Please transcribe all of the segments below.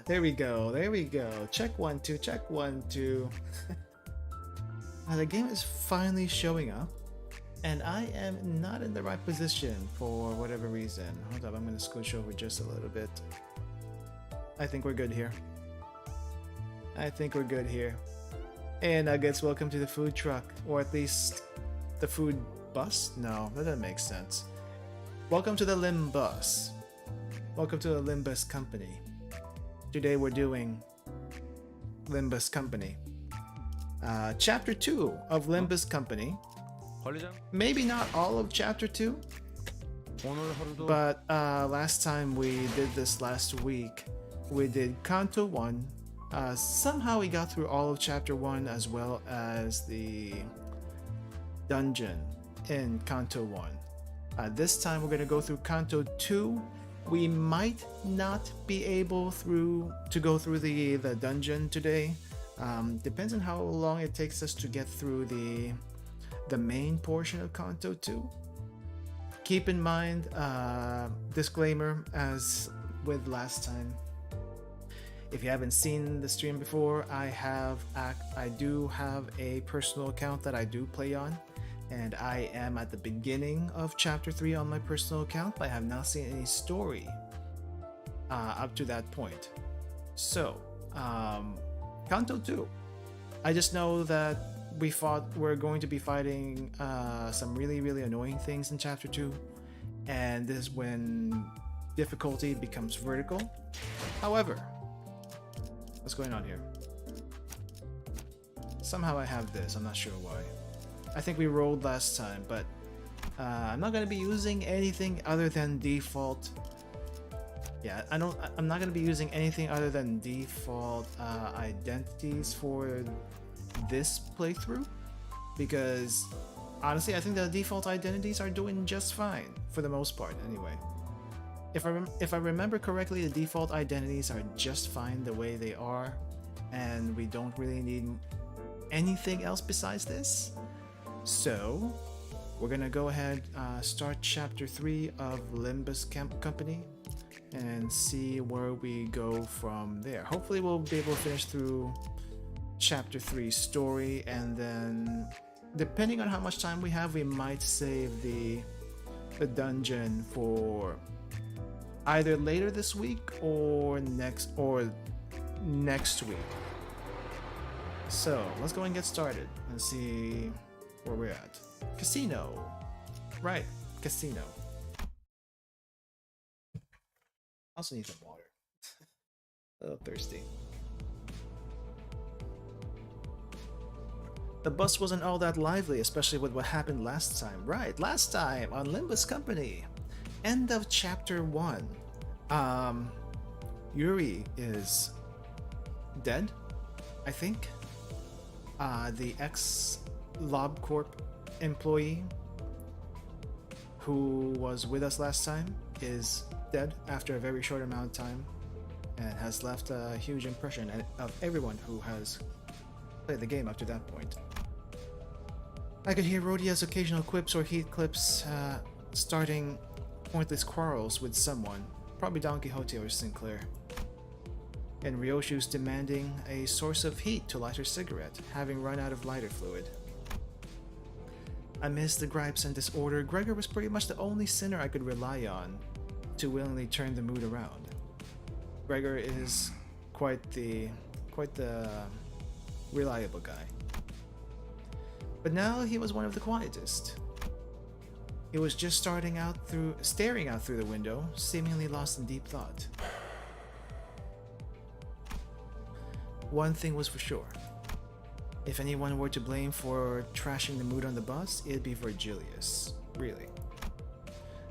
There we go. There we go. Check 1 2. Check 1 2. The game is finally showing up, and I am not in the right position for whatever reason. Hold up, I'm gonna scooch over just a little bit. I think we're good here. I think we're good here. And I guess welcome to the food truck, or at least the food bus? No, that doesn't make sense. Welcome to the Limbus. Welcome to the Limbus Company. Today we're doing Limbus Company. Chapter 2 of Limbus Company. Maybe not all of Chapter 2, but last time we did this last week, we did Kanto 1. Somehow we got through all of Chapter 1 as well as the dungeon in Kanto 1. This time we're going to go through Kanto 2. We might not be able to go through the dungeon today. Depends on how long it takes us to get through the main portion of Kanto 2. Keep in mind, disclaimer as with last time, if you haven't seen the stream before, I do have a personal account that I do play on, and I am at the beginning of Chapter 3 on my personal account, but I have not seen any story up to that point. So, Kanto 2. I just know that we're going to be fighting some really annoying things in Chapter 2, and this is when difficulty becomes vertical. However, what's going on here? Somehow I have this, I'm not sure why. I think we rolled last time, but I'm not going to be using anything other than default. Yeah, I'm not going to be using anything other than default identities for this playthrough, because honestly I think the default identities are doing just fine for the most part anyway. If I remember correctly, the default identities are just fine the way they are, and we don't really need anything else besides this. So we're gonna go ahead, start Chapter 3 of Limbus Company and see where we go from there. Hopefully we'll be able to finish through Chapter 3 story, and then depending on how much time we have, we might save the dungeon for either later this week or next week. So let's go and get started and see where we're at. Casino. Right, casino. Also need some water. A little thirsty. The bus wasn't all that lively, especially with what happened last time. Right, last time on Limbus Company. End of Chapter 1. Yuri is dead, I think. The ex-LULdog employee who was with us last time is dead after a very short amount of time, and has left a huge impression of everyone who has played the game up to that point. I could hear Rodia's occasional quips or heat clips starting pointless quarrels with someone, probably Don Quixote or Sinclair. And Ryoshu's demanding a source of heat to light her cigarette, having run out of lighter fluid. Amidst the gripes and disorder, Gregor was pretty much the only sinner I could rely on to willingly turn the mood around. Gregor is quite the reliable guy. But now he was one of the quietest. He was just staring out through the window, seemingly lost in deep thought. One thing was for sure. If anyone were to blame for trashing the mood on the bus, it'd be Virgilius. Really.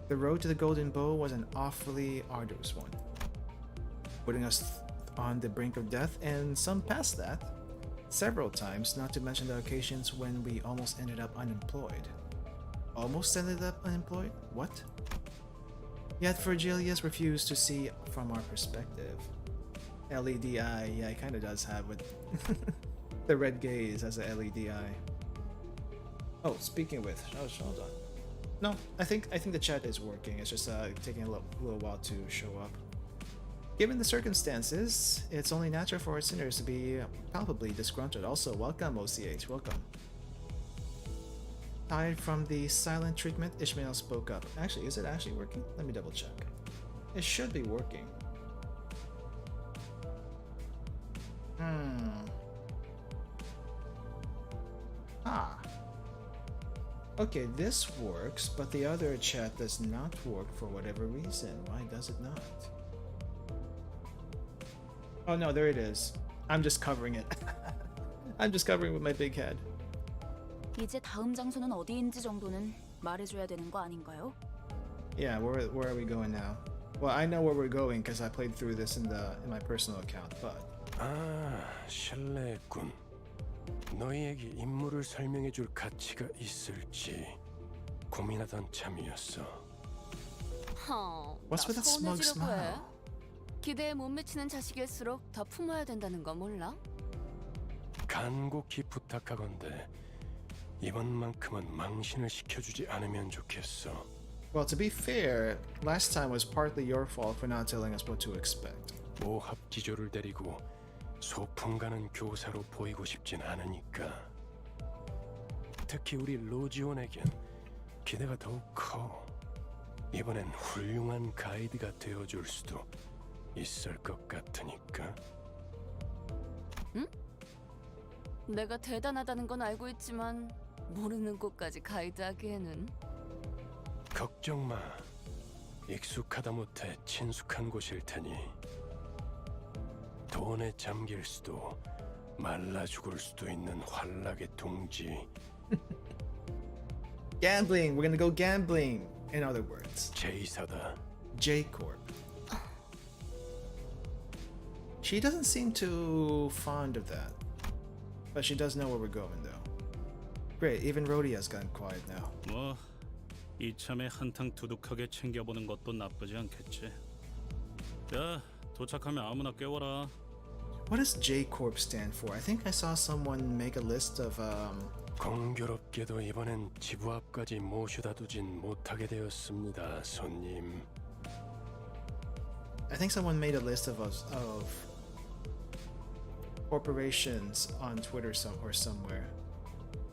The road to the Golden Bow was an awfully arduous one, putting us on the brink of death, and some past that, several times, not to mention the occasions when we almost ended up unemployed. Almost ended up unemployed? What? Yet Virgilius refused to see from our perspective. LED eye, yeah, he kinda does have it. The red gaze as a LED eye. Oh, speaking with, hold on. No, I think the chat is working. It's just taking a little while to show up. Given the circumstances, it's only natural for our sinners to be palpably disgruntled. Also, welcome OCH, welcome. Tired from the silent treatment, Ishmael spoke up. Actually, is it actually working? Let me double check. It should be working. Okay, this works, but the other chat does not work for whatever reason. Why does it not? Oh no, there it is. I'm just covering it. I'm just covering with my big head. 이제 다음 장소는 어디인지 정도는 말해줘야 되는 거 아닌가요? Yeah, where are we going now? Well, I know where we're going because I played through this in my personal account, but 실례했군. 너희에게 임무를 설명해줄 가치가 있을지 고민하던 참이었어. What's with that smug smile? 기대에 못 미치는 자식일수록 더 품어야 된다는 거 몰라? 간곡히 부탁하건대 이번만큼은 망신을 시켜주지 않으면 좋겠어. Well, to be fair, last time was partly your fault for not telling us what to expect. 모합지조를 데리고 소풍 가는 교사로 보이고 싶진 않으니까. 특히 우리 로지온에겐 기대가 더욱 커. 이번엔 훌륭한 가이드가 되어줄 수도 있을 것 같으니까. 응? 내가 대단하다는 건 알고 있지만 모르는 곳까지 가이드하기에는. 걱정 마. 익숙하다 못해 친숙한 곳일 테니. 돈에 잠길 수도 말라 죽을 수도 있는 환락의 둥지. Gambling! We're gonna go gambling! In other words. 제이사다. J-Corp. She doesn't seem too fond of that. But she does know where we're going though. Great, even Rhodia's gotten quiet now. 뭐 이참에 한탕 두둑하게 챙겨보는 것도 나쁘지 않겠지. 자, 도착하면 아무나 깨워라. What does J-Corp stand for? I think I saw someone make a list of 공교롭게도 이번엔 지부 앞까지 모셔다 두진 못하게 되었습니다, 손님. I think someone made a list of corporations on Twitter or somewhere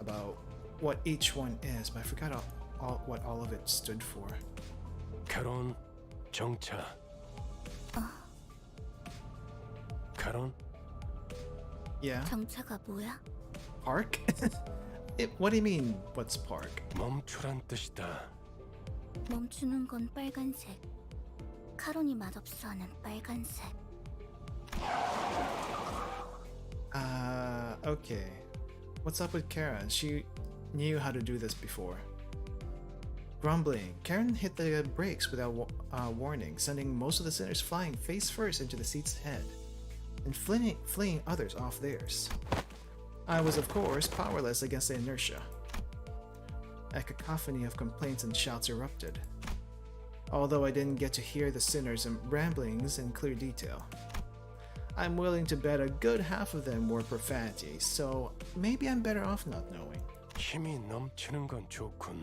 about what each one is, but I forgot what all of it stood for. 결혼, 정차. 결혼? Yeah. 정차가 뭐야? Park? What do you mean, what's park? 멈추란 뜻이다. 멈추는 건 빨간색. 카론이 맛없어 하는 빨간색. Okay. What's up with Karen? She knew how to do this before. Grumbling, Karen hit the brakes without warning, sending most of the sinners flying face first into the seat's head, and fleeing others off theirs. I was, of course, powerless against the inertia. A cacophony of complaints and shouts erupted, although I didn't get to hear the sinners' ramblings in clear detail. I'm willing to bet a good half of them were profanity, so maybe I'm better off not knowing. 힘이 넘치는 건 좋군.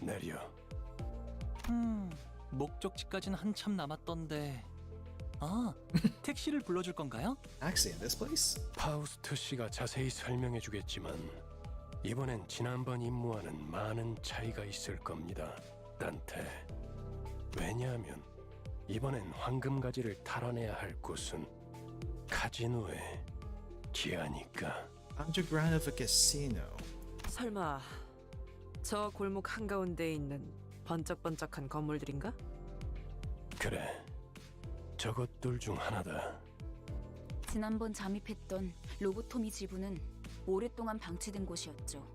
내려. 목적지까지는 한참 남았던데. 아, 택시를 불러줄 건가요? Actually, in this place? 파우스트 씨가 자세히 설명해 주겠지만 이번엔 지난번 임무와는 많은 차이가 있을 겁니다, 단테. 왜냐하면 이번엔 황금가지를 탈환해야 할 곳은 카지노의 기아니까. Underground of a casino. 설마 저 골목 한가운데에 있는 번쩍번쩍한 건물들인가? 그래, 저것들 중 하나다. 지난번 잠입했던 로보토미 지부는 오랫동안 방치된 곳이었죠.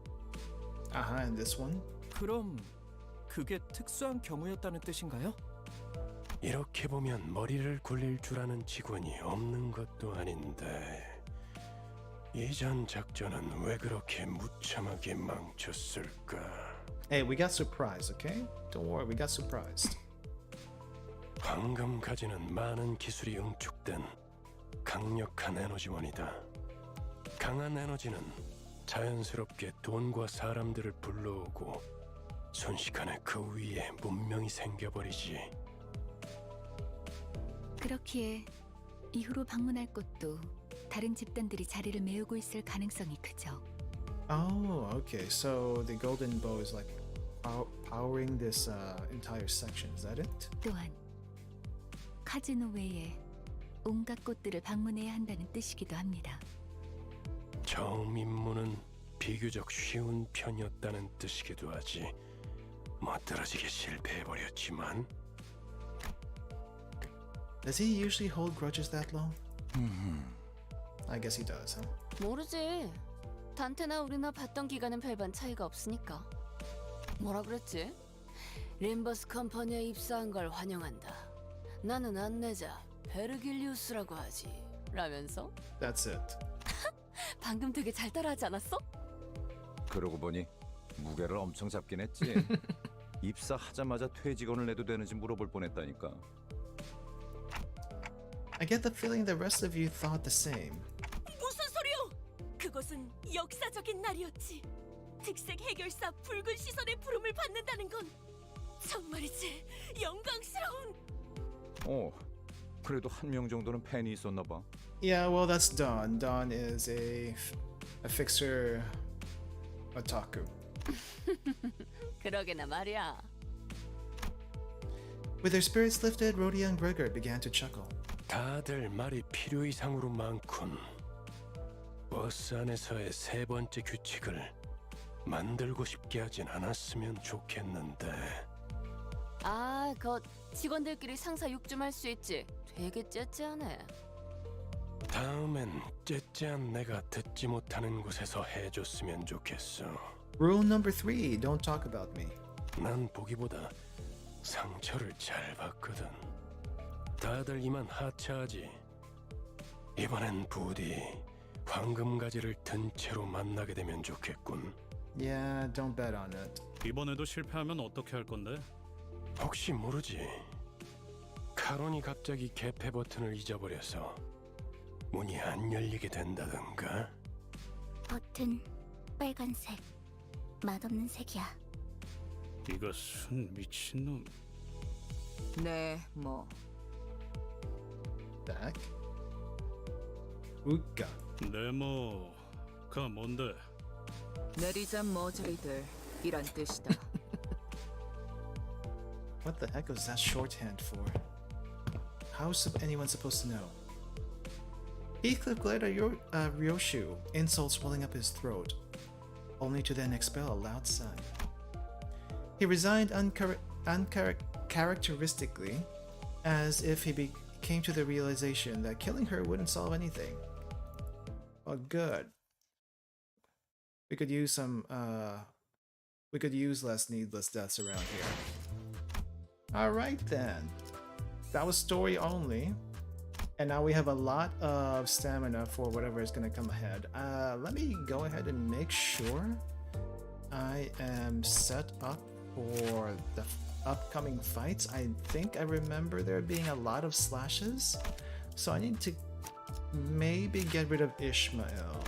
And this one? 그럼 그게 특수한 경우였다는 뜻인가요? 이렇게 보면 머리를 굴릴 줄 아는 직원이 없는 것도 아닌데 이전 작전은 왜 그렇게 무참하게 망쳤을까? Hey, we got surprised, okay? Don't worry, we got surprised. 황금가지는 많은 기술이 응축된 강력한 에너지원이다. 강한 에너지는 자연스럽게 돈과 사람들을 불러오고 순식간에 그 위에 문명이 생겨버리지. 그렇기에 이후로 방문할 곳도 다른 집단들이 자리를 메우고 있을 가능성이 크죠. Oh, okay. So the golden bow is like powering this entire section. Is that it? 또한 카지노 외에 온갖 곳들을 방문해야 한다는 뜻이기도 합니다. 처음 임무는 비교적 쉬운 편이었다는 뜻이기도 하지. 멋들어지게 실패해버렸지만. Does he usually hold grudges that long? I guess he does, huh? 모르지. 단테나 우리나 봤던 기간은 별반 차이가 없으니까. 뭐라 그랬지? 림버스 컴퍼니에 입사한 걸 환영한다. 나는 안내자 베르길리우스라고 하지. 라면서? That's it. 방금 되게 잘 따라하지 않았어? 그러고 보니 무게를 엄청 잡긴 했지. 입사하자마자 퇴직원을 내도 되는지 물어볼 뻔했다니까. I get the feeling the rest of you thought the same. 무슨 소리요? 그것은 역사적인 날이었지. 특색 해결사 붉은 시선의 부름을 받는다는 건 정말이지 영광스러운. 그래도 한 명 정도는 팬이 있었나 봐. Yeah, well, that's Dawn. Dawn is a fixer otaku. 그러게나 말이야. With their spirits lifted, Rhodia and Gregor began to chuckle. 다들 말이 필요 이상으로 많군. 버스 안에서의 세 번째 규칙을 만들고 싶게 하진 않았으면 좋겠는데. 아, 그 직원들끼리 상사 욕 좀 할 수 있지. 되게 째째하네. 다음엔 째째한 내가 듣지 못하는 곳에서 해줬으면 좋겠어. Rule number 3, don't talk about me. 난 보기보다 상처를 잘 받거든. 다들 이만 하차하지. 이번엔 부디 황금가지를 든 채로 만나게 되면 좋겠군. Yeah, don't bet on it. 이번에도 실패하면 어떻게 할 건데? 혹시 모르지. 카론이 갑자기 개폐 버튼을 잊어버려서 문이 안 열리게 된다던가. 버튼 빨간색. 맛없는 색이야. 이것은 미친놈. 네, 뭐 Back. Uka. 네모가 뭔데? 내리잔 머저리들 이란 뜻이다. What the heck was that shorthand for? How's anyone supposed to know? Heathcliff glared at Ryoshu, insults welling up his throat, only to then expel a loud sigh. He resigned uncharacteristically, as if he came to the realization that killing her wouldn't solve anything. Oh, good. We could use some, we could use less needless deaths around here. Alright then. That was story only. And now we have a lot of stamina for whatever is going to come ahead. Let me go ahead and make sure I am set up for the upcoming fights. I think I remember there being a lot of slashes. So I need to maybe get rid of Ishmael.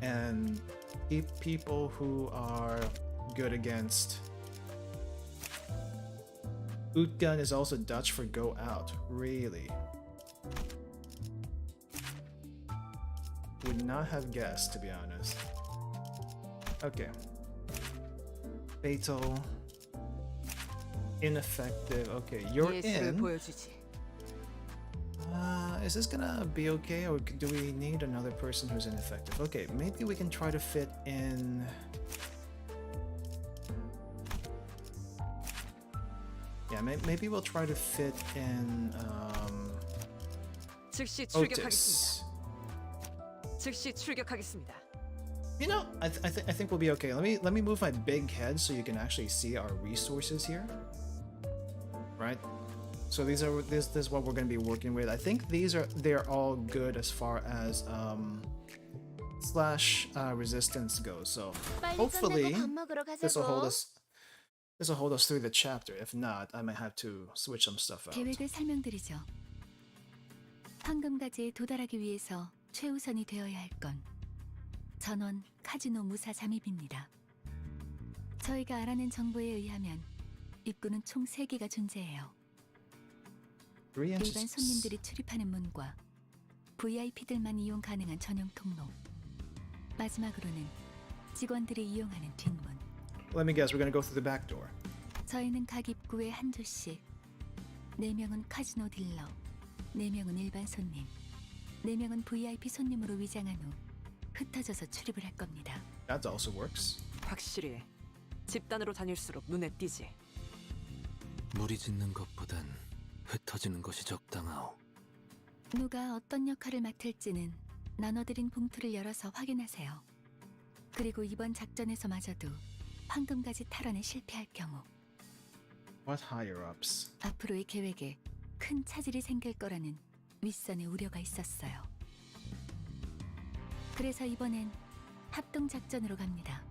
And keep people who are good against. Utgun is also Dutch for go out. Really? Would not have guessed, to be honest. Okay. Fatal. Ineffective. Okay, you're 예술을 in. 보여주지. Is this gonna be okay, or do we need another person who's ineffective? Okay, maybe we can try to fit in. Yeah, maybe we'll try to fit in 즉시 출격하겠습니다. Otis. 즉시 출격하겠습니다. You know, I think we'll be okay. Let me move my big head so you can actually see our resources here. Right? So this is what we're going to be working with. I think they're all good as far as slash resistance goes. So hopefully this will hold us through the chapter. If not, I might have to switch some stuff out. 계획을 설명드리죠. 황금가지에 도달하기 위해서 최우선이 되어야 할 건 전원 카지노 무사 잠입입니다. 저희가 알아낸 정보에 의하면 입구는 총 3개가 존재해요. 3 일반 entrances. 손님들이 출입하는 문과 VIP들만 이용 가능한 전용 통로, 마지막으로는 직원들이 이용하는 뒷문. Let me guess, we're gonna go through the back door. 저희는 각 입구에 한 조씩 4명은 카지노 딜러, 4명은 일반 손님, 4명은 VIP 손님으로 위장한 후 흩어져서 출입을 할 겁니다. That also works. 확실히 집단으로 다닐수록 눈에 띄지. 무리 짓는 것보단 흩어지는 것이 적당하오. 누가 어떤 역할을 맡을지는 나눠드린 봉투를 열어서 확인하세요. 그리고 이번 작전에서마저도 황금가지 탈환에 실패할 경우 What higher-ups? 앞으로의 계획에 큰 차질이 생길 거라는 윗선의 우려가 있었어요. 그래서 이번엔 합동 작전으로 갑니다.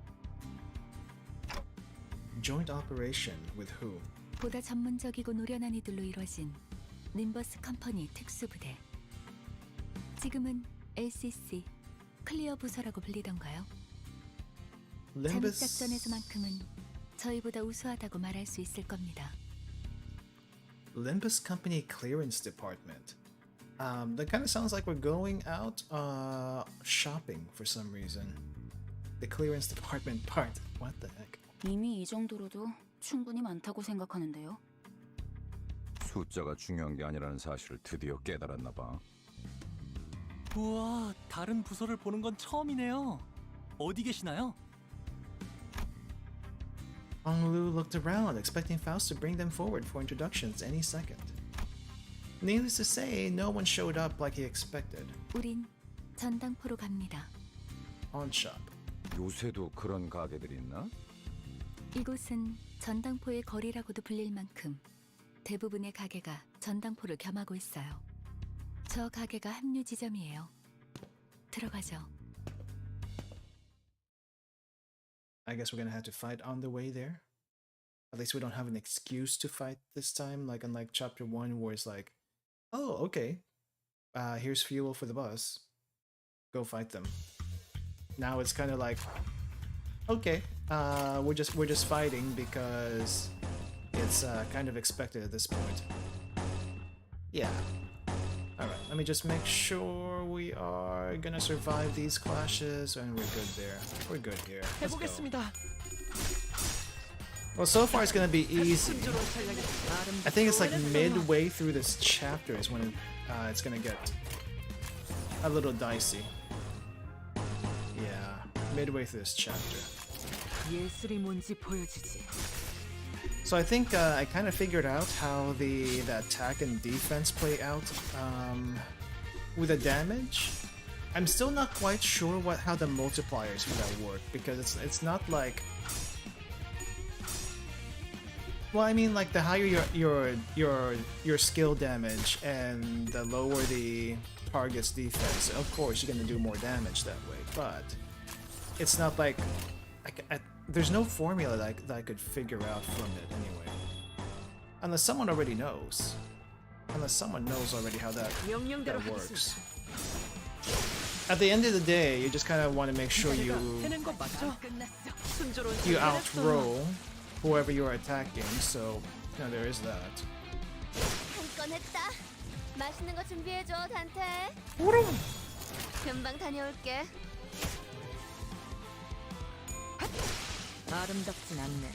Joint operation with who? 보다 전문적이고 노련한 이들로 이루어진 림버스 컴퍼니 특수부대. 지금은 LCC 클리어 부서라고 불리던가요? 잠입 Limbus. 작전에서만큼은 저희보다 우수하다고 말할 수 있을 겁니다. Limbus Company Clearance Department. That kind of sounds like we're going out shopping for some reason. The clearance department part. What the heck? 이미 이 정도로도 충분히 많다고 생각하는데요. 숫자가 중요한 게 아니라는 사실을 드디어 깨달았나 봐. 우와, 다른 부서를 보는 건 처음이네요. 어디 계시나요? Lu looked around, expecting Faust to bring them forward for introductions any second. Needless to say, no one showed up like he expected. 우린 전당포로 갑니다. On shop. 요새도 그런 가게들이 있나? 이곳은 전당포의 거리라고도 불릴 만큼 대부분의 가게가 전당포를 겸하고 있어요. 저 가게가 합류 지점이에요. 들어가죠. I guess we're gonna have to fight on the way there. At least we don't have an excuse to fight this time, like unlike chapter 1 where it's like, oh, okay. Here's fuel for the bus. Go fight them. Now it's kind of like, okay, we're just fighting because it's kind of expected at this point. Yeah. All right. Let me just make sure we are gonna survive these clashes, and we're good there. We're good here. Let's go. 해보겠습니다. Well, so far it's gonna be easy. 순조로운 전략이 I think it's like midway through this chapter is when it's gonna get a little dicey. Yeah, midway through this chapter. 예술이 뭔지 보여주지. So I think I kind of figured out how the attack and defense play out with the damage. I'm still not quite sure how the multipliers for that work, because it's not like. Well, I mean, like the higher your skill damage and the lower the target's defense, of course you're gonna do more damage that way. But it's not like there's no formula that I could figure out from it anyway, unless someone already knows. Unless someone knows already how that 명령대로 works. 하겠습니다. At the end of the day, you just kind of want to make sure you 해낸 거 맞죠? 끝났어. 순조로운 you 전략. outroll whoever you're attacking. So there is that. 한 건 했다. 맛있는 거 준비해줘, 단테. 금방 다녀올게. 아름답진 않네.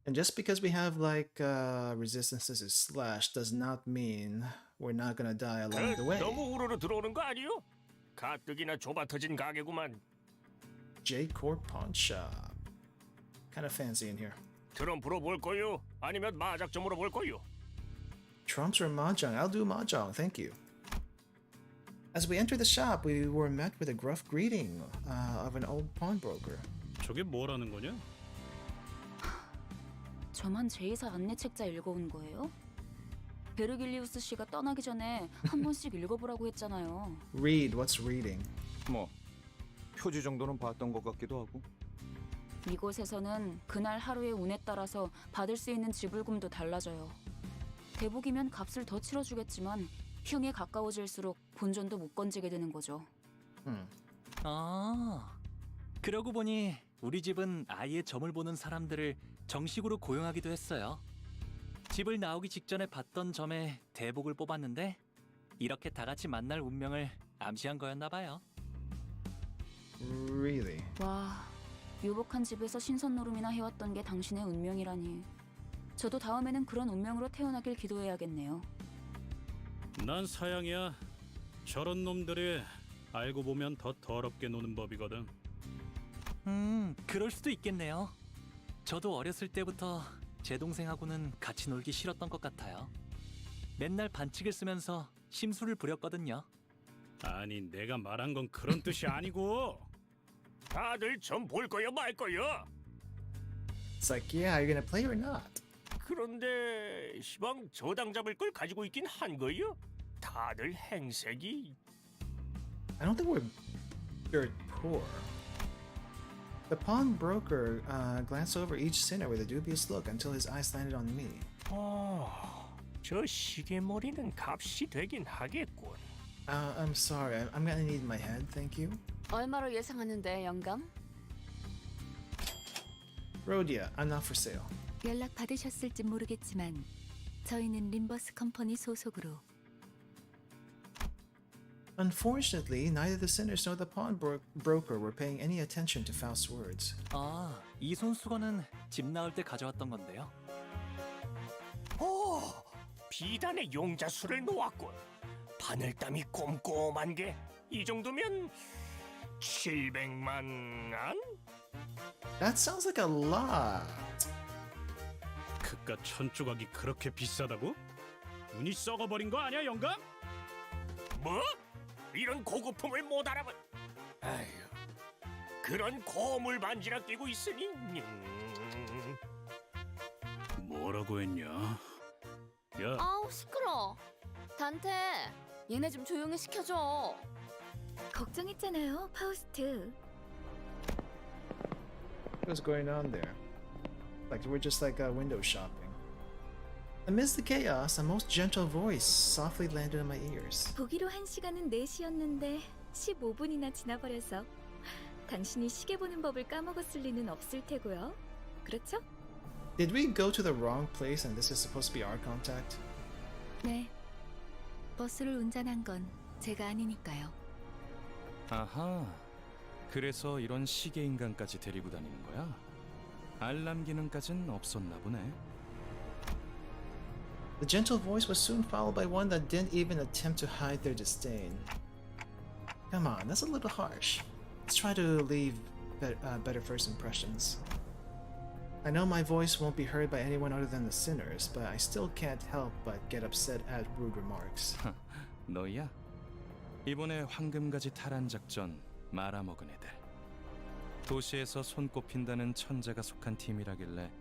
And just because we have like resistances to slash does not mean we're not gonna die along the way. 너무 우르르 들어오는 거 아니요? 가뜩이나 좁아터진 가게구만. J-Core Pawn Shop. Kind of fancy in here. 트럼프로 볼 거요? 아니면 마작점으로 볼 거요? Trumps or Mahjong? I'll do Mahjong, thank you. As we entered the shop, we were met with a gruff greeting of an old pawnbroker. 저게 뭐라는 거냐? 저만 제2사 안내책자 읽어온 거예요? 베르길리우스 씨가 떠나기 전에 한 번씩 읽어보라고 했잖아요. Read, what's reading? 뭐 표지 정도는 봤던 것 같기도 하고. 이곳에서는 그날 하루의 운에 따라서 받을 수 있는 지불금도 달라져요. 대복이면 값을 더 치러주겠지만 흉에 가까워질수록 본전도 못 건지게 되는 거죠. 아, 그러고 보니 우리 집은 아예 점을 보는 사람들을 정식으로 고용하기도 했어요. 집을 나오기 직전에 봤던 점에 대복을 뽑았는데 이렇게 다 같이 만날 운명을 암시한 거였나 봐요. Really? 와, 유복한 집에서 신선 노름이나 해왔던 게 당신의 운명이라니. 저도 다음에는 그런 운명으로 태어나길 기도해야겠네요. 난 사양이야. 저런 놈들이 알고 보면 더 더럽게 노는 법이거든. 그럴 수도 있겠네요. 저도 어렸을 때부터 제 동생하고는 같이 놀기 싫었던 것 같아요. 맨날 반칙을 쓰면서 심술을 부렸거든요. 아니, 내가 말한 건 그런 뜻이 아니고. 다들 점 볼 거야 말 거야. It's like, yeah, are you gonna play or not? 그런데 시방 저당 잡을 걸 가지고 있긴 한 거요? 다들 행색이. I don't think we're dirt poor. The pawnbroker glanced over each sinner with a dubious look until his eyes landed on me. 저 시계머리는 값이 되긴 하겠군. I'm sorry, I'm gonna need my head, thank you. 얼마로 예상하는데 영감? Rhodia, I'm not for sale. 연락 받으셨을지 모르겠지만 저희는 림버스 컴퍼니 소속으로 Unfortunately, neither the sinners nor the pawnbroker were paying any attention to Faust's words. 아, 이 손수건은 집 나올 때 가져왔던 건데요. 오, 비단의 용자수를 놓았군. 바늘땀이 꼼꼼한 게 이 정도면 700만 안? That sounds like a lot. 그깟 1000조각이 그렇게 비싸다고? 눈이 썩어버린 거 아니야, 영감? 뭐? 이런 고급품을 못 알아본. 아휴, 그런 고물 반지나 끼고 있으니. 뭐라고 했냐? 야, 아우 시끄러. 단테, 얘네 좀 조용히 시켜줘. 걱정했잖아요, 파우스트. What's going on there? Like we're just like window shopping. Amidst the chaos, a most gentle voice softly landed on my ears. 보기로 한 시간은 4시였는데 15분이나 지나버려서 당신이 시계 보는 법을 까먹었을 리는 없을 테고요. 그렇죠? Did we go to the wrong place and this is supposed to be our contact? 네. 버스를 운전한 건 제가 아니니까요. 아하, 그래서 이런 시계 인간까지 데리고 다니는 거야? 알람 기능까진 없었나 보네. The gentle voice was soon followed by one that didn't even attempt to hide their disdain. Come on, that's a little harsh. Let's try to leave better first impressions. I know my voice won't be heard by anyone other than the sinners, but I still can't help but get upset at rude remarks. 너야? 이번에 황금가지 탈환 작전 말아먹은 애들. 도시에서 손꼽힌다는 천재가 속한 팀이라길래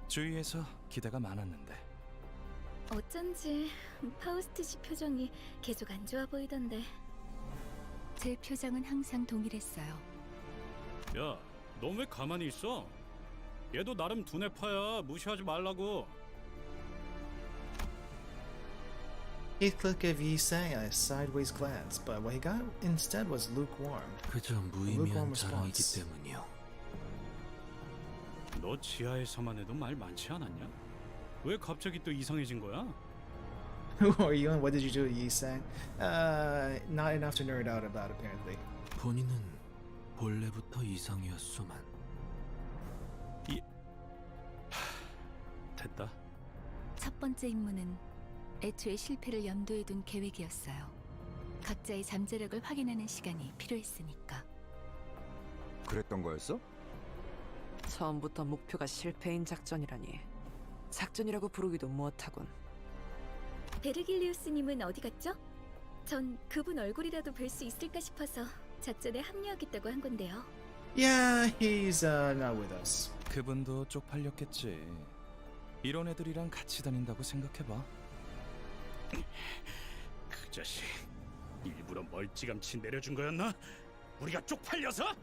주위에서 기대가 많았는데. 어쩐지 파우스트 씨 표정이 계속 안 좋아 보이던데. 제 표정은 항상 동일했어요. 야, 넌 왜 가만히 있어? 얘도 나름 두뇌파야. 무시하지 말라고. Heathcliff gave Yi Sang a sideways glance, but what he got instead was lukewarm. 그저 lukewarm 무의미한 자랑이기 response. 때문이요. 너 지하에서만 해도 말 많지 않았냐? 왜 갑자기 또 이상해진 거야? Who are you and what did you do to Yi Sang? Not enough to nerd out about, apparently. 본인은 본래부터 이상이었소만. 됐다. 첫 번째 임무는 애초에 실패를 염두에 둔 계획이었어요. 각자의 잠재력을 확인하는 시간이 필요했으니까. 그랬던 거였어? 처음부터 목표가 실패인 작전이라니. 작전이라고 부르기도 못하군. 베르길리우스님은 어디 갔죠? 전 그분 얼굴이라도 뵐 수 있을까 싶어서 작전에 합류하겠다고 한 건데요. Yeah, he's not with us. 그분도 쪽팔렸겠지. 이런 애들이랑 같이 다닌다고 생각해봐. 그 자식 일부러 멀찌감치 내려준 거였나? 우리가 쪽팔려서?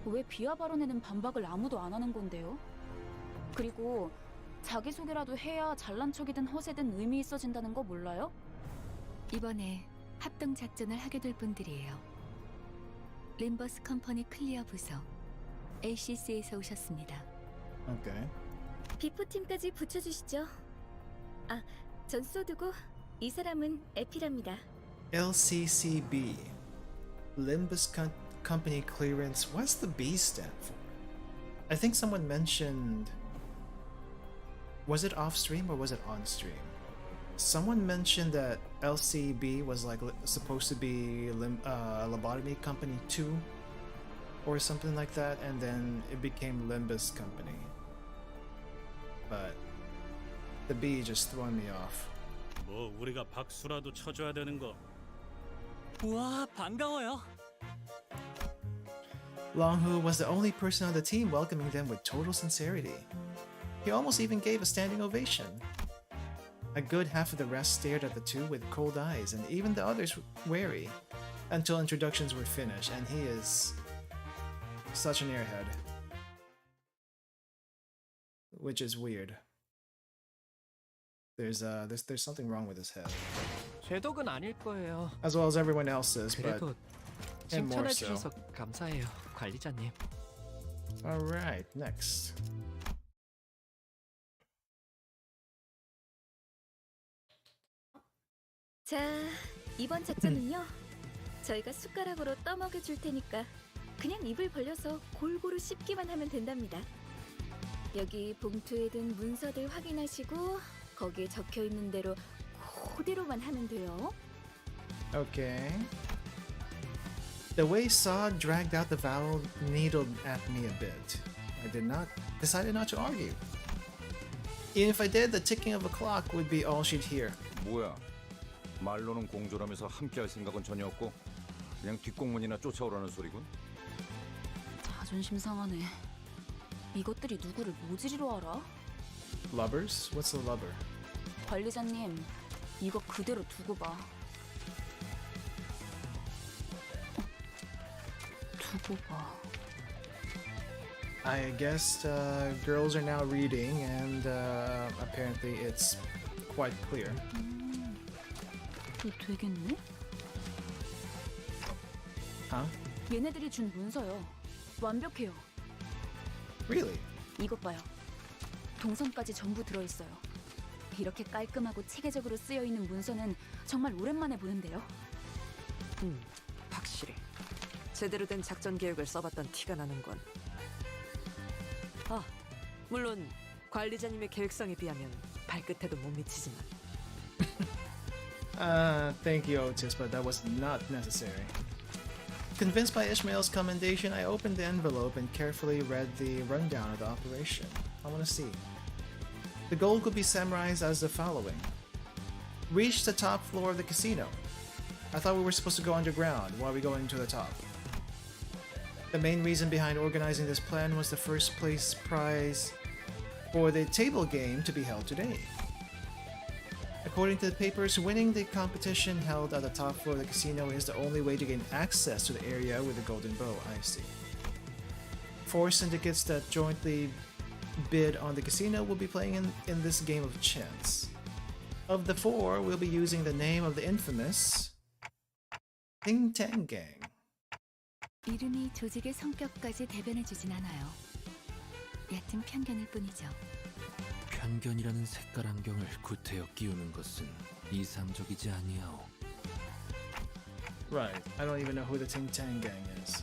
왜 비하 발언에는 반박을 아무도 안 하는 건데요? 그리고 자기소개라도 해야 잘난 척이든 허세든 의미 있어진다는 거 몰라요? 이번에 합동 작전을 하게 될 분들이에요. 림버스 컴퍼니 클리어 부서 LCC에서 오셨습니다. Okay. 비포팀까지 붙여주시죠. 아, 전 소드고 이 사람은 에피랍니다. LCCB. Limbus Company Clearance. What's the B stand for? I think someone mentioned... Was it off stream or was it on stream? Someone mentioned that LCB was like supposed to be Lobotomy Company 2 or something like that, and then it became Limbus Company. But the B just throwing me off. 뭐 우리가 박수라도 쳐줘야 되는 거. 우와, 반가워요. Longhu was the only person on the team welcoming them with total sincerity. He almost even gave a standing ovation. A good half of the rest stared at the two with cold eyes, and even the others wary, until introductions were finished, and he is such an airhead. Which is weird. There's something wrong with his head. 제 덕은 아닐 거예요. As well as everyone else's, but 그래도 and more 칭찬해 so. 주셔서 감사해요, 관리자님. Alright, next. 자, 이번 작전은요. 저희가 숟가락으로 떠먹여 줄 테니까 그냥 입을 벌려서 골고루 씹기만 하면 된답니다. 여기 봉투에 든 문서들 확인하시고 거기에 적혀 있는 대로 그대로만 하면 돼요. Okay. The way Saw dragged out the vowel needled at me a bit. I decided not to argue. Even if I did, the ticking of a clock would be all she'd hear. 뭐야? 말로는 공조라면서 함께할 생각은 전혀 없고 그냥 뒷공문이나 쫓아오라는 소리군. 자존심 상하네. 이것들이 누구를 모지리로 알아? Lubbers? What's a lubber? 관리자님, 이거 그대로 두고 봐. 두고 봐. I guess girls are now reading, and apparently it's quite clear. 그 되겠네? Huh? 얘네들이 준 문서요. 완벽해요. Really? 이것 봐요. 동선까지 전부 들어있어요. 이렇게 깔끔하고 체계적으로 쓰여있는 문서는 정말 오랜만에 보는데요. 확실히 제대로 된 작전 계획을 써봤던 티가 나는군. 아, 물론 관리자님의 계획성에 비하면 발끝에도 못 미치지만. Thank you, Otis, but that was not necessary. Convinced by Ishmael's commendation, I opened the envelope and carefully read the rundown of the operation. I want to see. The goal could be summarized as the following. Reach the top floor of the casino. I thought we were supposed to go underground. Why are we going to the top? The main reason behind organizing this plan was the first place prize for the table game to be held today. According to the papers, winning the competition held at the top floor of the casino is the only way to gain access to the area with the golden bow. I see. 4 syndicates that jointly bid on the casino will be playing in this game of chance. Of the 4, we'll be using the name of the infamous Ting Tang Gang. 이름이 조직의 성격까지 대변해주진 않아요. 얕은 편견일 뿐이죠. 편견이라는 색깔 안경을 구태여 끼우는 것은 이상적이지 아니하오. Right, I don't even know who the Ting Tang Gang is.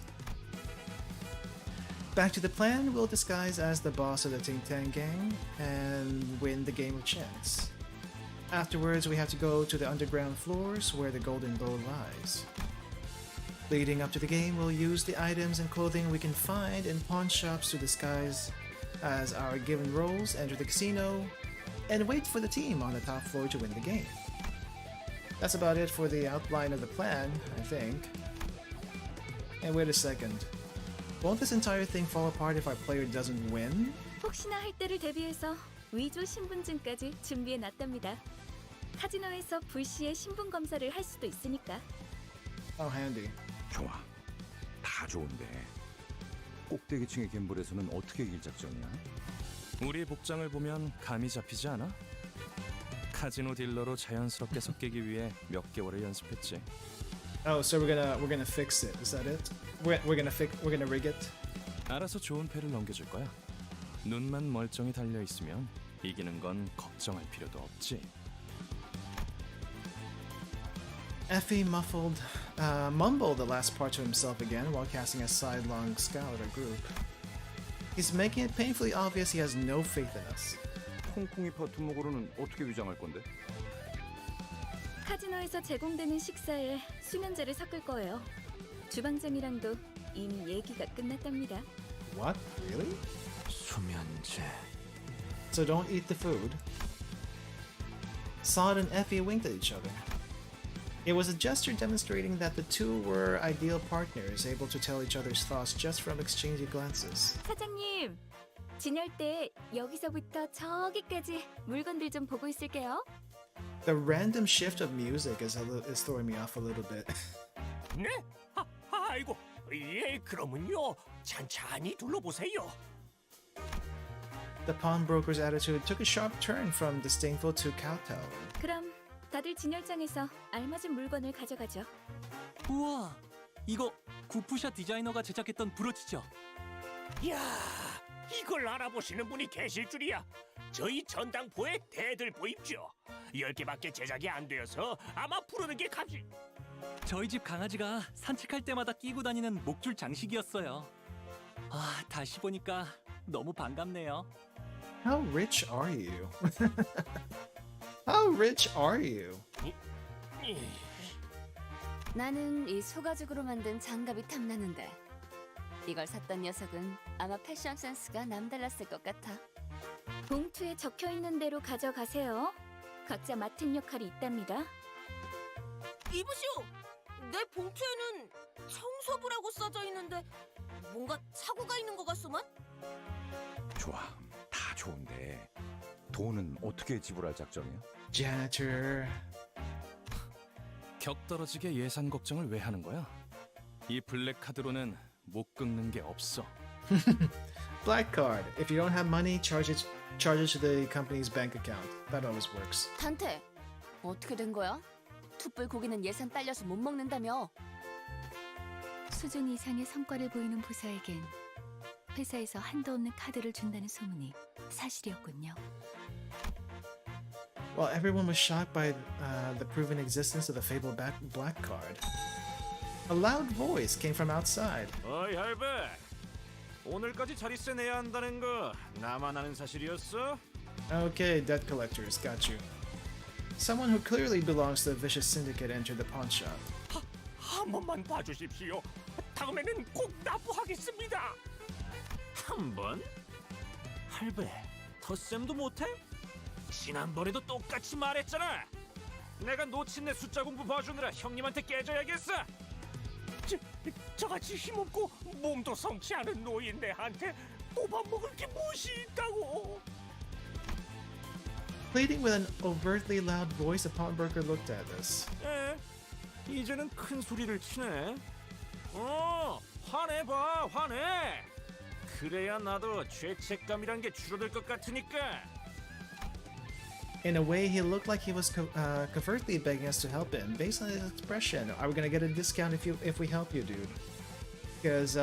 Back to the plan, we'll disguise as the boss of the Ting Tang Gang and win the game of chance. Afterwards, we have to go to the underground floors where the golden bow lies. Leading up to the game, we'll use the items and clothing we can find in pawn shops to disguise as our given roles, enter the casino, and wait for the team on the top floor to win the game. That's about it for the outline of the plan, I think. And wait a second. Won't this entire thing fall apart if our player doesn't win? 혹시나 할 때를 대비해서 위조 신분증까지 준비해 놨답니다. 카지노에서 불시에 신분 검사를 할 수도 있으니까. Oh, handy. 좋아. 다 좋은데. 꼭대기층의 갬블에서는 어떻게 이길 작전이야? 우리 복장을 보면 감이 잡히지 않아? 카지노 딜러로 자연스럽게 섞이기 위해 몇 개월을 연습했지. Oh, so we're gonna fix it. Is that it? We're gonna rig it. 알아서 좋은 패를 넘겨줄 거야. 눈만 멀쩡히 달려 있으면 이기는 건 걱정할 필요도 없지. Effie mumbled the last part to himself again while casting a sidelong scowl at our group. He's making it painfully obvious he has no faith in us. 콩콩이 파트목으로는 어떻게 위장할 건데? 카지노에서 제공되는 식사에 수면제를 섞을 거예요. 주방장이랑도 이미 얘기가 끝났답니다. What? Really? 수면제. So don't eat the food. Sod and Effie winked at each other. It was a gesture demonstrating that the two were ideal partners, able to tell each other's thoughts just from exchanging glances. 사장님, 진열 때 여기서부터 저기까지 물건들 좀 보고 있을게요. The random shift of music is throwing me off a little bit. 네? 아이고, 예, 그러면요. 찬찬히 둘러보세요. The pawnbroker's attitude took a sharp turn from disdainful to kowtowing. 그럼 다들 진열장에서 알맞은 물건을 가져가죠. 우와, 이거 구프샤 디자이너가 제작했던 브로치죠? 이야, 이걸 알아보시는 분이 계실 줄이야. 저희 전당포의 대들보입죠. 10개밖에 제작이 안 되어서 아마 부르는 게 값이... 저희 집 강아지가 산책할 때마다 끼고 다니는 목줄 장식이었어요. 아, 다시 보니까 너무 반갑네요. How rich are you? How rich are you? 나는 이 소가죽으로 만든 장갑이 탐나는데 이걸 샀던 녀석은 아마 패션 센스가 남달랐을 것 같아. 봉투에 적혀있는 대로 가져가세요. 각자 맡은 역할이 있답니다. 이보시오! 내 봉투에는 청소부라고 써져 있는데 뭔가 착오가 있는 것 같소만? 좋아, 다 좋은데 돈은 어떻게 지불할 작정이야? Janitor. 격 떨어지게 예산 걱정을 왜 하는 거야? 이 블랙 카드로는 못 긁는 게 없어. Black card. If you don't have money, charge it to the company's bank account. That always works. 단테, 어떻게 된 거야? 툭불 고기는 예산 딸려서 못 먹는다며? 수준 이상의 성과를 보이는 부사에겐 회사에서 한도 없는 카드를 준다는 소문이 사실이었군요. Well, everyone was shocked by the proven existence of the fabled black card. A loud voice came from outside. 어이 할배, 오늘까지 자리세 내야 한다는 거 나만 아는 사실이었어? Okay, debt collectors, got you. Someone who clearly belongs to the vicious syndicate entered the pawn shop. 한 번만 봐주십시오. 다음에는 꼭 납부하겠습니다. 한 번? 할배, 덧셈도 못해? 지난번에도 똑같이 말했잖아. 내가 놓친 내 숫자 공부 봐주느라 형님한테 깨져야겠어. 저같이 힘없고 몸도 성치 않은 노인 내한테 뽑아먹을 게 무엇이 있다고. Pleading with an overtly loud voice, the pawnbroker looked at us. 에? 이제는 큰 소리를 치네. 화내봐, 화내. 그래야 나도 죄책감이란 게 줄어들 것 같으니까. In a way, he looked like he was covertly begging us to help him. Based on his expression, are we gonna get a discount if we help you, dude? Because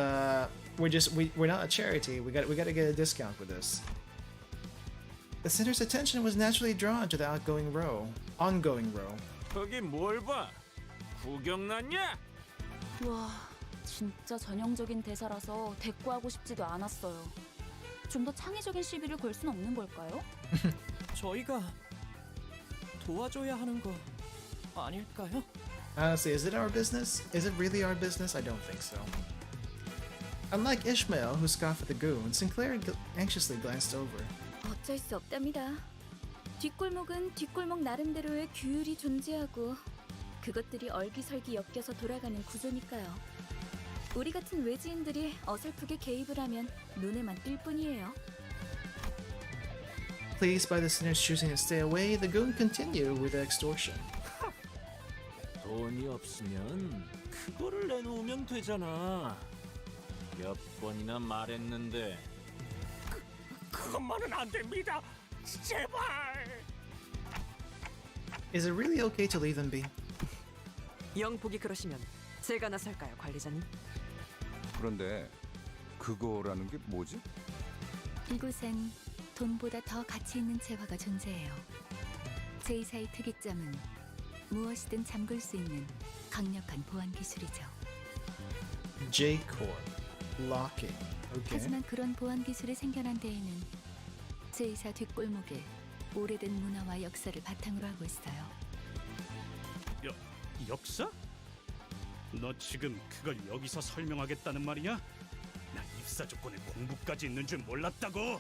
we're not a charity. We gotta get a discount with this. The center's attention was naturally drawn to the ongoing row. 거기 뭘 봐? 구경 났냐? 와, 진짜 전형적인 대사라서 대꾸하고 싶지도 않았어요. 좀 더 창의적인 시비를 걸 순 없는 걸까요? 저희가 도와줘야 하는 거 아닐까요? Honestly, is it our business? Is it really our business? I don't think so. Unlike Ishmael, who scoffed at the goon, Sinclair anxiously glanced over. 어쩔 수 없답니다. 뒷골목은 뒷골목 나름대로의 규율이 존재하고 그것들이 얼기설기 엮여서 돌아가는 구조니까요. 우리 같은 외지인들이 어설프게 개입을 하면 눈에만 띌 뿐이에요. Pleased by the sinners choosing to stay away, the goon continued with the extortion. 돈이 없으면 그거를 내놓으면 되잖아. 몇 번이나 말했는데. 그것만은 안 됩니다. 제발. Is it really okay to leave them be? 영 보기 그러시면 제가 나설까요, 관리자님? 그런데 그거라는 게 뭐지? 이곳엔 돈보다 더 가치 있는 재화가 존재해요. 제2사의 특이점은 무엇이든 잠글 수 있는 강력한 보안 기술이죠. J-core, locking. Okay. 하지만 그런 보안 기술이 생겨난 데에는 제2사 뒷골목에 오래된 문화와 역사를 바탕으로 하고 있어요. 역사? 너 지금 그걸 여기서 설명하겠다는 말이냐? 나 입사 조건에 공부까지 있는 줄 몰랐다고.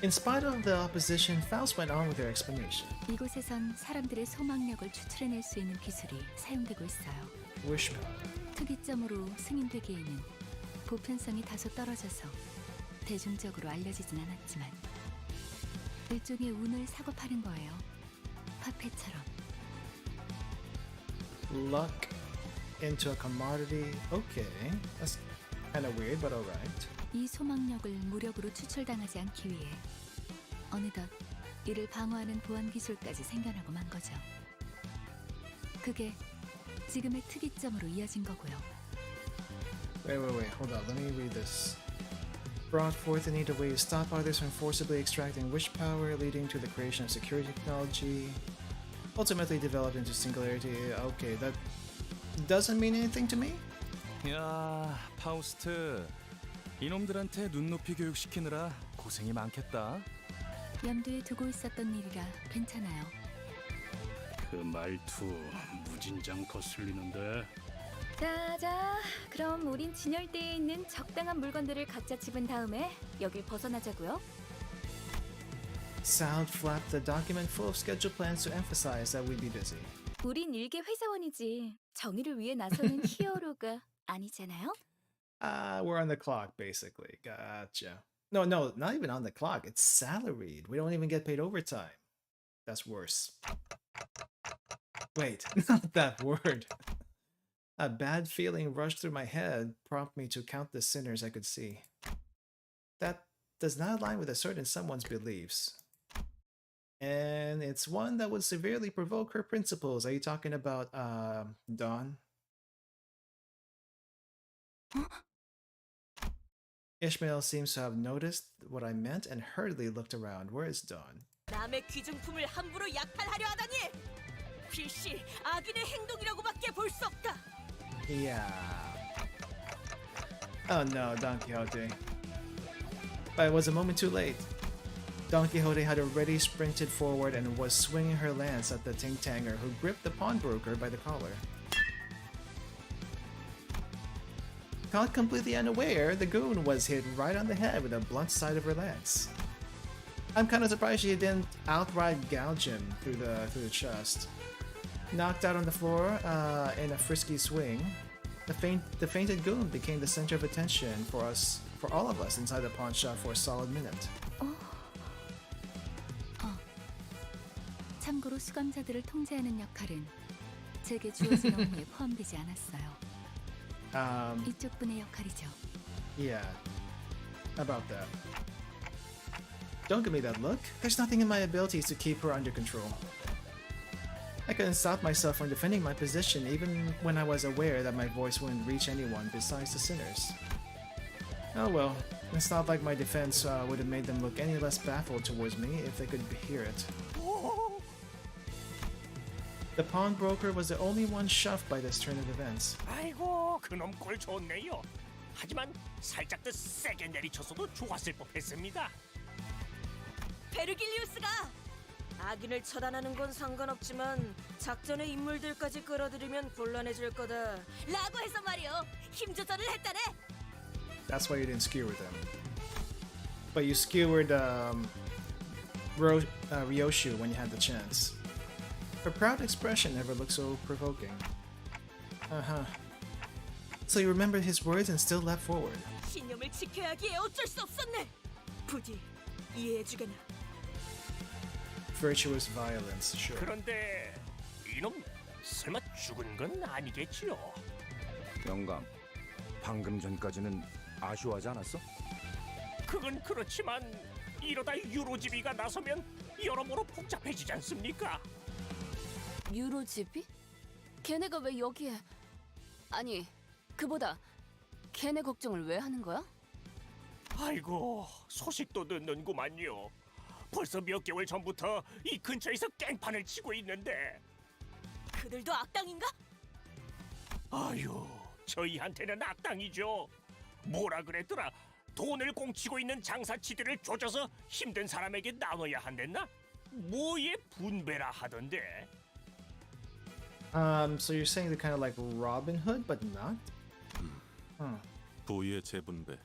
In spite of the opposition, Faust went on with their explanation. 이곳에선 사람들의 소망력을 추출해낼 수 있는 기술이 사용되고 있어요. Wish 특이점으로 승인되기에는 보편성이 다소 떨어져서 대중적으로 알려지진 않았지만 일종의 운을 사고 파는 거예요. 화폐처럼. luck into a commodity. Okay, that's kind of weird, but alright. 이 소망력을 무력으로 추출당하지 않기 위해 어느덧 이를 방어하는 보안 기술까지 생겨나고 만 거죠. 그게 지금의 특이점으로 이어진 거고요. Wait, hold on. Let me read this. Brought forth the need of ways to stop others from forcibly extracting wish power, leading to the creation of security technology. Ultimately developed into singularity. Okay, that doesn't mean anything to me? 야, 파우스트. 이놈들한테 눈높이 교육시키느라 고생이 많겠다. 염두에 두고 있었던 일이라 괜찮아요. 그 말투 무진장 거슬리는데. 자, 그럼 우린 진열대에 있는 적당한 물건들을 각자 집은 다음에 여길 벗어나자고요. Sound flapped the document full of scheduled plans to emphasize that we'd be busy. 우린 일개 회사원이지 정의를 위해 나서는 히어로가 아니잖아요. We're on the clock, basically. Gotcha. No, not even on the clock. It's salaried. We don't even get paid overtime. That's worse. Wait, not that word. A bad feeling rushed through my head, prompting me to count the sinners I could see. That does not align with a certain someone's beliefs. And it's one that would severely provoke her principles. Are you talking about, Dawn? Ishmael seems to have noticed what I meant and hurriedly looked around. Where is Dawn? 남의 귀중품을 함부로 약탈하려 하다니! 필시 악인의 행동이라고밖에 볼 수 없다. Yeah. Oh no, Don Quixote. But it was a moment too late. Don Quixote had already sprinted forward and was swinging her lance at the ting-tanger who gripped the pawnbroker by the collar. Caught completely unaware, the goon was hit right on the head with the blunt side of her lance. I'm kind of surprised she didn't outright gouge him through the chest. Knocked out on the floor in a frisky swing, the fainted goon became the center of attention for all of us inside the pawn shop for a solid minute. 참고로 수감자들을 통제하는 역할은 제게 주어진 업무에 포함되지 않았어요. 이쪽 분의 역할이죠. Yeah, about that. Don't give me that look. There's nothing in my abilities to keep her under control. I couldn't stop myself from defending my position even when I was aware that my voice wouldn't reach anyone besides the sinners. Oh well, it's not like my defense would have made them look any less baffled towards me if they could hear it. The pawnbroker was the only one shoved by this turn of events. 아이고, 그놈 꼴 좋네요. 하지만 살짝 더 세게 내리쳤어도 좋았을 법했습니다. 베르길리우스가 악인을 처단하는 건 상관없지만 작전의 인물들까지 끌어들이면 곤란해질 거다 라고 해서 말이요. 힘 조절을 했다네. That's why you didn't skewer them. But you skewered Ryoshu when you had the chance. Her proud expression never looked so provoking. Uh-huh. So you remembered his words and still leapt forward. 신념을 지켜야 하기에 어쩔 수 없었네. 부디 이해해주게나. Virtuous violence, sure. 그런데 이놈 설마 죽은 건 아니겠지요? 영감, 방금 전까지는 아쉬워하지 않았어? 그건 그렇지만 이러다 유로지비가 나서면 여러모로 복잡해지지 않습니까? 유로집이? 걔네가 왜 여기에? 아니, 그보다 걔네 걱정을 왜 하는 거야? 아이고, 소식도 듣는구만요. 벌써 몇 개월 전부터 이 근처에서 깽판을 치고 있는데. 그들도 악당인가? 아유, 저희한테는 악당이죠. 뭐라 그랬더라? 돈을 공치고 있는 장사치들을 조져서 힘든 사람에게 나눠야 한댔나? 뭐에 분배라 하던데. So you're saying they're kind of like Robin Hood, but not? Huh. 부의 재분배.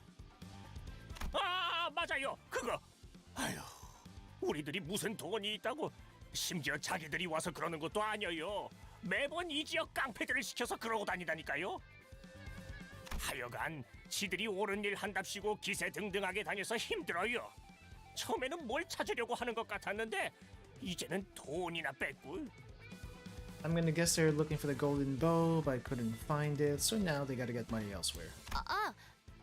아, 맞아요. 그거. 아유, 우리들이 무슨 돈이 있다고. 심지어 자기들이 와서 그러는 것도 아니에요. 매번 이 지역 깡패들을 시켜서 그러고 다니다니까요. 하여간 지들이 옳은 일 한답시고 기세등등하게 다녀서 힘들어요. 처음에는 뭘 찾으려고 하는 것 같았는데 이제는 돈이나 뺏고. I'm gonna guess they're looking for the golden bow, but couldn't find it, so now they gotta get money elsewhere.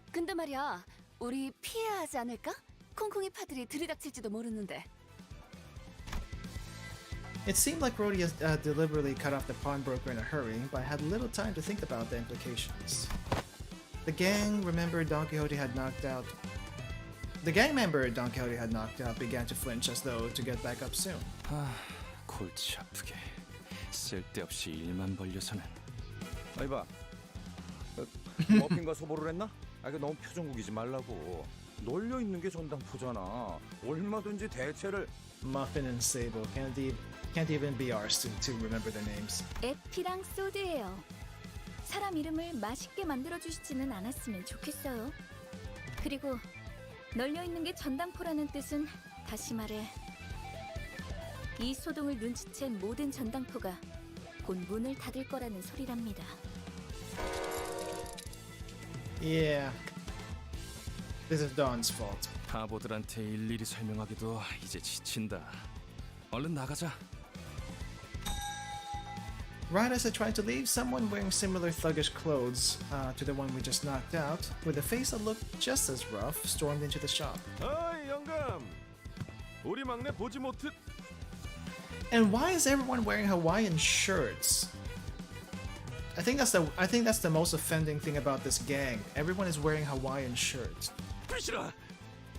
근데 말이야, 우리 피해야 하지 않을까? 콩콩이 파들이 들이닥칠지도 모르는데. It seemed like Rhodey deliberately cut off the pawnbroker in a hurry, but had little time to think about the implications. The gang member Don Quixote had knocked out began to flinch as though to get back up soon. 골치 아프게 쓸데없이 일만 벌려서는. 아이 봐. 머핀과 소보를 했나? 그 너무 표정국이지 말라고. 널려 있는 게 전당포잖아. 얼마든지 대체를. Muffin and Sable can't even be arsed to remember their names. 에피랑 소드예요. 사람 이름을 맛있게 만들어 주시지는 않았으면 좋겠어요. 그리고 널려 있는 게 전당포라는 뜻은 다시 말해 이 소동을 눈치챈 모든 전당포가 곧 문을 닫을 거라는 소리랍니다. Yeah. This is Don's fault. 바보들한테 일일이 설명하기도 이제 지친다. 얼른 나가자. Right as I tried to leave, someone wearing similar thuggish clothes to the one we just knocked out, with a face that looked just as rough, stormed into the shop. 어이 영감, 우리 막내 보지 못해. And why is everyone wearing Hawaiian shirts? I think that's the most offending thing about this gang. Everyone is wearing Hawaiian shirts. 비실아,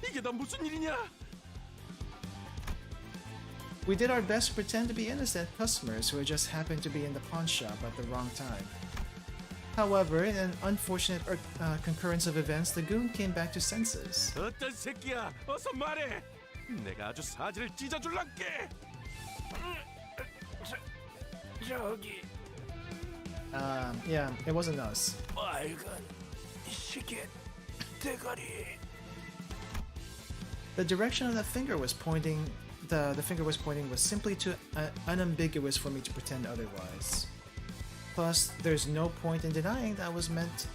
이게 다 무슨 일이냐? We did our best to pretend to be innocent customers who had just happened to be in the pawn shop at the wrong time. However, in an unfortunate concurrence of events, the goon came back to senses. 어떤 새끼야? 어서 말해. 내가 아주 사지를 찢어줄란게. 저기 Yeah, it wasn't us. 빨간 시계 대가리. The direction of the finger was pointing. The finger was pointing was simply too unambiguous for me to pretend otherwise. Plus, there's no point in denying that I was meant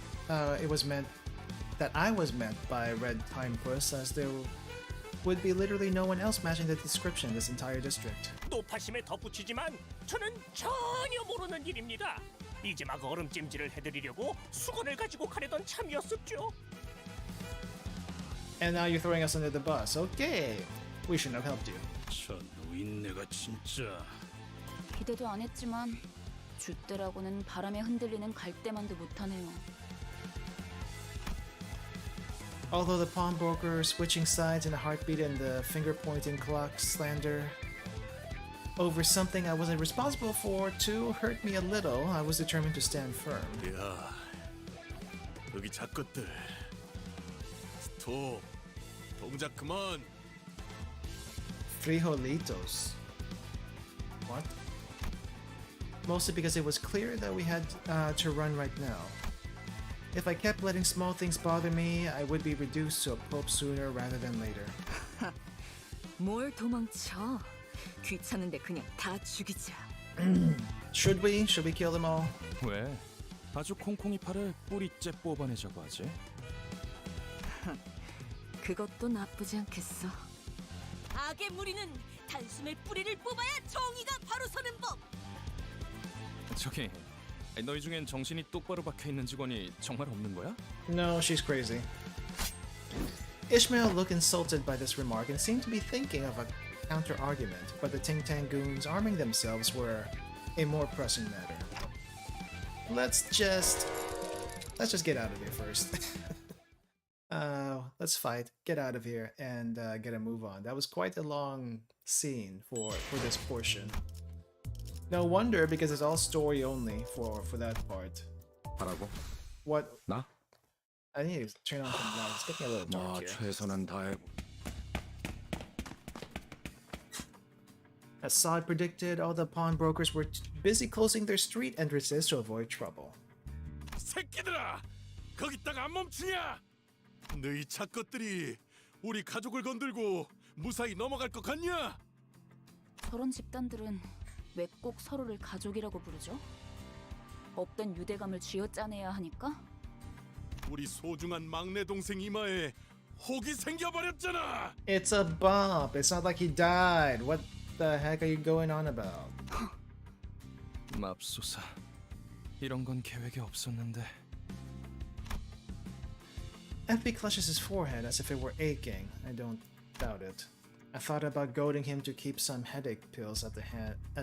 by Red Timepuss, as there would be literally no one else matching the description in this entire district. 노파심에 덧붙이지만 저는 전혀 모르는 일입니다. 이제 막 얼음찜질을 해드리려고 수건을 가지고 가려던 참이었었죠. And now you're throwing us under the bus. Okay, we shouldn't have helped you. 저 노인네가 진짜. 기대도 안 했지만 줏대라고는 바람에 흔들리는 갈대만도 못하네요. Although the pawnbroker switching sides in a heartbeat and the finger-pointing clock slander over something I wasn't responsible for to hurt me a little, I was determined to stand firm. 야, 여기 작것들. 스톱. 동작 그만. Frijolitos. What? Mostly because it was clear that we had to run right now. If I kept letting small things bother me, I would be reduced to a pulp sooner rather than later. 뭘 도망쳐? 귀찮은데 그냥 다 죽이자. Should we kill them all? 왜? 아주 콩콩이 팔을 뿌리째 뽑아내자고 하지? 그것도 나쁘지 않겠어. 악의 무리는 단숨에 뿌리를 뽑아야 정의가 바로 서는 법. 저기, 너희 중엔 정신이 똑바로 박혀 있는 직원이 정말 없는 거야? No, she's crazy. Ishmael looked insulted by this remark and seemed to be thinking of a counter-argument, but the Ting Tang goons arming themselves were a more pressing matter. let's just get out of here first. Let's fight, get out of here, and get a move on. That was quite a long scene for this portion. No wonder, because it's all story only for that part. 하라고? What? 나? I need to turn on some lights. Get me a little dark here. 최선은 다해. As Sod predicted, all the pawnbrokers were busy closing their street entrances to avoid trouble. 새끼들아! 거기다가 안 멈추냐? 너희 착것들이 우리 가족을 건들고 무사히 넘어갈 것 같냐? 저런 집단들은 왜 꼭 서로를 가족이라고 부르죠? 없던 유대감을 쥐어짜내야 하니까? 우리 소중한 막내 동생 이마에 혹이 생겨버렸잖아. It's a bump. It's not like he died. What the heck are you going on about? 맙소사. 이런 건 계획에 없었는데. FB clutches his forehead as if it were aching. I don't doubt it. I thought about goading him to keep some headache pills at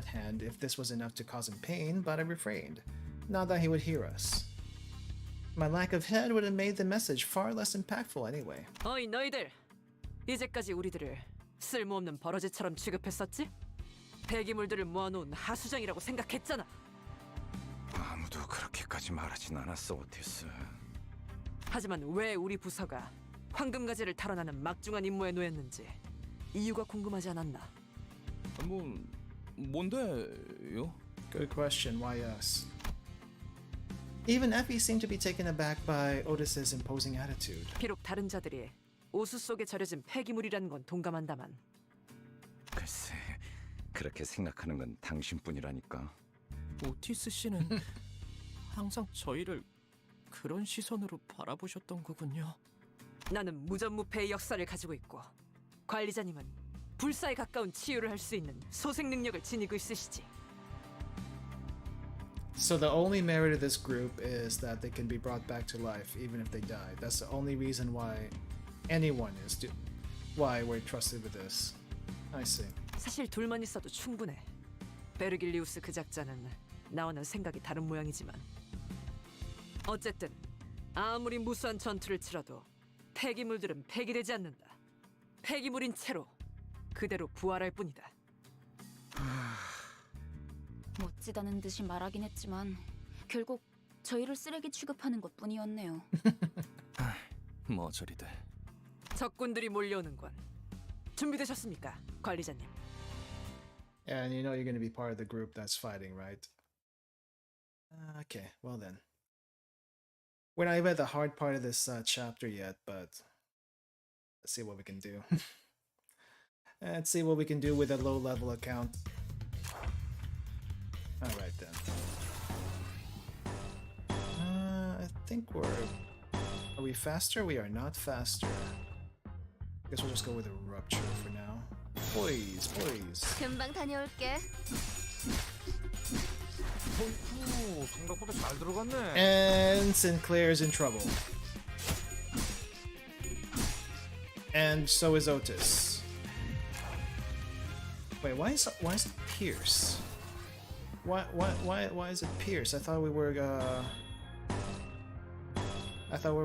hand if this was enough to cause him pain, but I refrained. Not that he would hear us. My lack of head would have made the message far less impactful anyway. 어이 너희들! 이제까지 우리들을 쓸모없는 버러지처럼 취급했었지? 폐기물들을 모아놓은 하수장이라고 생각했잖아. 아무도 그렇게까지 말하진 않았어, 오티스. 하지만 왜 우리 부서가 황금가지를 탈환하는 막중한 임무에 놓였는지 이유가 궁금하지 않았나? 뭔데요? Good question. Why us? Even Effie seemed to be taken aback by Otis's imposing attitude. 비록 다른 자들이 오수 속에 절여진 폐기물이라는 건 동감한다만 글쎄, 그렇게 생각하는 건 당신뿐이라니까. 오티스 씨는 항상 저희를 그런 시선으로 바라보셨던 거군요. 나는 무전무패의 역사를 가지고 있고 관리자님은 불사에 가까운 치유를 할 수 있는 소생 능력을 지니고 있으시지. So the only merit of this group is that they can be brought back to life even if they die. That's the only reason why why we're trusted with this. I see. 사실 둘만 있어도 충분해. 베르길리우스 그 작자는 나와는 생각이 다른 모양이지만 어쨌든 아무리 무수한 전투를 치러도 폐기물들은 폐기되지 않는다. 폐기물인 채로 그대로 부활할 뿐이다. 멋지다는 듯이 말하긴 했지만 결국 저희를 쓰레기 취급하는 것뿐이었네요. 뭐 저리돼. 적군들이 몰려오는 건 준비되셨습니까, 관리자님? And you know you're going to be part of the group that's fighting, right? Okay, well then. We're not even at the hard part of this chapter yet, but let's see what we can do. Let's see what we can do with a low-level account. Alright then. I think we're... Are we faster? We are not faster. I guess we'll just go with a rupture for now. Poise. 금방 다녀올게. 생각보다 잘 들어갔네. And Sinclair's in trouble. And so is Otis. Wait, why is it Pierce? Why is it Pierce? I thought we were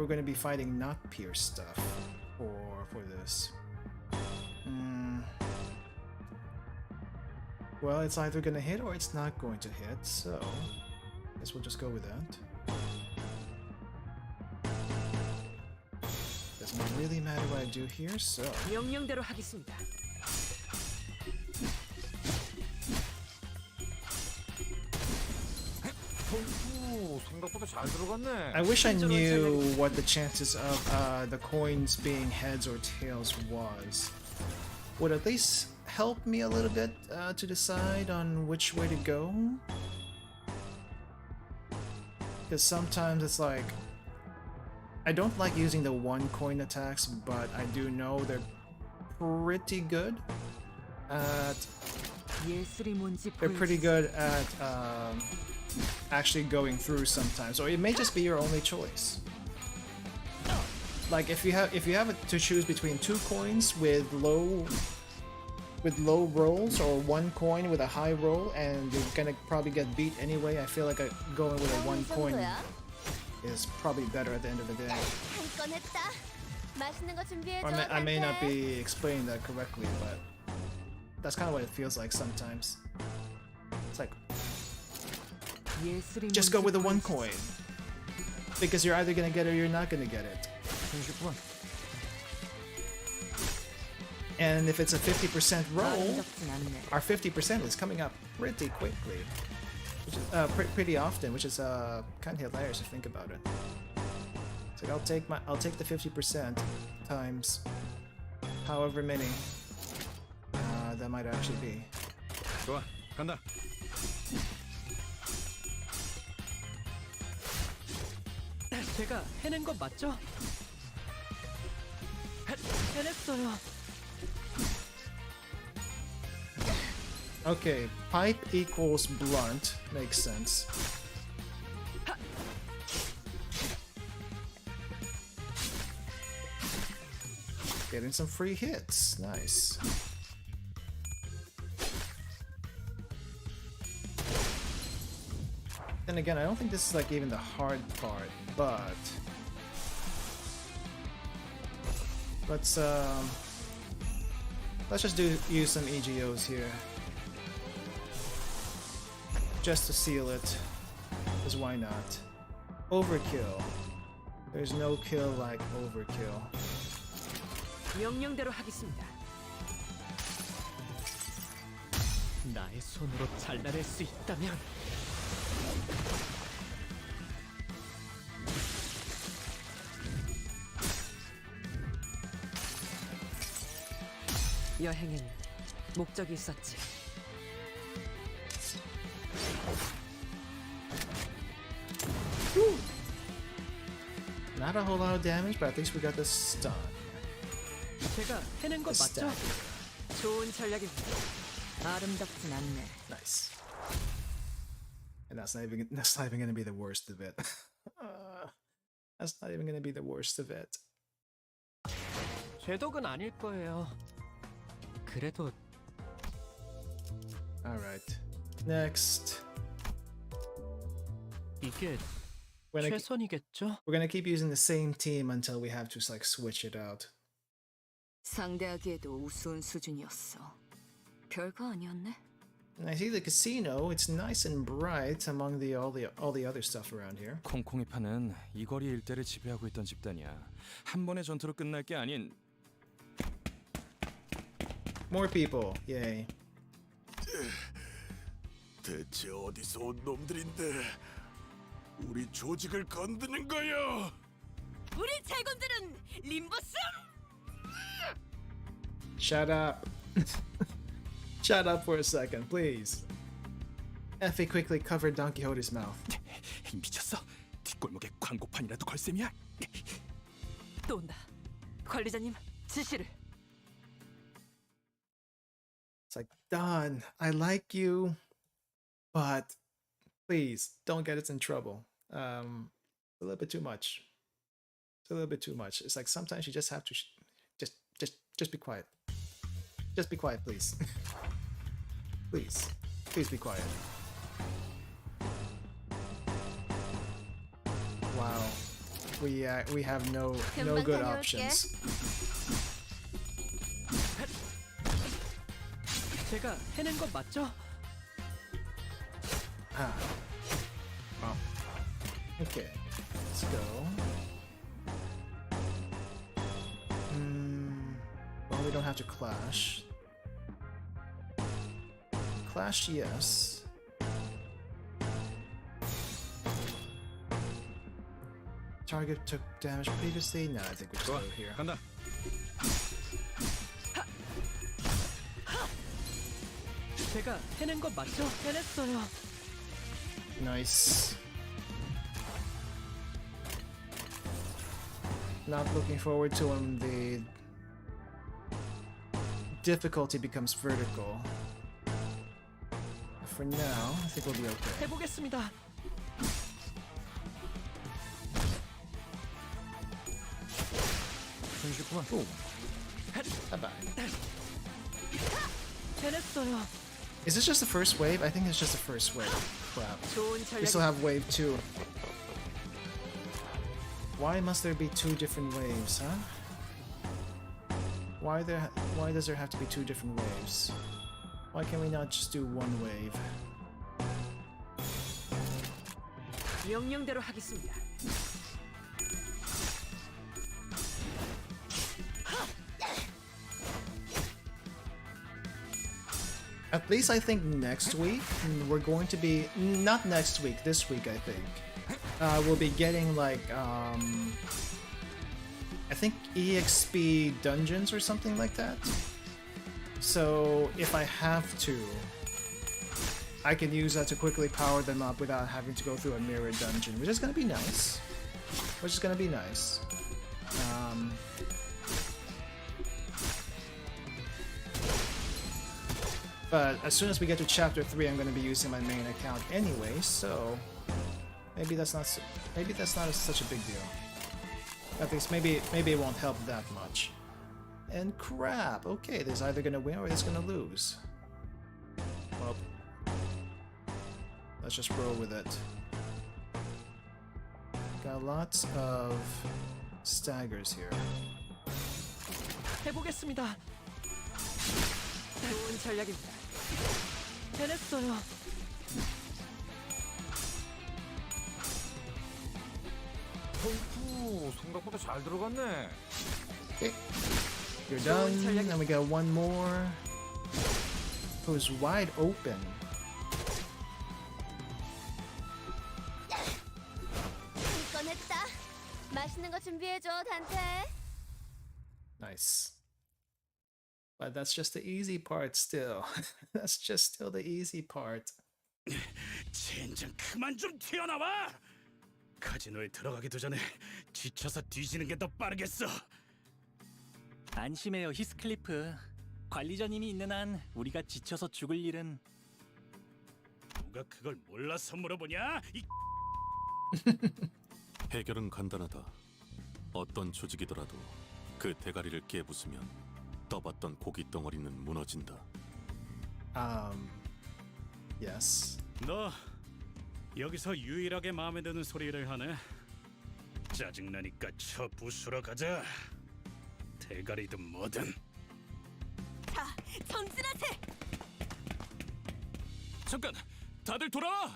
going to be fighting not Pierce stuff for this. Well, it's either going to hit or it's not going to hit, so I guess we'll just go with that. Doesn't really matter what I do here, so... 명령대로 하겠습니다. 생각보다 잘 들어갔네. I wish I knew what the chances of the coins being heads or tails was. Would at least help me a little bit to decide on which way to go. Because sometimes it's like... I don't like using the one coin attacks, but I do know they're pretty good at... They're pretty good at actually going through sometimes, or it may just be your only choice. Like if you have to choose between two coins with low with low rolls or one coin with a high roll, and you're gonna probably get beat anyway. I feel like going with a one coin is probably better at the end of the day. 한 건 했다. 맛있는 거 준비해줘. Or I may not be explaining that correctly, but that's kind of what it feels like sometimes. It's like, just go with the one coin. Because you're either gonna get it or you're not gonna get it. And if it's a 50% roll, our 50% is coming up pretty quickly. Which is, pretty often, which is kind of hilarious to think about it. So I'll take the 50% times however many that might actually be. 좋아, 간다. 제가 해낸 거 맞죠? 해냈어요. Okay, pipe equals blunt makes sense. Getting some free hits, nice. Then again, I don't think this is like even the hard part, but let's just use some EGOs here. Just to seal it, because why not? Overkill. There's no kill like overkill. 명령대로 하겠습니다. 나의 손으로 잘라낼 수 있다면 여행엔 목적이 있었지. Not a whole lot of damage, but at least we got the stun. 제가 해낸 거 맞죠? 좋은 전략입니다. 아름답진 않네. Nice. And that's not even gonna be the worst of it. That's not even gonna be the worst of it. 제 덕은 아닐 거예요. 그래도 Alright. Next. 이게 We're 최선이겠죠? gonna keep using the same team until we have to like switch it out. 상대하기에도 우스운 수준이었어. 별거 아니었네. And I see the casino. It's nice and bright among all the other stuff around here. 콩콩이 파는 이 거리 일대를 지배하고 있던 집단이야. 한 번의 전투로 끝날 게 아닌. More people. Yay. 대체 어디서 온 놈들인데 우리 조직을 건드는 거요? 우리 제군들은 림버스. Shut up. Shut up for a second, please. Effie quickly covered Don Quixote's mouth. 미쳤어? 뒷골목에 광고판이라도 걸 셈이야? 또 온다. 관리자님, 지시를. It's like, Don, I like you, but please don't get us in trouble. A little bit too much. It's a little bit too much. It's like sometimes you just have to just be quiet. Just be quiet, please. Please be quiet. Wow, we have no good options. 제가 해낸 거 맞죠? Oh. Okay, let's go. Well, we don't have to clash. Clash, yes. Target took damage previously. No, I think we just go here. 간다. 제가 해낸 거 맞죠? 해냈어요. Nice. Not looking forward to when the difficulty becomes vertical. For now, I think we'll be okay. 해보겠습니다. Ooh. Bye-bye. 해냈어요. Is this just the first wave? I think it's just the first wave. Crap. 좋은 We still 전략이 have wave 2. Why must there be two different waves, huh? Why does there have to be two different waves? Why can we not just do one wave? 명령대로 하겠습니다. At least I think next week we're going to be, not next week, this week I think. We'll be getting like I think EXP dungeons or something like that. So if I have to, I can use that to quickly power them up without having to go through a mirror dungeon, which is gonna be nice. But as soon as we get to chapter 3, I'm going to be using my main account anyway, so maybe that's not such a big deal. At least maybe it won't help that much. And crap, okay, there's either going to win or it's going to lose. Well, let's just roll with it. Got lots of staggers here. 해보겠습니다. 좋은 전략입니다. 해냈어요. 생각보다 잘 들어갔네. Okay, you're done. And we got one more. Who's wide open? 이건 했다. 맛있는 거 준비해줘, 단테. Nice. But that's just the easy part still. That's just still the easy part. 젠장 그만 좀 튀어나와! 카지노에 들어가기도 전에 지쳐서 뒤지는 게 더 빠르겠어. 안심해요, 히스클리프. 관리자님이 있는 한 우리가 지쳐서 죽을 일은. 누가 그걸 몰라서 물어보냐? 해결은 간단하다. 어떤 조직이더라도 그 대가리를 깨부수면 떠봤던 고기 덩어리는 무너진다. Yes. 너 여기서 유일하게 마음에 드는 소리를 하네. 짜증나니까 저 부수러 가자. 대가리든 뭐든. 자, 전진하세. 잠깐, 다들 돌아와.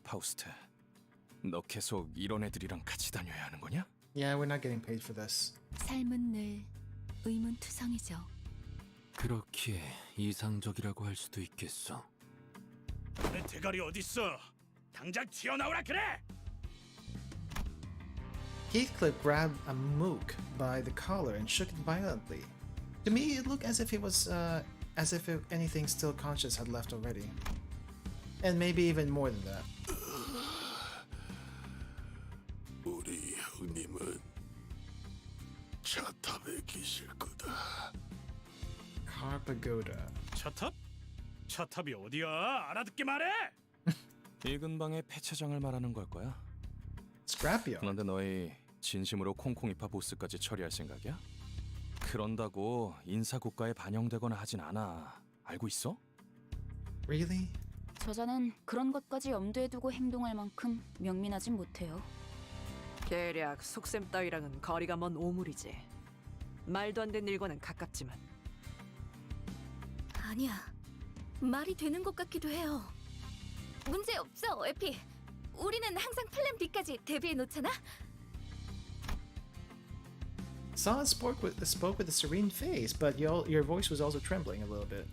파우스트, 너 계속 이런 애들이랑 같이 다녀야 하는 거냐? Yeah, we're not getting paid for this. 삶은 늘 의문투성이죠. 그렇기에 이상적이라고 할 수도 있겠어. 내 대가리 어딨어? 당장 튀어나오라 그래! Heathcliff grabbed a mook by the collar and shook it violently. To me, it looked as if it was, as if anything still conscious had left already. And maybe even more than that. 우리 형님은 차탑에 계실 거다. Carpagoda. 차탑? 차탑이 어디야? 알아듣게 말해! 이 근방의 폐차장을 말하는 걸 거야. Scrapio. 그런데 너희 진심으로 콩콩이파 보스까지 처리할 생각이야? 그런다고 인사국가에 반영되거나 하진 않아. 알고 있어? Really? 저자는 그런 것까지 염두에 두고 행동할 만큼 명민하진 못해요. 대략 속셈 따위랑은 거리가 먼 오물이지. 말도 안 되는 일과는 가깝지만. 아니야. 말이 되는 것 같기도 해요. 문제 없어, 에피. 우리는 항상 플랜 B까지 대비해 놓잖아. Saw spoke with a serene face, but your voice was also trembling a little bit.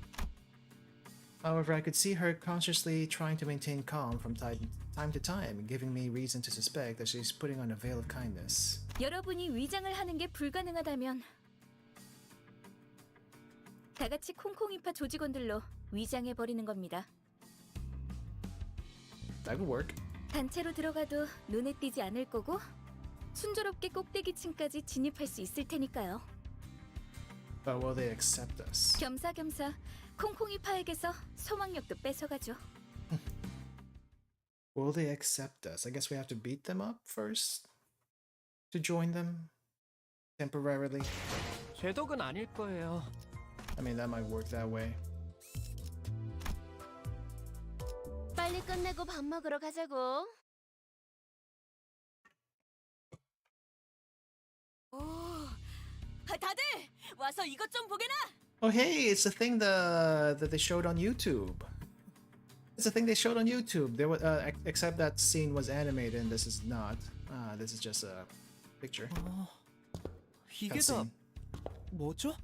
However, I could see her consciously trying to maintain calm from time to time, giving me reason to suspect that she's putting on a veil of kindness. 여러분이 위장을 하는 게 불가능하다면 다 같이 콩콩이파 조직원들로 위장해 버리는 겁니다. That would work. 단체로 들어가도 눈에 띄지 않을 거고 순조롭게 꼭대기층까지 진입할 수 있을 테니까요. But will they accept us? 겸사겸사 콩콩이파에게서 소망력도 뺏어가죠. Will they accept us? I guess we have to beat them up first to join them temporarily. 제 덕은 아닐 거예요. I mean, that might work that way. 빨리 끝내고 밥 먹으러 가자고. 오, 다들 와서 이것 좀 보게나. Oh, hey, it's the thing that they showed on YouTube. It's the thing they showed on YouTube. There was, except that scene was animated and this is not. This is just a picture. 이게 다 Cutscene. 뭐죠?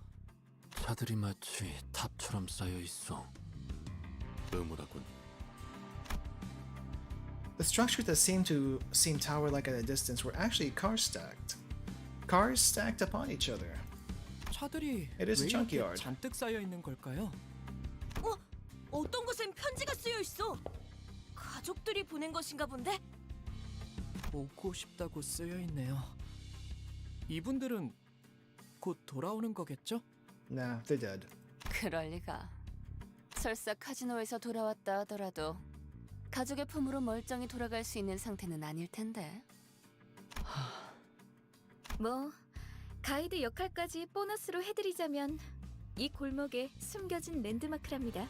차들이 마치 탑처럼 쌓여 있어. 의무라군. The structures that seem tower-like at a distance were actually cars stacked. Cars stacked upon each other. 차들이 It is a 왜 이렇게 junkyard. 잔뜩 쌓여 있는 걸까요? 어떤 곳엔 편지가 쓰여 있어. 가족들이 보낸 것인가 본데. 보고 싶다고 쓰여 있네요. 이분들은 곧 돌아오는 거겠죠? Nah, they're dead. 그럴 리가. 설사 카지노에서 돌아왔다 하더라도 가족의 품으로 멀쩡히 돌아갈 수 있는 상태는 아닐 텐데. 뭐 가이드 역할까지 보너스로 해드리자면 이 골목에 숨겨진 랜드마크랍니다.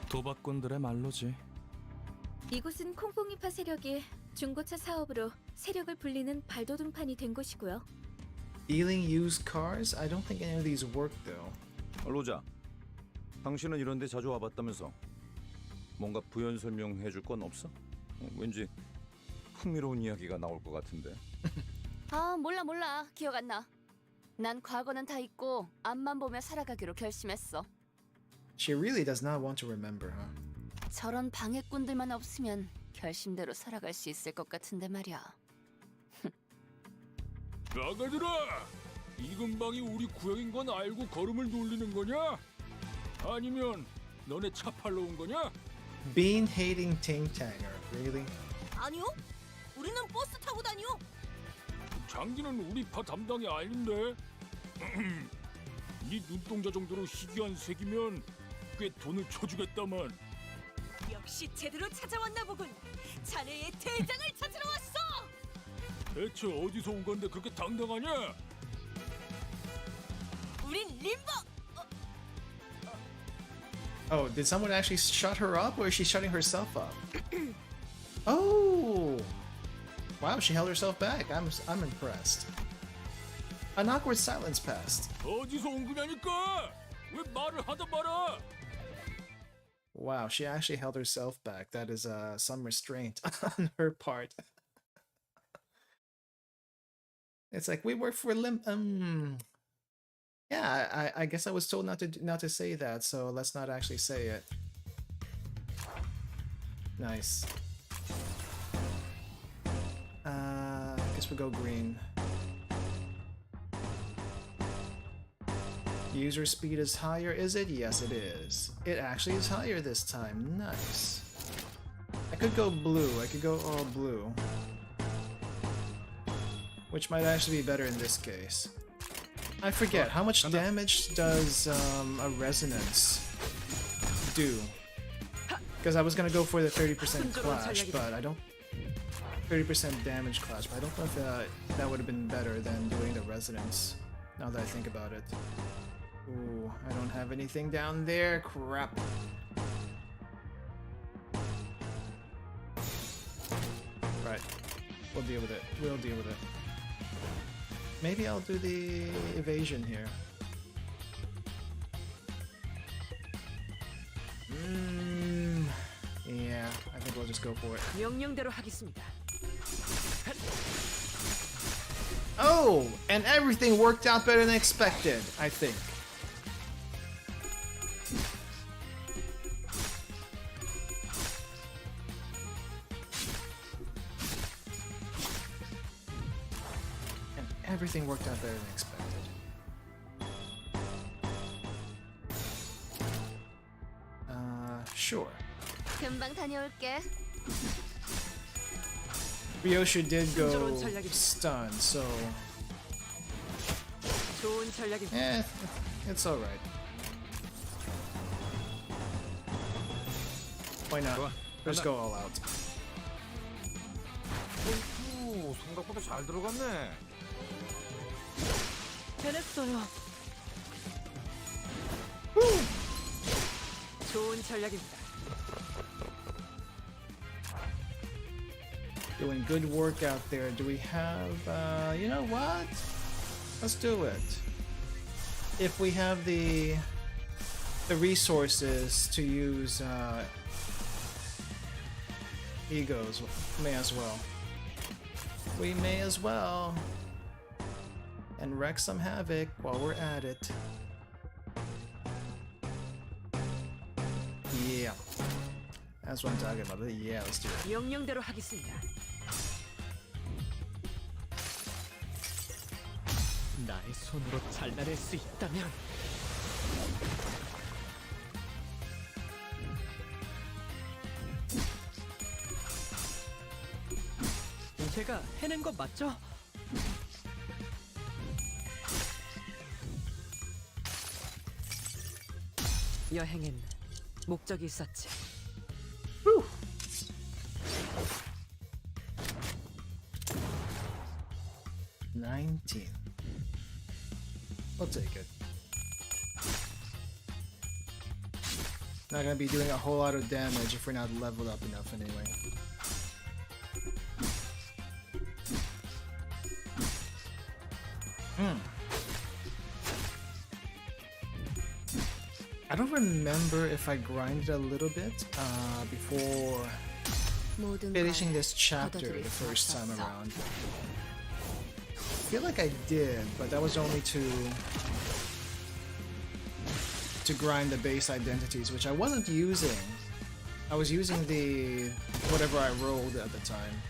도박꾼들의 말로지. 이곳은 콩콩이파 세력이 중고차 사업으로 세력을 불리는 발돋움판이 된 곳이고요. Dealing used cars? I don't think any of these work though. 로자, 당신은 이런 데 자주 와봤다면서 뭔가 부연 설명해 줄 건 없어? 왠지 흥미로운 이야기가 나올 것 같은데. 아, 몰라. 기억 안 나. 난 과거는 다 잊고 앞만 보며 살아가기로 결심했어. She really does not want to remember, huh? 저런 방해꾼들만 없으면 결심대로 살아갈 수 있을 것 같은데 말이야. 나가들아! 이 근방이 우리 구역인 건 알고 걸음을 돌리는 거냐? 아니면 너네 차 팔러 온 거냐? Bean hating Ting Tanger, really? 아니요. 우리는 버스 타고 다녀. 장기는 우리 파 담당이 아닌데. 네 눈동자 정도로 희귀한 색이면 꽤 돈을 쳐주겠다만. 역시 제대로 찾아왔나 보군. 자네의 대장을 찾으러 왔어. 대체 어디서 온 건데 그렇게 당당하냐? 우린 림버. Oh, did someone actually shut her up or is she shutting herself up? Oh! Wow, she held herself back. I'm impressed. An awkward silence passed. 어디서 온 거냐니까? 왜 말을 하다 말아? Wow, she actually held herself back. That is some restraint on her part. It's like we work for Yeah, I guess I was told not to say that, so let's not actually say it. Nice. I guess we go green. User speed is higher, is it? Yes, it is. It actually is higher this time. Nice. I could go blue. I could go all blue. Which might actually be better in this case. I forget, how much damage does a resonance do? Because I was gonna go for the 30% clash, but I don't... 30% damage clash, but I don't know if that would have been better than doing the resonance, now that I think about it. Ooh, I don't have anything down there, crap. Right, we'll deal with it, we'll deal with it. Maybe I'll do the evasion here. Yeah, I think we'll just go for it. 명령대로 하겠습니다. Oh, and everything worked out better than expected, I think. And everything worked out better than expected. Sure. 금방 다녀올게. Ryoshu did go stunned, so 좋은 전략입니다. it's alright. Why not? Let's go all out. 오, 생각보다 잘 들어갔네. 해냈어요. 좋은 전략입니다. Doing good work out there. Do we have, you know what? Let's do it. If we have the resources to use egos, may as well. We may as well. And wreak some havoc while we're at it. Yeah. That's what I'm talking about. Yeah, let's do it. 명령대로 하겠습니다. 나의 손으로 잘라낼 수 있다면 제가 해낸 거 맞죠? 여행엔 목적이 있었지. 19. I'll take it. Not gonna be doing a whole lot of damage if we're not leveled up enough anyway. I don't remember if I grinded a little bit before finishing this chapter the first time around. I feel like I did, but that was only to grind the base identities, which I wasn't using. I was using the whatever I rolled at the time.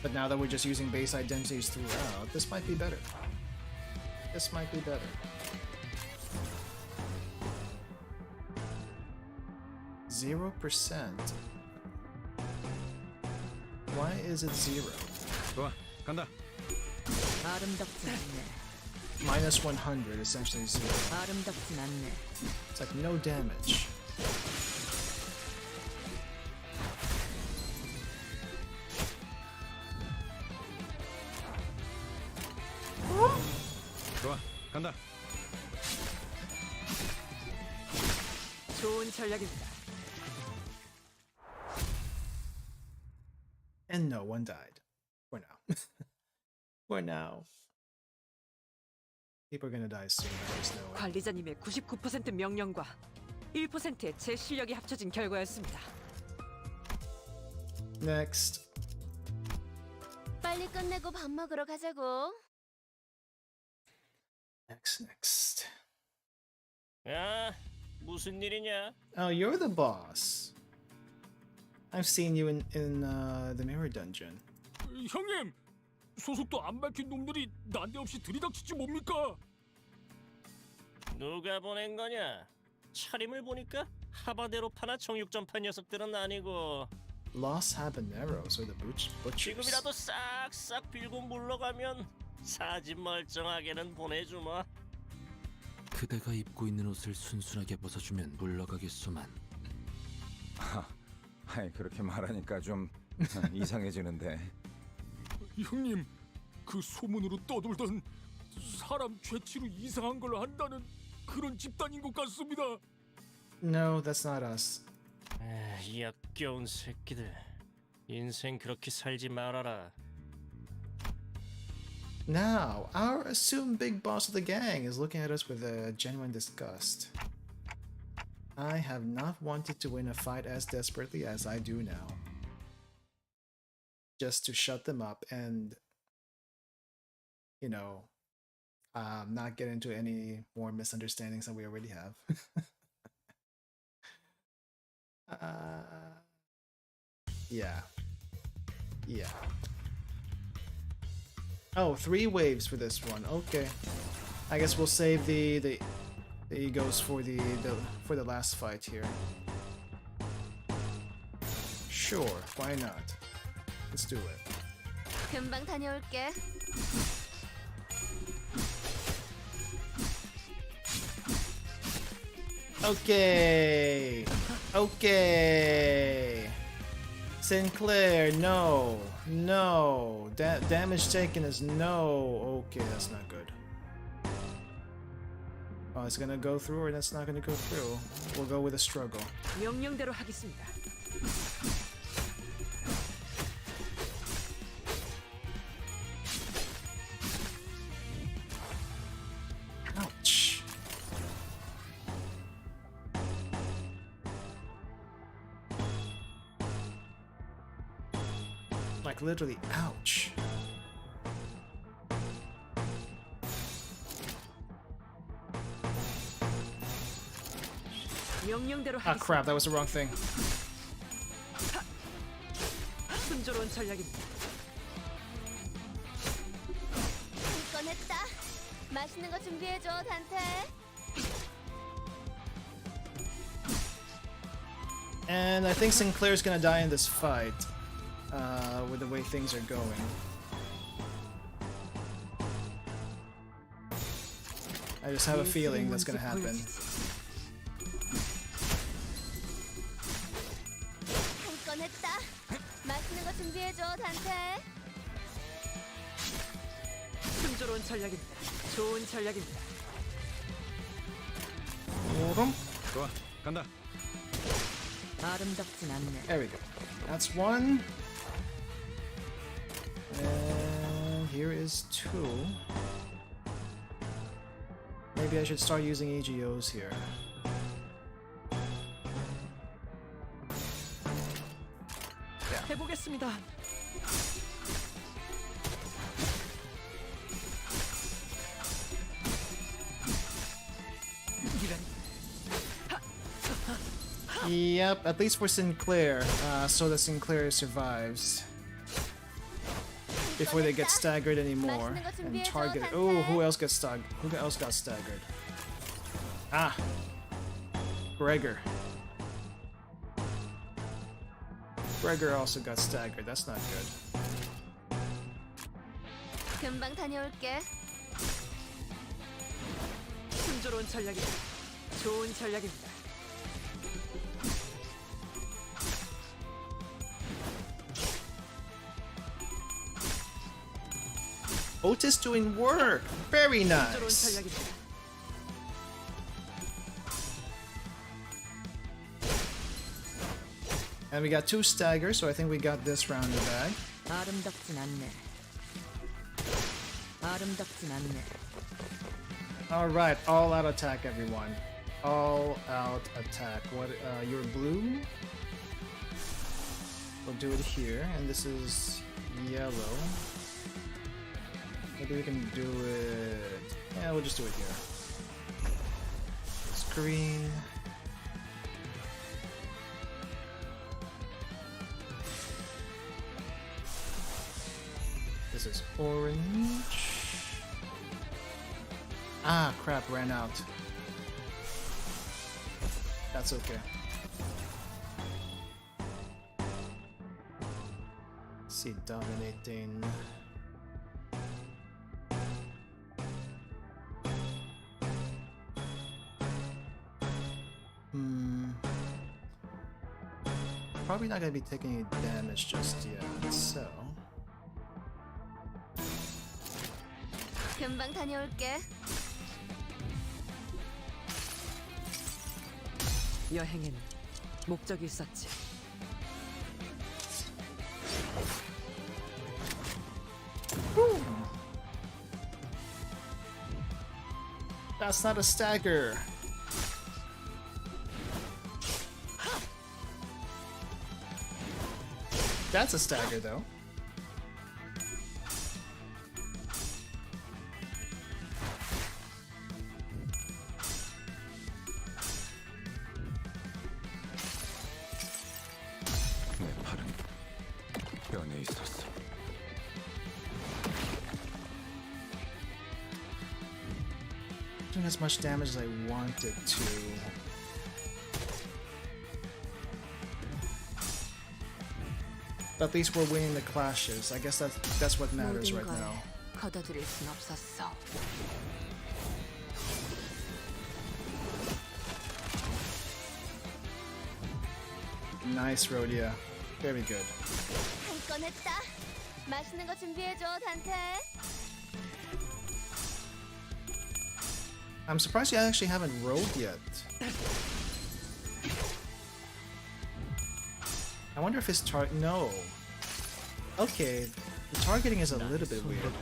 But now that we're just using base identities throughout, this might be better. This might be better. 0%. Why is it 0? 좋아, 간다. 아름답진 않네. Minus 100, essentially 0. 아름답진 않네. It's like no damage. 좋아, 간다. 좋은 전략입니다. And no one died. For now. For now. People are gonna die soon, I just know it. 관리자님의 99% 명령과 1%의 제 실력이 합쳐진 결과였습니다. Next. 빨리 끝내고 밥 먹으러 가자고. Next. 야, 무슨 일이냐? Oh, you're the boss. I've seen you in the mirror dungeon. 형님, 소속도 안 밝힌 놈들이 난데없이 들이닥치지 뭡니까? 누가 보낸 거냐? 차림을 보니까 하바네로 파나 정육점파 녀석들은 아니고 Los Habaneros or the butchers. 지금이라도 싹싹 빌고 물러가면 사진 멀쩡하게는 보내주마. 그대가 입고 있는 옷을 순순하게 벗어주면 물러가겠소만. 아이, 그렇게 말하니까 좀 이상해지는데. 형님, 그 소문으로 떠돌던 사람 죄치로 이상한 걸 한다는 그런 집단인 것 같습니다. No, that's not us. 이 역겨운 새끼들. 인생 그렇게 살지 말아라. Now, our assumed big boss of the gang is looking at us with a genuine disgust. I have not wanted to win a fight as desperately as I do now. Just to shut them up and, you know, not get into any more misunderstandings than we already have. Yeah. Oh, 3 waves for this one. Okay. I guess we'll save the egos for the last fight here. Sure, why not? Let's do it. 금방 다녀올게. Okay. Sinclair, no. Damage taken is no. Okay, that's not good. Oh, it's gonna go through or that's not gonna go through. We'll go with a struggle. 명령대로 하겠습니다. Ouch. Like literally, ouch. 명령대로 Ah, 하겠습니다. crap, that was the wrong thing. 순조로운 전략입니다. 꺼냈다. 맛있는 거 준비해줘, 단테. And I think Sinclair's gonna die in this fight, with the way things are going. I just have a feeling that's gonna happen. 꺼냈다. 맛있는 거 준비해줘, 단테. 순조로운 전략입니다. 좋은 전략입니다. 좋아, 간다. 아름답진 않네. There we go. That's one. And here is two. Maybe I should start using AGOs here. 해보겠습니다. Yep, at least for Sinclair, so that Sinclair survives. Before they get staggered anymore and targeted. Oh, who else got staggered? Who else got staggered? Ah, Gregor. Gregor also got staggered. That's not good. 금방 다녀올게. 순조로운 전략입니다. 좋은 전략입니다. Otis doing work. Very 순조로운 nice. 전략입니다. And we got two staggers, so I think we got this round in the bag. 아름답진 않네. 아름답진 않네. Alright, all out attack, everyone. All out attack. What, you're blue? We'll do it here, and this is yellow. Maybe we can do it... Yeah, we'll just do it here. It's green. This is orange. Ah, crap, ran out. That's okay. Let's see, dominating. Probably not gonna be taking any damage just yet, so. 금방 다녀올게. 여행에는 목적이 있었지. That's not a stagger. That's a stagger, though. 내 팔은 변해 있었어. Doing as much damage as I wanted to. But at least we're winning the clashes. I guess that's what matters right now. 걷어들일 순 없었어. Nice, Rhodia. Very good. 한 건 했다. 맛있는 거 준비해줘, 단테. I'm surprised you actually haven't rolled yet. I wonder if his no. Okay, the targeting is a little bit weird.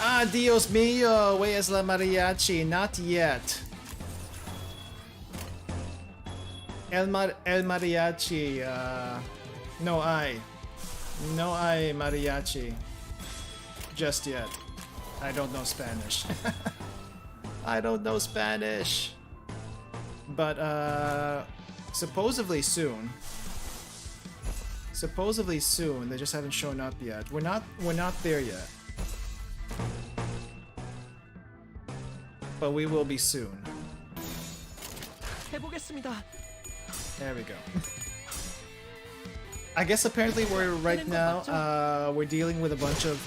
Ah, Dios mío, where is la mariachi? Not yet. El mariachi, no hay mariachi just yet. I don't know Spanish. I don't know Spanish. But supposedly soon. Supposedly soon. They just haven't shown up yet. We're not there yet. But we will be soon. 해보겠습니다. There we go. I guess apparently we're right now we're dealing with a bunch of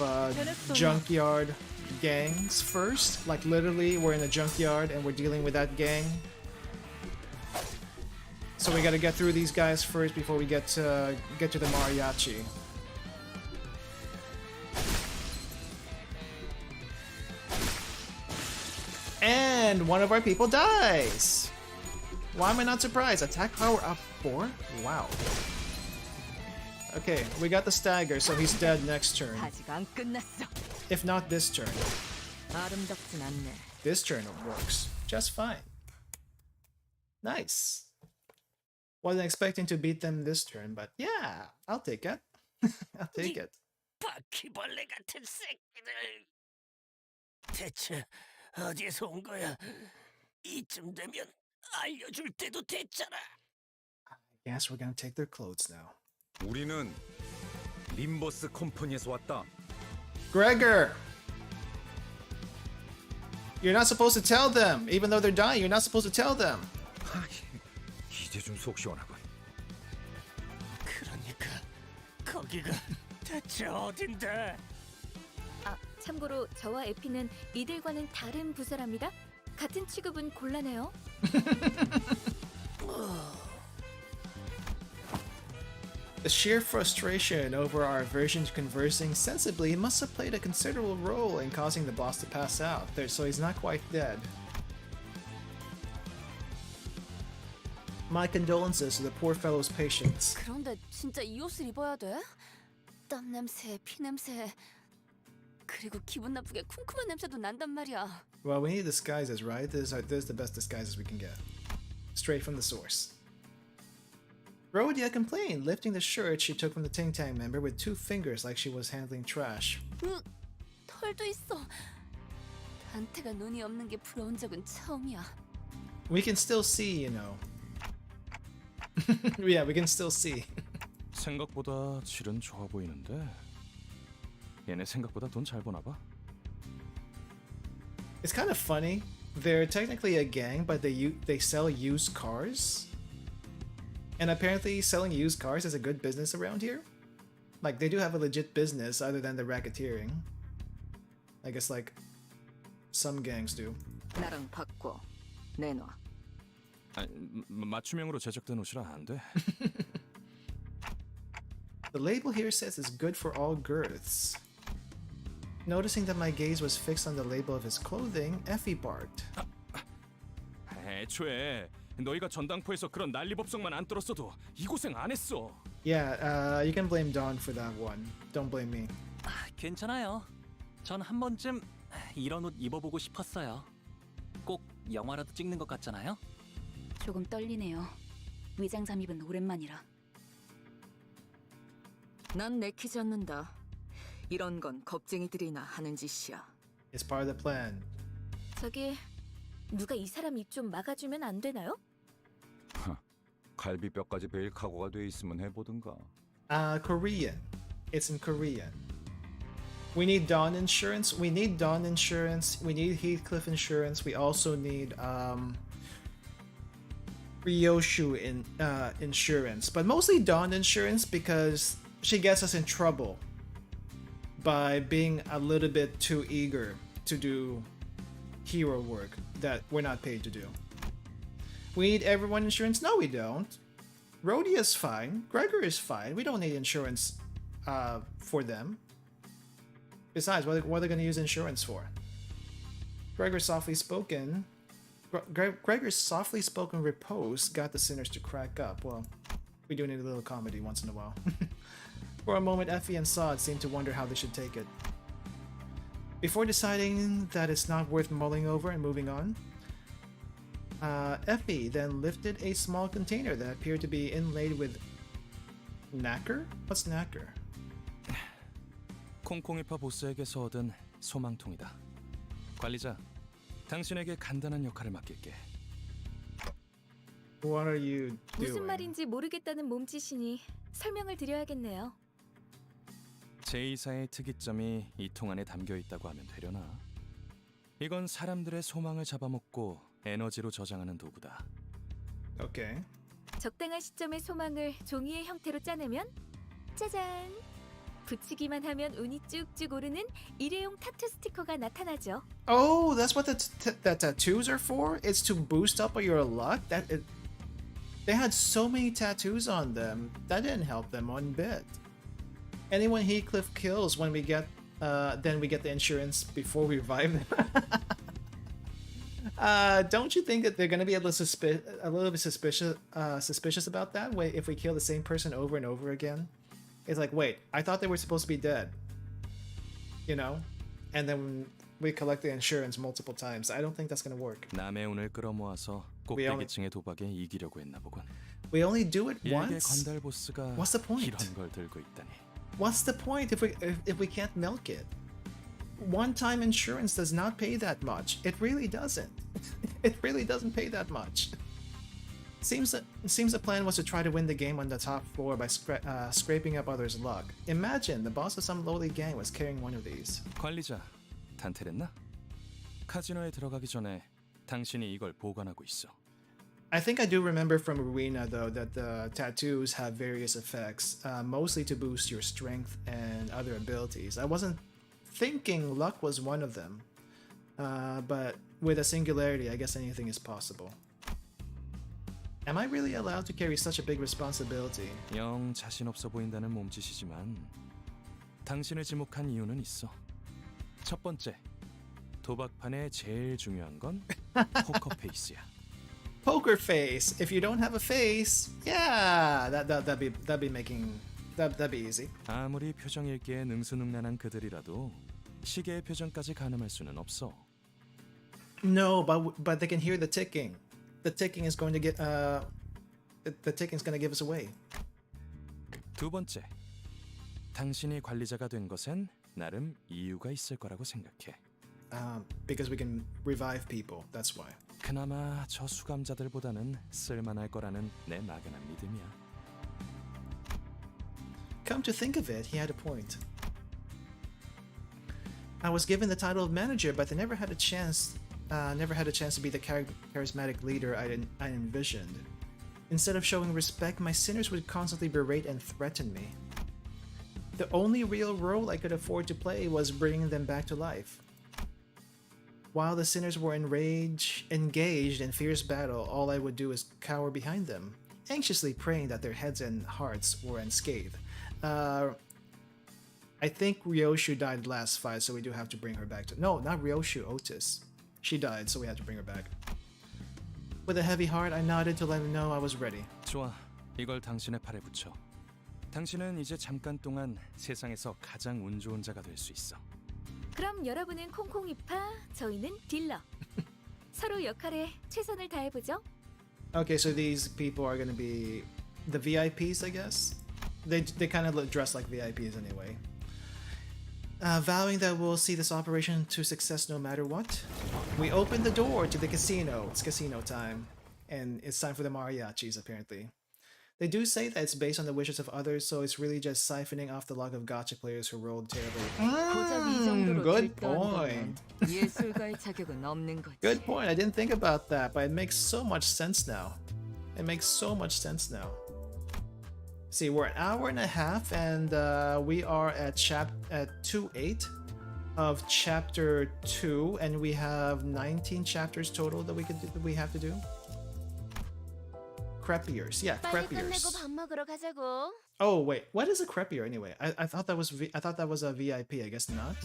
junkyard gangs first. Like literally we're in a junkyard and we're dealing with that gang. So we gotta get through these guys first before we get to the mariachi. And one of our people dies! Why am I not surprised? Attack power up 4? Wow. Okay, we got the stagger, so he's dead next turn. If not this turn. This turn it works just fine. Nice. Wasn't expecting to beat them this turn, but yeah, I'll take it. I'll take it. 바퀴벌레 같은 새끼들. 대체 어디에서 온 거야? 이쯤 되면 알려줄 때도 됐잖아. I guess we're gonna take their clothes now. 우리는 림버스 컴퍼니에서 왔다. Gregor! You're not supposed to tell them! Even though they're dying, you're not supposed to tell them! 이제 좀 속 시원하군. 그러니까 거기가 대체 어딘데? 아, 참고로 저와 에피는 이들과는 다른 부서랍니다. 같은 취급은 곤란해요. The sheer frustration over our aversion to conversing sensibly must have played a considerable role in causing the boss to pass out, so he's not quite dead. My condolences to the poor fellow's patience. 그런데 진짜 이 옷을 입어야 돼? 땀 냄새, 피 냄새, 그리고 기분 나쁘게 쿰쿰한 냄새도 난단 말이야. Well, we need disguises, right? This is the best disguises we can get. Straight from the source. Rhodia complained, lifting the shirt she took from the Ting Tang member with 2 fingers like she was handling trash. 털도 있어. 단테가 눈이 없는 게 부러운 적은 처음이야. We can still see, you know. Yeah, we can still see. 생각보다 질은 좋아 보이는데 얘네 생각보다 돈 잘 버나 봐. It's kind of funny. They're technically a gang, but they sell used cars. And apparently selling used cars is a good business around here. Like, they do have a legit business other than the racketeering. I guess, like, some gangs do. 나랑 바꿔. 내놔. 맞춤형으로 제작된 옷이라 안 돼. The label here says it's good for all girths. Noticing that my gaze was fixed on the label of his clothing, Effie barked. 애초에 너희가 전당포에서 그런 난리법석만 안 떨었어도 이 고생 안 했어. Yeah, you can blame Dawn for that one. Don't blame me. 괜찮아요. 전 한 번쯤 이런 옷 입어보고 싶었어요. 꼭 영화라도 찍는 것 같잖아요. 조금 떨리네요. 위장 잠입은 오랜만이라. 난 내키지 않는다. 이런 건 겁쟁이들이나 하는 짓이야. It's part of the plan. 저기 누가 이 사람 입 좀 막아주면 안 되나요? 갈비뼈까지 베일 각오가 돼 있으면 해보든가. Korean. It's in Korean. We need Dawn insurance. We need Dawn insurance. We need Heathcliff insurance. We also need Ryoshu insurance, but mostly Dawn insurance because she gets us in trouble by being a little bit too eager to do hero work that we're not paid to do. We need everyone insurance? No, we don't. Rhodey is fine. Gregor is fine. We don't need insurance for them. Besides, what are they going to use insurance for? Gregor's softly spoken repose got the sinners to crack up. Well, we do need a little comedy once in a while. For a moment, Effie and Sod seemed to wonder how they should take it. Before deciding that it's not worth mulling over and moving on, Effie then lifted a small container that appeared to be inlaid with nacre? What's nacre? 콩콩이파 보스에게서 얻은 소망통이다. 관리자, 당신에게 간단한 역할을 맡길게. What are you doing? 무슨 말인지 모르겠다는 몸짓이니 설명을 드려야겠네요. 제2사의 특이점이 이 통 안에 담겨 있다고 하면 되려나? 이건 사람들의 소망을 잡아먹고 에너지로 저장하는 도구다. 오케이. 적당한 시점에 소망을 종이의 형태로 짜내면 짜잔! 붙이기만 하면 운이 쭉쭉 오르는 일회용 타투 스티커가 나타나죠. Oh, that's what the tattoos are for? It's to boost up your luck? They had so many tattoos on them. That didn't help them one bit. Anyone Heathcliff kills when we get then we get the insurance before we revive them. Don't you think that they're gonna be a little bit suspicious about that? Wait, if we kill the same person over and over again, it's like, wait, I thought they were supposed to be dead. You know, and then we collect the insurance multiple times. I don't think that's gonna work. 남의 운을 끌어모아서 꼭대기층의 도박에 이기려고 했나 보군. We only do it 일개 once. 건달 보스가 What's the point? 이런 걸 들고 있다니. What's the point if we can't milk it? One-time insurance does not pay that much. It really doesn't. It really doesn't pay that much. Seems the plan was to try to win the game on the top floor by scraping up others' luck. Imagine the boss of some lowly gang was carrying one of these. 관리자, 단테랬나? 카지노에 들어가기 전에 당신이 이걸 보관하고 있어. I think I do remember from Arena though that the tattoos have various effects, mostly to boost your strength and other abilities. I wasn't thinking luck was one of them, but with a singularity, I guess anything is possible. Am I really allowed to carry such a big responsibility? 영 자신 없어 보인다는 몸짓이지만 당신을 지목한 이유는 있어. 첫 번째, 도박판에 제일 중요한 건 포커페이스야. Poker face. If you don't have a face, yeah, that'd be easy. 아무리 표정 읽기에 능수능란한 그들이라도 시계의 표정까지 가늠할 수는 없어. No, but they can hear the ticking. The ticking is going to get the ticking's going to give us away. 두 번째, 당신이 관리자가 된 것엔 나름 이유가 있을 거라고 생각해. Because we can revive people. That's why. 그나마 저 수감자들보다는 쓸만할 거라는 내 막연한 믿음이야. Come to think of it, he had a point. I was given the title of manager, but I never had a chance to be the charismatic leader I envisioned. Instead of showing respect, my sinners would constantly berate and threaten me. The only real role I could afford to play was bringing them back to life. While the sinners were engaged in fierce battle, all I would do is cower behind them, anxiously praying that their heads and hearts were unscathed. I think Ryoshu died last fight, so we do have to bring her back to... No, not Ryoshu, Otis. She died, so we had to bring her back. With a heavy heart, I nodded to let him know I was ready. 좋아, 이걸 당신의 팔에 붙여. 당신은 이제 잠깐 동안 세상에서 가장 운 좋은 자가 될 수 있어. 그럼 여러분은 콩콩이파, 저희는 딜러. 서로 역할에 최선을 다해보죠. Okay, so these people are gonna be the VIPs, I guess? They kind of dress like VIPs anyway. Vowing that we'll see this operation to success no matter what, we open the door to the casino. It's casino time. And it's time for the mariachis, apparently. They do say that it's based on the wishes of others, so it's really just siphoning off the luck of gacha players who rolled terribly. Good point. 예술가의 자격은 없는 거지. Good point. I didn't think about that, but it makes so much sense now. It makes so much sense now. See, we're an hour and a half, and we are at 2-8 of chapter 2, and we have 19 chapters total that we have to do. Crepiers. Yeah, 빨리 끝내고 crepiers. 밥 먹으러 가자고. Oh wait, what is a crepier anyway? I thought that was I thought that was a VIP. I guess not.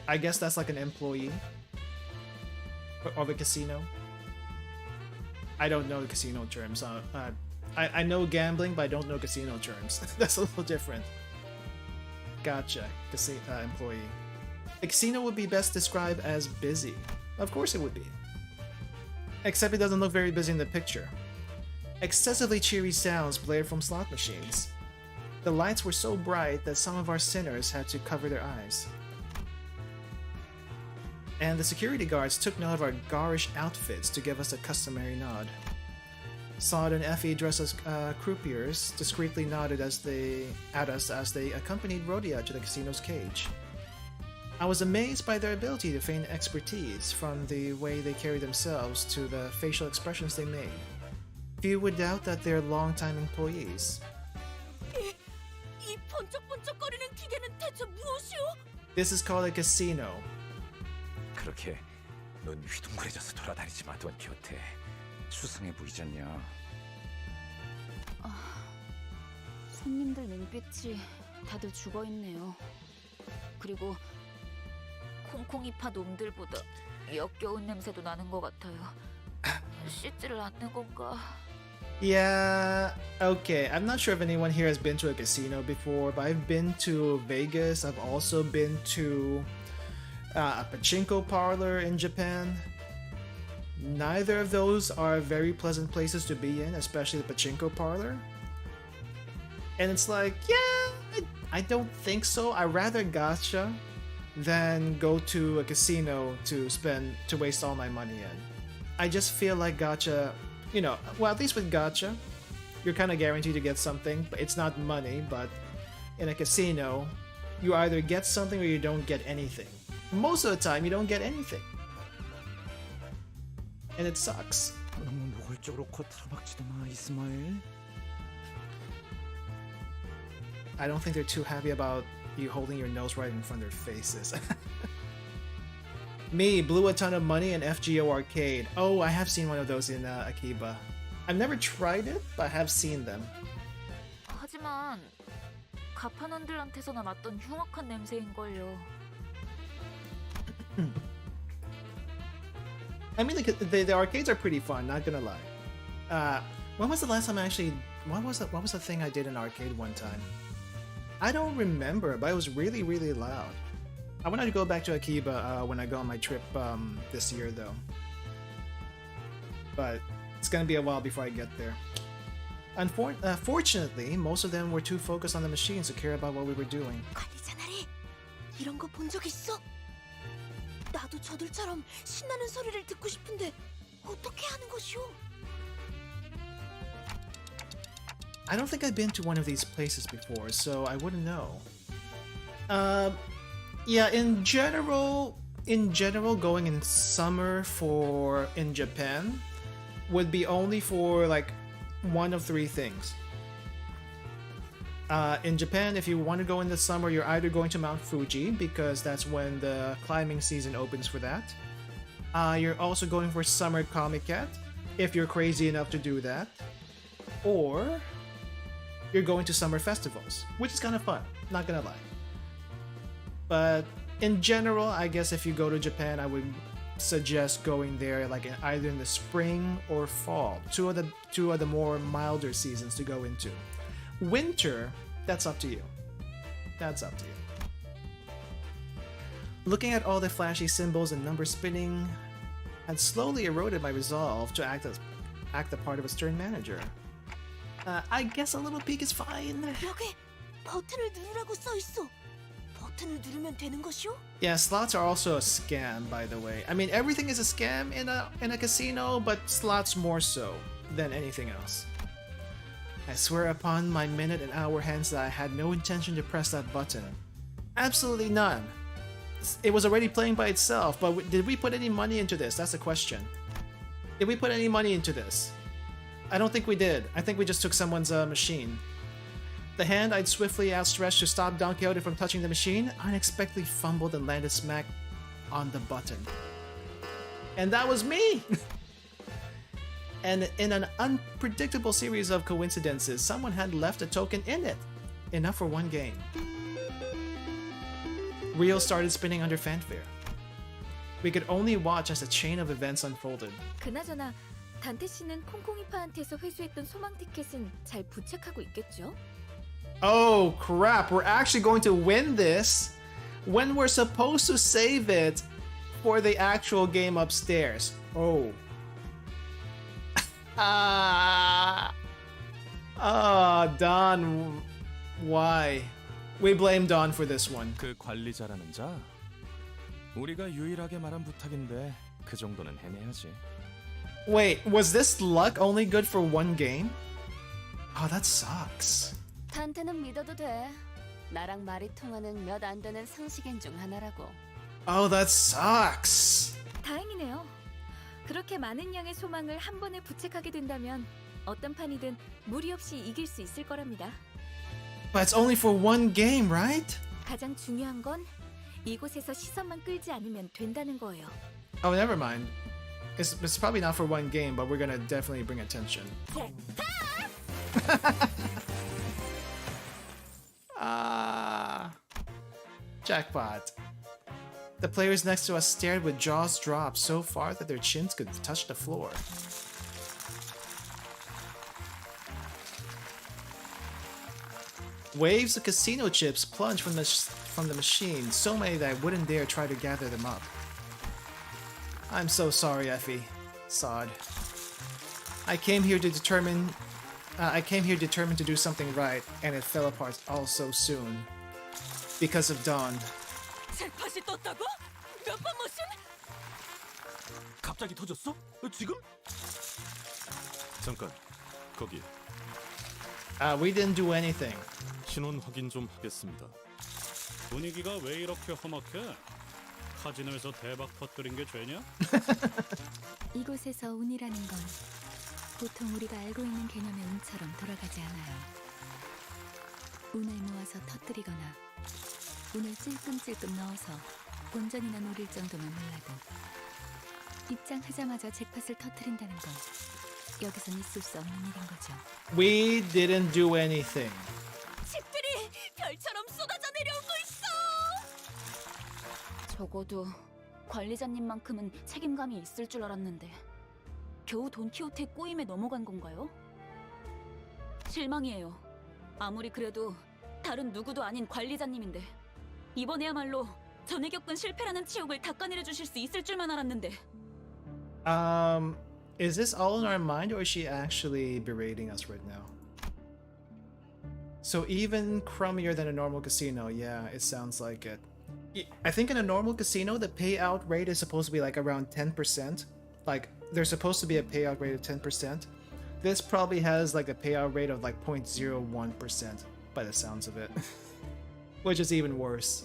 I guess that's like an employee of a casino. I don't know the casino terms. I know gambling, but I don't know casino terms. That's a little different. Gotcha. Employee. The casino would be best described as busy. Of course it would be. Except it doesn't look very busy in the picture. Excessively cheery sounds blared from slot machines. The lights were so bright that some of our sinners had to cover their eyes. And the security guards took note of our garish outfits to give us a customary nod. Sod and Effie, dressed as croupiers, discreetly nodded at us as they accompanied Rhodia to the casino's cage. I was amazed by their ability to feign expertise, from the way they carried themselves to the facial expressions they made. Few would doubt that they're longtime employees. 이 번쩍번쩍거리는 기계는 대체 무엇이오? This is called a casino. 그렇게 눈 휘둥그레져서 돌아다니지 마, 돈 키호테. 수상해 보이지 않냐? 손님들 눈빛이 다들 죽어 있네요. 그리고 콩콩이파 놈들보다 역겨운 냄새도 나는 것 같아요. 씻지를 않는 건가? Yeah, okay. I'm not sure if anyone here has been to a casino before, but I've been to Vegas. I've also been to a pachinko parlor in Japan. Neither of those are very pleasant places to be in, especially the pachinko parlor. And it's like, yeah, I don't think so. I'd rather gacha than go to a casino to waste all my money in. I just feel like gacha, you know, well, at least with gacha, you're kind of guaranteed to get something, but it's not money. But in a casino, you either get something or you don't get anything. Most of the time, you don't get anything. And it sucks. 너무 노골적으로 코 틀어박지도 마, 이스마엘. I don't think they're too happy about you holding your nose right in front of their faces. Me, blew a ton of money in FGO Arcade. Oh, I have seen one of those in Akiba. I've never tried it, but I have seen them. 하지만 가판원들한테서나 맡던 흉악한 냄새인걸요. I mean, the arcades are pretty fun, not gonna lie. When was the last time what was the thing I did in arcade one time? I don't remember, but it was really, really loud. I wanted to go back to Akiba when I go on my trip this year, though. But it's gonna be a while before I get there. Fortunately, most of them were too focused on the machines to care about what we were doing. 관리자나리, 이런 거 본 적 있어? 나도 저들처럼 신나는 소리를 듣고 싶은데 어떻게 하는 것이오? I don't think I've been to one of these places before, so I wouldn't know. Yeah, in general, going in summer in Japan would be only for like one of three things. In Japan, if you want to go in the summer, you're either going to Mount Fuji, because that's when the climbing season opens for that. You're also going for Summer Comiket, if you're crazy enough to do that. Or you're going to summer festivals, which is kind of fun, not gonna lie. But in general, I guess if you go to Japan, I would suggest going there like either in the spring or fall. Two of the more milder seasons to go into. Winter, that's up to you. That's up to you. Looking at all the flashy symbols and numbers spinning had slowly eroded my resolve to act the part of a stern manager. I guess a little peek is fine. 여기 버튼을 누르라고 써 있어. 버튼을 누르면 되는 것이오? Yeah, slots are also a scam, by the way. I mean, everything is a scam in a casino, but slots more so than anything else. I swear upon my minute and hour hands that I had no intention to press that button. Absolutely none. It was already playing by itself, but did we put any money into this? That's the question. Did we put any money into this? I don't think we did. I think we just took someone's machine. The hand I'd swiftly outstretched to stop Don Quixote from touching the machine unexpectedly fumbled and landed smack on the button. And that was me! And in an unpredictable series of coincidences, someone had left a token in it. Enough for one game. Wheels started spinning under fanfare. We could only watch as a chain of events unfolded. 그나저나 단테 씨는 콩콩이파한테서 회수했던 소망 티켓은 잘 부착하고 있겠죠? Oh crap, we're actually going to win this when we're supposed to save it for the actual game upstairs. Oh. Don. Why? We blame Don for this one. 그 관리자라는 자? 우리가 유일하게 말한 부탁인데 그 정도는 해내야지. Wait, was this luck only good for one game? Oh, that sucks. 단테는 믿어도 돼. 나랑 말이 통하는 몇 안 되는 상식인 중 하나라고. Oh, that sucks. 다행이네요. 그렇게 많은 양의 소망을 한 번에 부착하게 된다면 어떤 판이든 무리 없이 이길 수 있을 거랍니다. But it's only for one game, right? 가장 중요한 건 이곳에서 시선만 끌지 않으면 된다는 거예요. Oh, never mind. It's probably not for one game, but we're gonna definitely bring attention. Jackpot. The players next to us stared with jaws dropped so far that their chins could touch the floor. Waves of casino chips plunged from the machine, so many that I wouldn't dare try to gather them up. I'm so sorry, Effie. Sod. I came here determined to do something right, and it fell apart all so soon. Because of Dawn. 잭팟이 떴다고? 몇 번 모션? 갑자기 터졌어? 지금? 잠깐. 거기. We didn't do anything. 신원 확인 좀 하겠습니다. 분위기가 왜 이렇게 험악해? 카지노에서 대박 터뜨린 게 죄냐? 이곳에서 운이라는 건 보통 우리가 알고 있는 개념의 운처럼 돌아가지 않아요. 운을 모아서 터뜨리거나 운을 찔끔찔끔 넣어서 본전이나 노릴 정도만 몰라도 입장하자마자 잭팟을 터뜨린다는 건 여기선 있을 수 없는 일인 거죠. We didn't do anything. 칩들이 별처럼 쏟아져 내려오고 있어. 적어도 관리자님만큼은 책임감이 있을 줄 알았는데 겨우 돈키호테의 꼬임에 넘어간 건가요? 실망이에요. 아무리 그래도 다른 누구도 아닌 관리자님인데 이번에야말로 전에 겪은 실패라는 치욕을 닦아내려 주실 수 있을 줄만 알았는데. Is this all in our mind, or is she actually berating us right now? So even crummier than a normal casino, yeah, it sounds like it. I think in a normal casino, the payout rate is supposed to be like around 10%. Like, there's supposed to be a payout rate of 10%. This probably has like a payout rate of like 0.01% by the sounds of it. Which is even worse.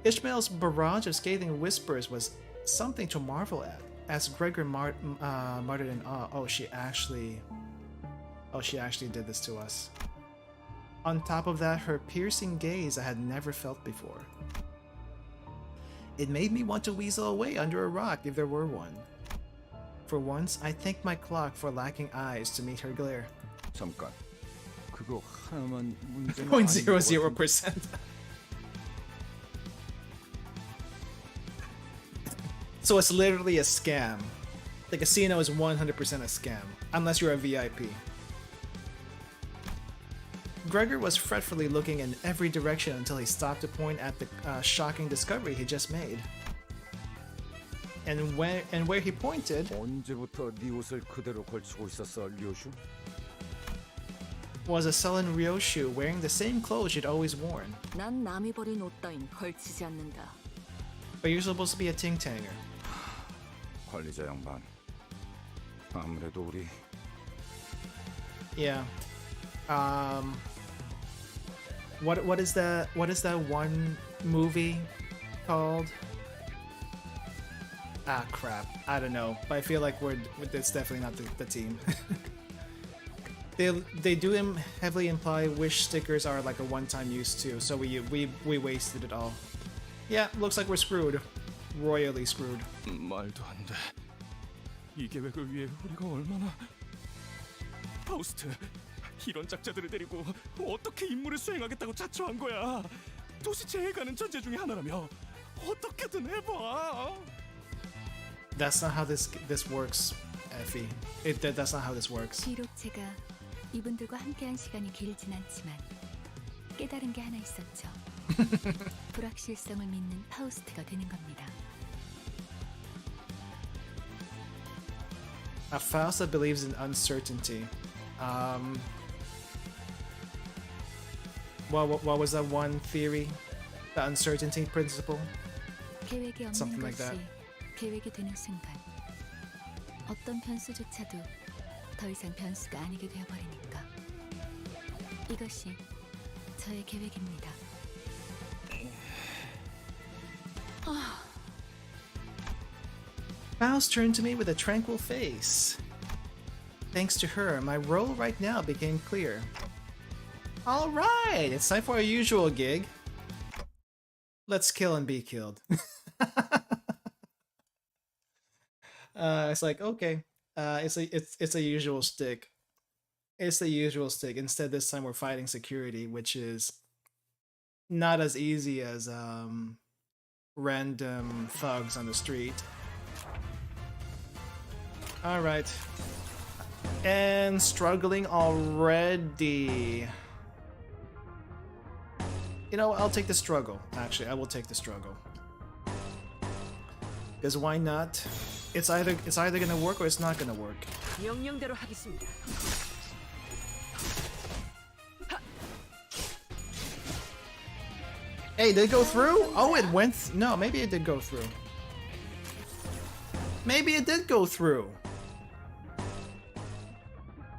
Ishmael's barrage of scathing whispers was something to marvel at, as Gregor muttered in awe. Oh, she actually did this to us. On top of that, her piercing gaze I had never felt before. It made me want to weasel away under a rock if there were one. For once, I thanked my clock for lacking eyes to meet her glare. 잠깐. 그거 하나만 문제는 0.00%. So it's literally a scam. The casino is 100% a scam, unless you're a VIP. Gregor was fretfully looking in every direction until he stopped to point at the shocking discovery he just made. And where he pointed 언제부터 네 옷을 그대로 걸치고 있었어, 류슈? was a sullen Ryoshu wearing the same clothes she'd always worn. 난 남이 버린 옷 따윈 걸치지 않는다. But you're supposed to be a ting-tanger. 관리자 양반. 아무래도 우리 Yeah. What is that one movie called? Ah, crap. I don't know. But I feel like it's definitely not the team. They do heavily imply wish stickers are like a one-time use too, so we wasted it all. Yeah, looks like we're screwed. Royally screwed. 말도 안 돼. 이 계획을 위해 우리가 얼마나... 파우스트, 이런 작자들을 데리고 어떻게 임무를 수행하겠다고 자초한 거야? 도시 제일 가는 천재 중에 하나라며 어떻게든 해봐. That's not how this works, Effie. That's not how this works. 비록 제가 이분들과 함께한 시간이 길진 않지만 깨달은 게 하나 있었죠. 불확실성을 믿는 파우스트가 되는 겁니다. A Faust that believes in uncertainty. What was that one theory? The uncertainty principle? 계획이 없는 Something like 것이 that. 계획이 되는 순간 어떤 변수조차도 더 이상 변수가 아니게 되어버리니까. 이것이 저의 계획입니다. Faust turned to me with a tranquil face. Thanks to her, my role right now became clear. Alright, it's time for our usual gig. Let's kill and be killed. It's like, okay, it's a usual stick. It's the usual stick. Instead, this time we're fighting security, which is not as easy as random thugs on the street. Alright. And struggling already. You know, I'll take the struggle. Actually, I will take the struggle. Because why not? It's either gonna work or it's not gonna work. 명령대로 하겠습니다. Hey, did it go through? Oh, it went. No, maybe it did go through. Maybe it did go through.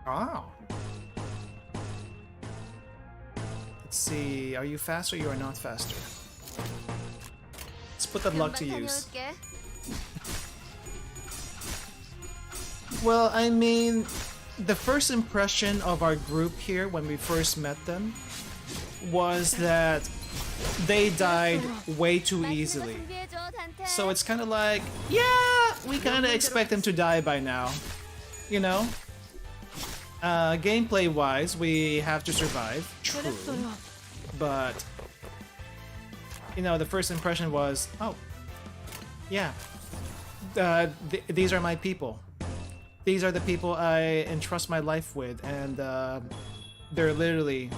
Oh. Let's see. Are you faster? You are not faster. Let's put that luck to use. Well, I mean, the first impression of our group here when we first met them was that they died way too easily. So it's kind of like, yeah, we kind of expect them to die by now. You know? Gameplay-wise, we have to survive. True. But, you know, the first impression was, oh, yeah. These are my people. These are the people I entrust my life with, and they're literally,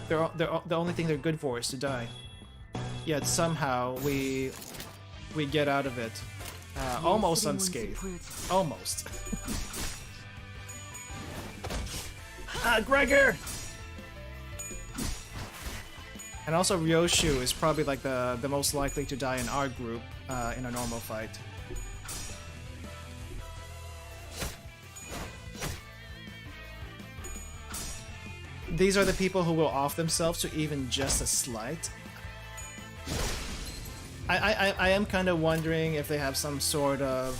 the only thing they're good for is to die. Yet somehow we get out of it, almost unscathed. Almost. Gregor! And also Ryoshu is probably like the most likely to die in our group in a normal fight. These are the people who will off themselves to even just a slight. I am kind of wondering if they have some sort of,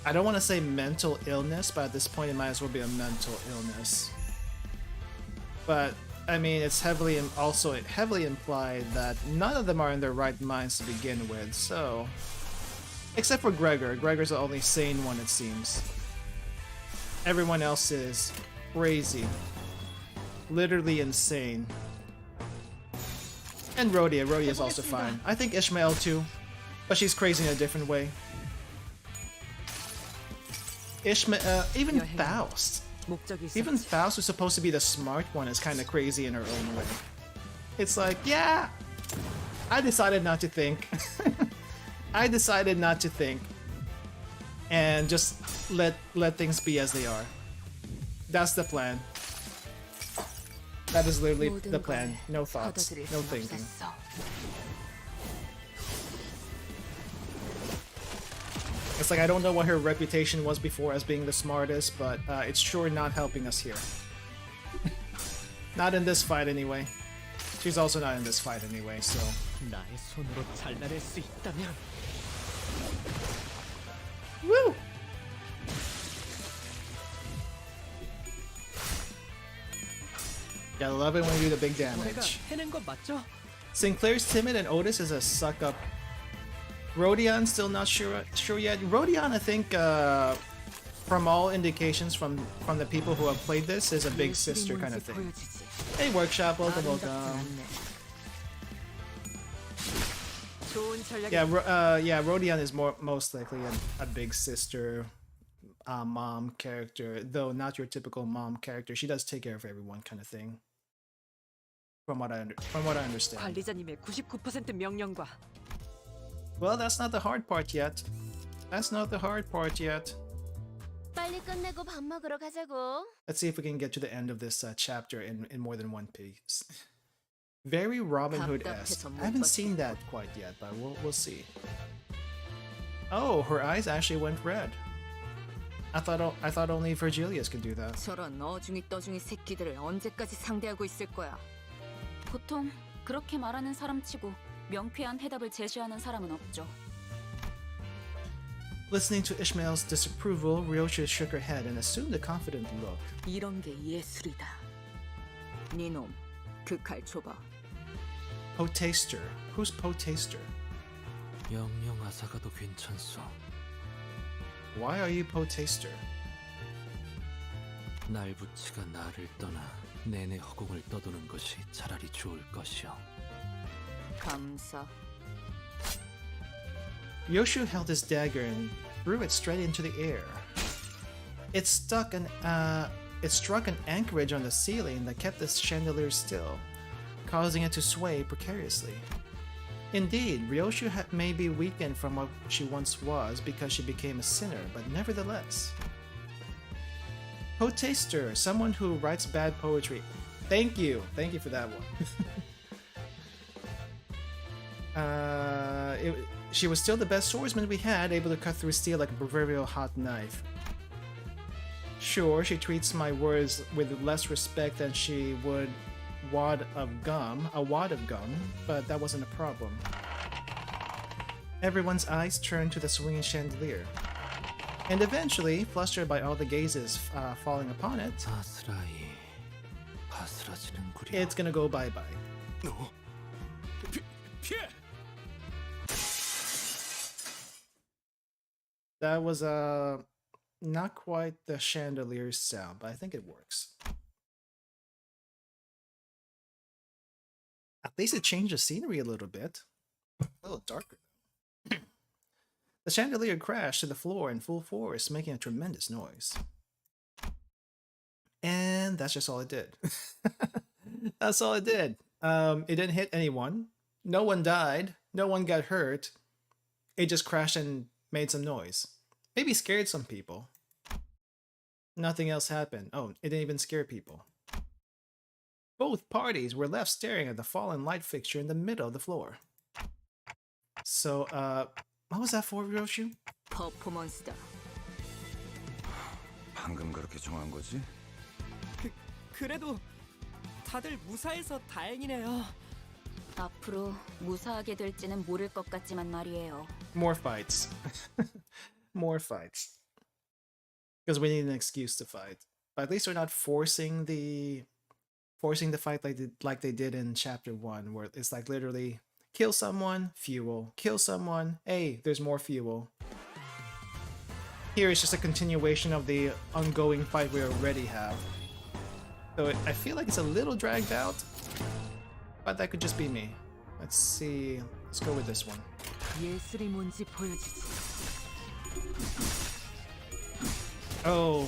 I don't want to say mental illness, but at this point it might as well be a mental illness. But I mean, it's heavily implied that none of them are in their right minds to begin with. So, except for Gregor. Gregor's the only sane one, it seems. Everyone else is crazy, literally insane. And Rhodia is also fine. I think Ishmael too, but she's crazy in a different way. Even Faust. Even Faust, who's supposed to be the smart one, is kind of crazy in her own way. It's like, yeah, I decided not to think. I decided not to think, and just let things be as they are. That's the plan. That is literally the plan. No thoughts, no thinking. It's like, I don't know what her reputation was before as being the smartest, but it's sure not helping us here. Not in this fight anyway. She's also not in this fight anyway, so... Woo! Yeah, I love it when you do the big damage. Sinclair's timid and Otis is a suck-up Rodion still not sure yet. Rodion, I think, from all indications from the people who have played this, is a big sister kind of thing. Hey, Workshop, welcome. Yeah, Rodion is most likely a big sister, mom character, though not your typical mom character. She does take care of everyone, kind of thing. From what I understand. 관리자님의 99% 명령과 Well, that's not the hard part yet. That's not the hard part yet. 빨리 끝내고 밥 먹으러 가자고. Let's see if we can get to the end of this chapter in more than one piece. Very Robin Hood-esque. I haven't seen that quite yet, but we'll see. Oh, her eyes actually went red. I thought only Virgilius could do that. 저런 어중이 떠중이 새끼들을 언제까지 상대하고 있을 거야. 보통 그렇게 말하는 사람치고 명쾌한 해답을 제시하는 사람은 없죠. Listening to Ishmael's disapproval, Ryosha shook her head and assumed a confident look. 이런 게 예술이다. 니놈, 그 칼 줘봐. Potaster. Who's Potaster? 영영 아사가도 괜찮소. Why are you Potaster? 날부치가 나를 떠나 내내 허공을 떠도는 것이 차라리 좋을 것이오. 감사. Yoshu held his dagger and threw it straight into the air. It struck an anchorage on the ceiling that kept the chandelier still, causing it to sway precariously. Indeed, Ryoshu may be weakened from what she once was because she became a sinner, but nevertheless. Potaster, someone who writes bad poetry. Thank you for that one. She was still the best swordsman we had, able to cut through steel like a proverbial hot knife. Sure, she treats my words with less respect than she would a wad of gum, but that wasn't a problem. Everyone's eyes turned to the swinging chandelier. And eventually, flustered by all the gazes falling upon it, it's gonna go bye-bye. No. That was not quite the chandelier sound, but I think it works. At least it changed the scenery a little bit. A little darker. The chandelier crashed to the floor in full force, making a tremendous noise. And that's just all it did. That's all it did. It didn't hit anyone. No one died. No one got hurt. It just crashed and made some noise. Maybe scared some people. Nothing else happened. Oh, it didn't even scare people. Both parties were left staring at the fallen light fixture in the middle of the floor. So, what was that for, Ryoshu? 퍼포먼스다. 방금 그렇게 정한 거지? 그래도 다들 무사해서 다행이네요. 앞으로 무사하게 될지는 모를 것 같지만 말이에요. More fights. More fights. Because we need an excuse to fight. But at least they're not forcing the fight like they did in chapter 1, where it's like literally kill someone, fuel, kill someone, hey, there's more fuel. Here it's just a continuation of the ongoing fight we already have. So I feel like it's a little dragged out, but that could just be me. Let's see, let's go with this one. 예술이 뭔지 보여주지. Oh,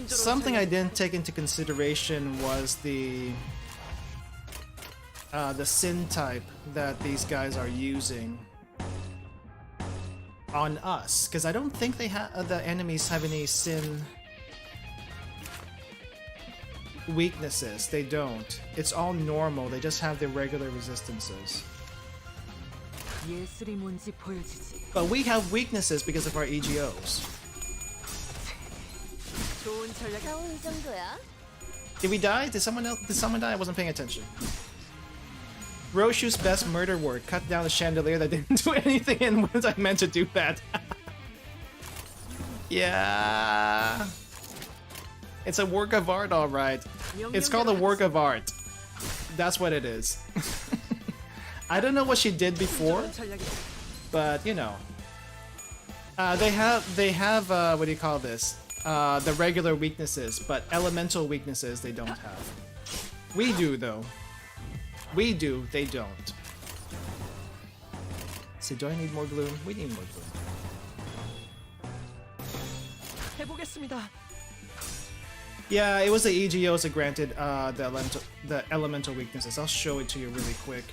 something I didn't take into consideration was the sin type that these guys are using on us, because I don't think they the enemies have any sin weaknesses. They don't. It's all normal. They just have the regular resistances. 예술이 뭔지 보여주지. But we have weaknesses because of our EGOs. 좋은 전략. 이 정도야? Did we die? Did someone die? I wasn't paying attention. Roshu's best murder work cut down the chandelier that didn't do anything, and once I meant to do that. Yeah. It's a work of art, alright. It's called a work of art. That's what it is. I don't know what she did before, but you know, they have what do you call this? The regular weaknesses, but elemental weaknesses they don't have. We do though. We do. They don't. So do I need more gloom? We need more gloom. 해보겠습니다. Yeah, it was the EGOs that granted the elemental weaknesses. I'll show it to you really quick.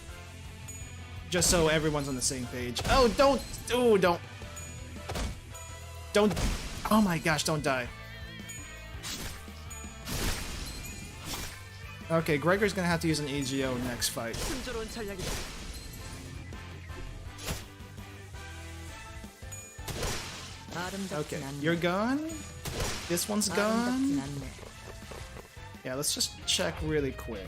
Just so everyone's on the same page. Oh, don't! Oh, don't! Don't! Oh my gosh, don't die. Okay, Gregor's gonna have to use an EGO next fight. 순조로운 전략이다. Okay, you're gone? This one's gone? Yeah, let's just check really quick.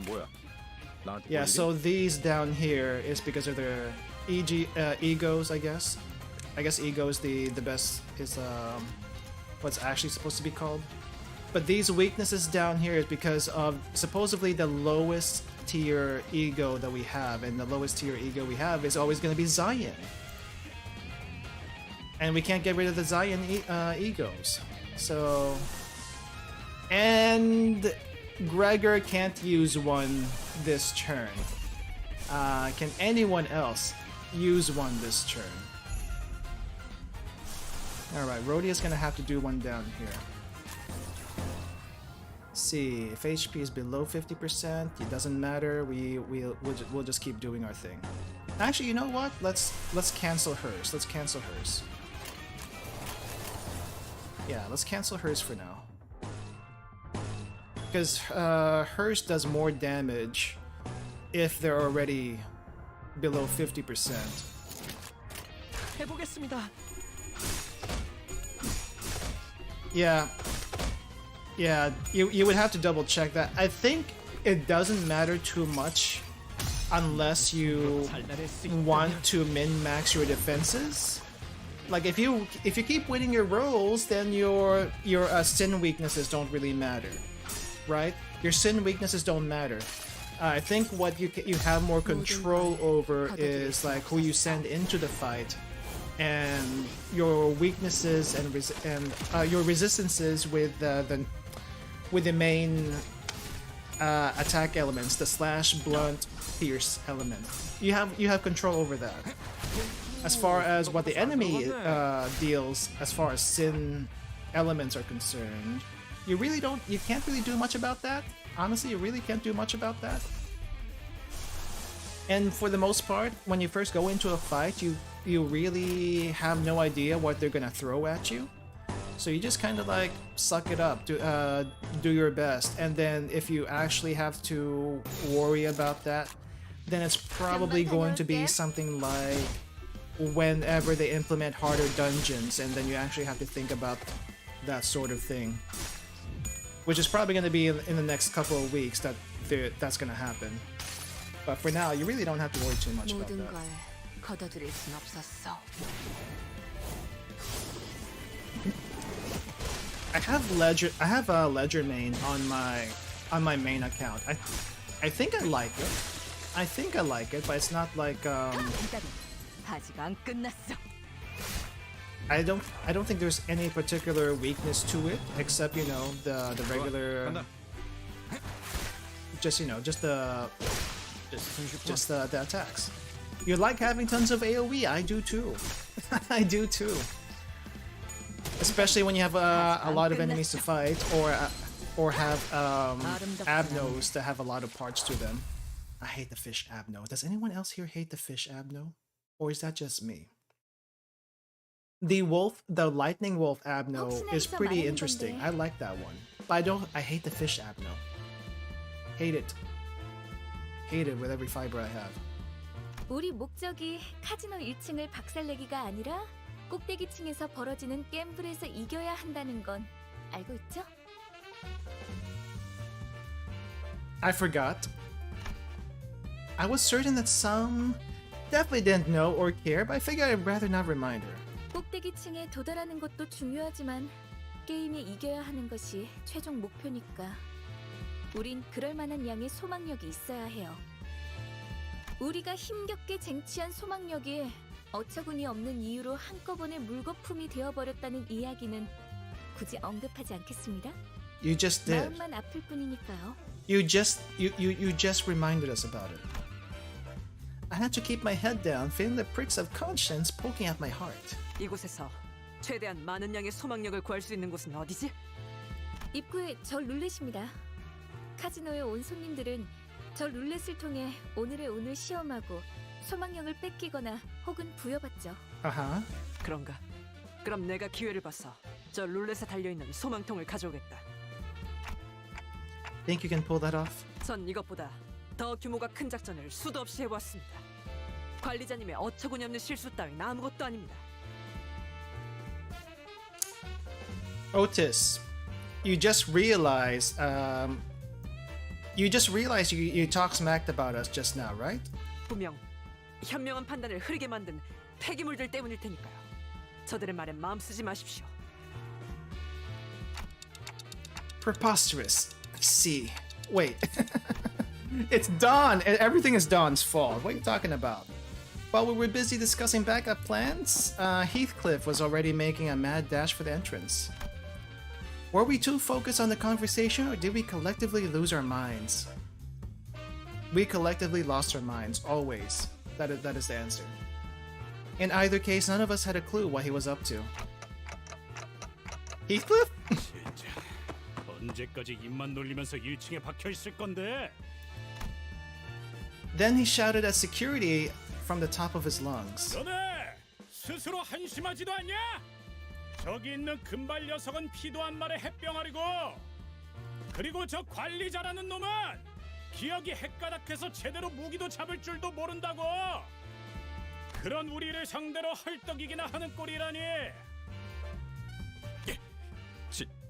Yeah, so these down here is because of their egos, I guess. I guess ego is the best, is what's actually supposed to be called. But these weaknesses down here is because of supposedly the lowest tier ego that we have, and the lowest tier ego we have is always going to be Zion. And we can't get rid of the Zion egos. So... And... Gregor can't use one this turn. Can anyone else use one this turn? Alright, Rhodia's gonna have to do one down here. See, if HP is below 50%, it doesn't matter. We'll just keep doing our thing. Actually, you know what? Let's cancel hers. Let's cancel hers. Yeah, let's cancel hers for now. Because hers does more damage if they're already below 50%. 해보겠습니다. Yeah. Yeah, you would have to double check that. I think it doesn't matter too much unless you want to min-max your defenses. Like if you keep winning your rolls, then your sin weaknesses don't really matter, right? Your sin weaknesses don't matter. I think what you have more control over is like who you send into the fight, and your weaknesses and your resistances with the main attack elements, the slash, blunt, pierce element. You have control over that. As far as what the enemy deals, as far as sin elements are concerned, you can't really do much about that. Honestly, you really can't do much about that. And for the most part, when you first go into a fight, you really have no idea what they're gonna throw at you. So you just kind of like suck it up, do your best, and then if you actually have to worry about that, then it's probably going to be something like whenever they implement harder dungeons, and then you actually have to think about that sort of thing. Which is probably going to be in the next couple of weeks that's going to happen. But for now, you really don't have to worry too much about that. 거둬들일 순 없었어. I have a ledger main on my main account. I think I like it. I think I like it, but it's not like 아직 안 끝났어. I don't think there's any particular weakness to it, except, you know, the regular, just the attacks. You like having tons of AoE? I do too. I do too. Especially when you have a lot of enemies to fight, or have abnos that have a lot of parts to them. I hate the fish abno. Does anyone else here hate the fish abno, or is that just me? The lightning wolf abno is pretty interesting. I like that one, but I hate the fish abno. Hate it. Hate it with every fiber I have. 우리 목적이 카지노 1층을 박살내기가 아니라 꼭대기층에서 벌어지는 갬블에서 이겨야 한다는 건 알고 있죠? I forgot. I was certain that some definitely didn't know or care, but I figured I'd rather not remind her. 꼭대기층에 도달하는 것도 중요하지만 게임에 이겨야 하는 것이 최종 목표니까 우린 그럴 만한 양의 소망력이 있어야 해요. 우리가 힘겹게 쟁취한 소망력이 어처구니 없는 이유로 한꺼번에 물거품이 되어버렸다는 이야기는 굳이 언급하지 않겠습니다. You just did. 마음만 아플 뿐이니까요. You just reminded us about it. I had to keep my head down, feeling the pricks of conscience poking at my heart. 이곳에서 최대한 많은 양의 소망력을 구할 수 있는 곳은 어디지? 입구에 저 룰렛입니다. 카지노에 온 손님들은 저 룰렛을 통해 오늘의 운을 시험하고 소망력을 뺏기거나 혹은 부여받죠. 아하. 그런가? 그럼 내가 기회를 봐서 저 룰렛에 달려있는 소망통을 가져오겠다. Think you can pull that off? 전 이것보다 더 규모가 큰 작전을 수도 없이 해보았습니다. 관리자님의 어처구니 없는 실수 따윈 아무것도 아닙니다. Otis, you just realized you talk smacked about us just now, right? 분명 현명한 판단을 흐리게 만든 폐기물들 때문일 테니까요. 저들의 말에 마음 쓰지 마십시오. Preposterous. I see. Wait. It's Dawn. Everything is Dawn's fault. What are you talking about? While we were busy discussing backup plans, Heathcliff was already making a mad dash for the entrance. Were we too focused on the conversation, or did we collectively lose our minds? We collectively lost our minds, always. That is the answer. In either case, none of us had a clue what he was up to. Heathcliff? 진짜 언제까지 입만 놀리면서 1층에 박혀 있을 건데? Then he shouted at security from the top of his lungs. 너네 스스로 한심하지도 않냐? 저기 있는 금발 녀석은 피도 한 말의 햇병아리고, 그리고 저 관리자라는 놈은 기억이 헷가닥해서 제대로 무기도 잡을 줄도 모른다고. 그런 우리를 상대로 헐떡이기나 하는 꼴이라니.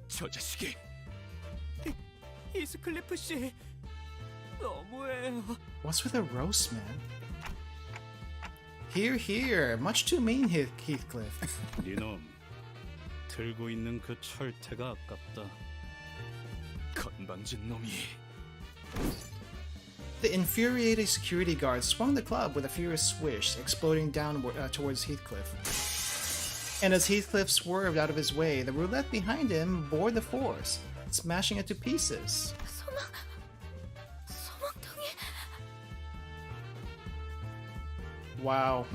저 자식이 이스클리프 씨 너무해요. What's with the roast, man? Here, here. Much too mean, Heathcliff. 니놈 들고 있는 그 철퇴가 아깝다. 건방진 놈이. The infuriated security guard swung the club with a furious swish, exploding downward towards Heathcliff. And as Heathcliff swerved out of his way, the roulette behind him bore the force, smashing it to pieces. 소망통이 Wow.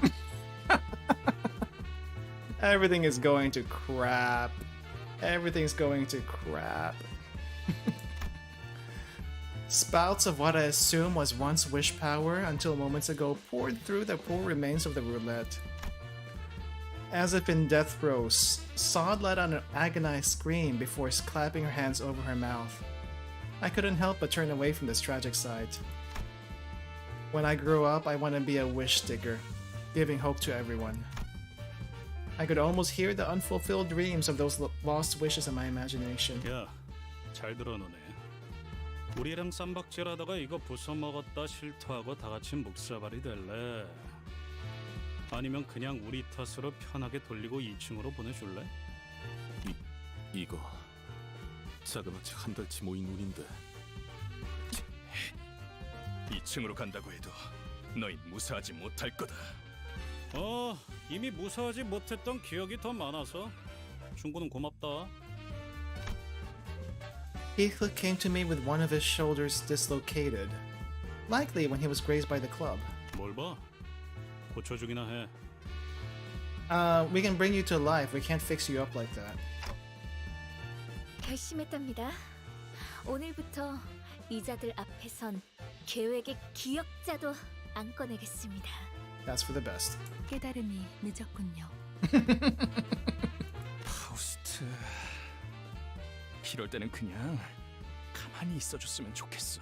Everything is going to crap. Everything's going to crap. Spouts of what I assume was once wish power until moments ago poured through the poor remains of the roulette. As if in death throes, Sod let out an agonized scream before clapping her hands over her mouth. I couldn't help but turn away from this tragic sight. When I grow up, I want to be a wish sticker, giving hope to everyone. I could almost hear the unfulfilled dreams of those lost wishes in my imagination. 야, 잘 들어 너네. 우리랑 쌈박질하다가 이거 부숴먹었다 실토하고 다 같이 묵사발이 될래? 아니면 그냥 우리 탓으로 편하게 돌리고 2층으로 보내줄래? 이거 자그마치 한 달치 모인 운인데 2층으로 간다고 해도 너희 무사하지 못할 거다. 이미 무사하지 못했던 기억이 더 많아서 충고는 고맙다. Heathcliff came to me with one of his shoulders dislocated, likely when he was grazed by the club. 뭘 봐? 고쳐주기나 해. We can bring you to life. We can't fix you up like that. 결심했답니다. 오늘부터 이자들 앞에선 계획의 기억자도 안 꺼내겠습니다. That's for the best. 깨달음이 늦었군요. 파우스트, 이럴 때는 그냥 가만히 있어줬으면 좋겠어.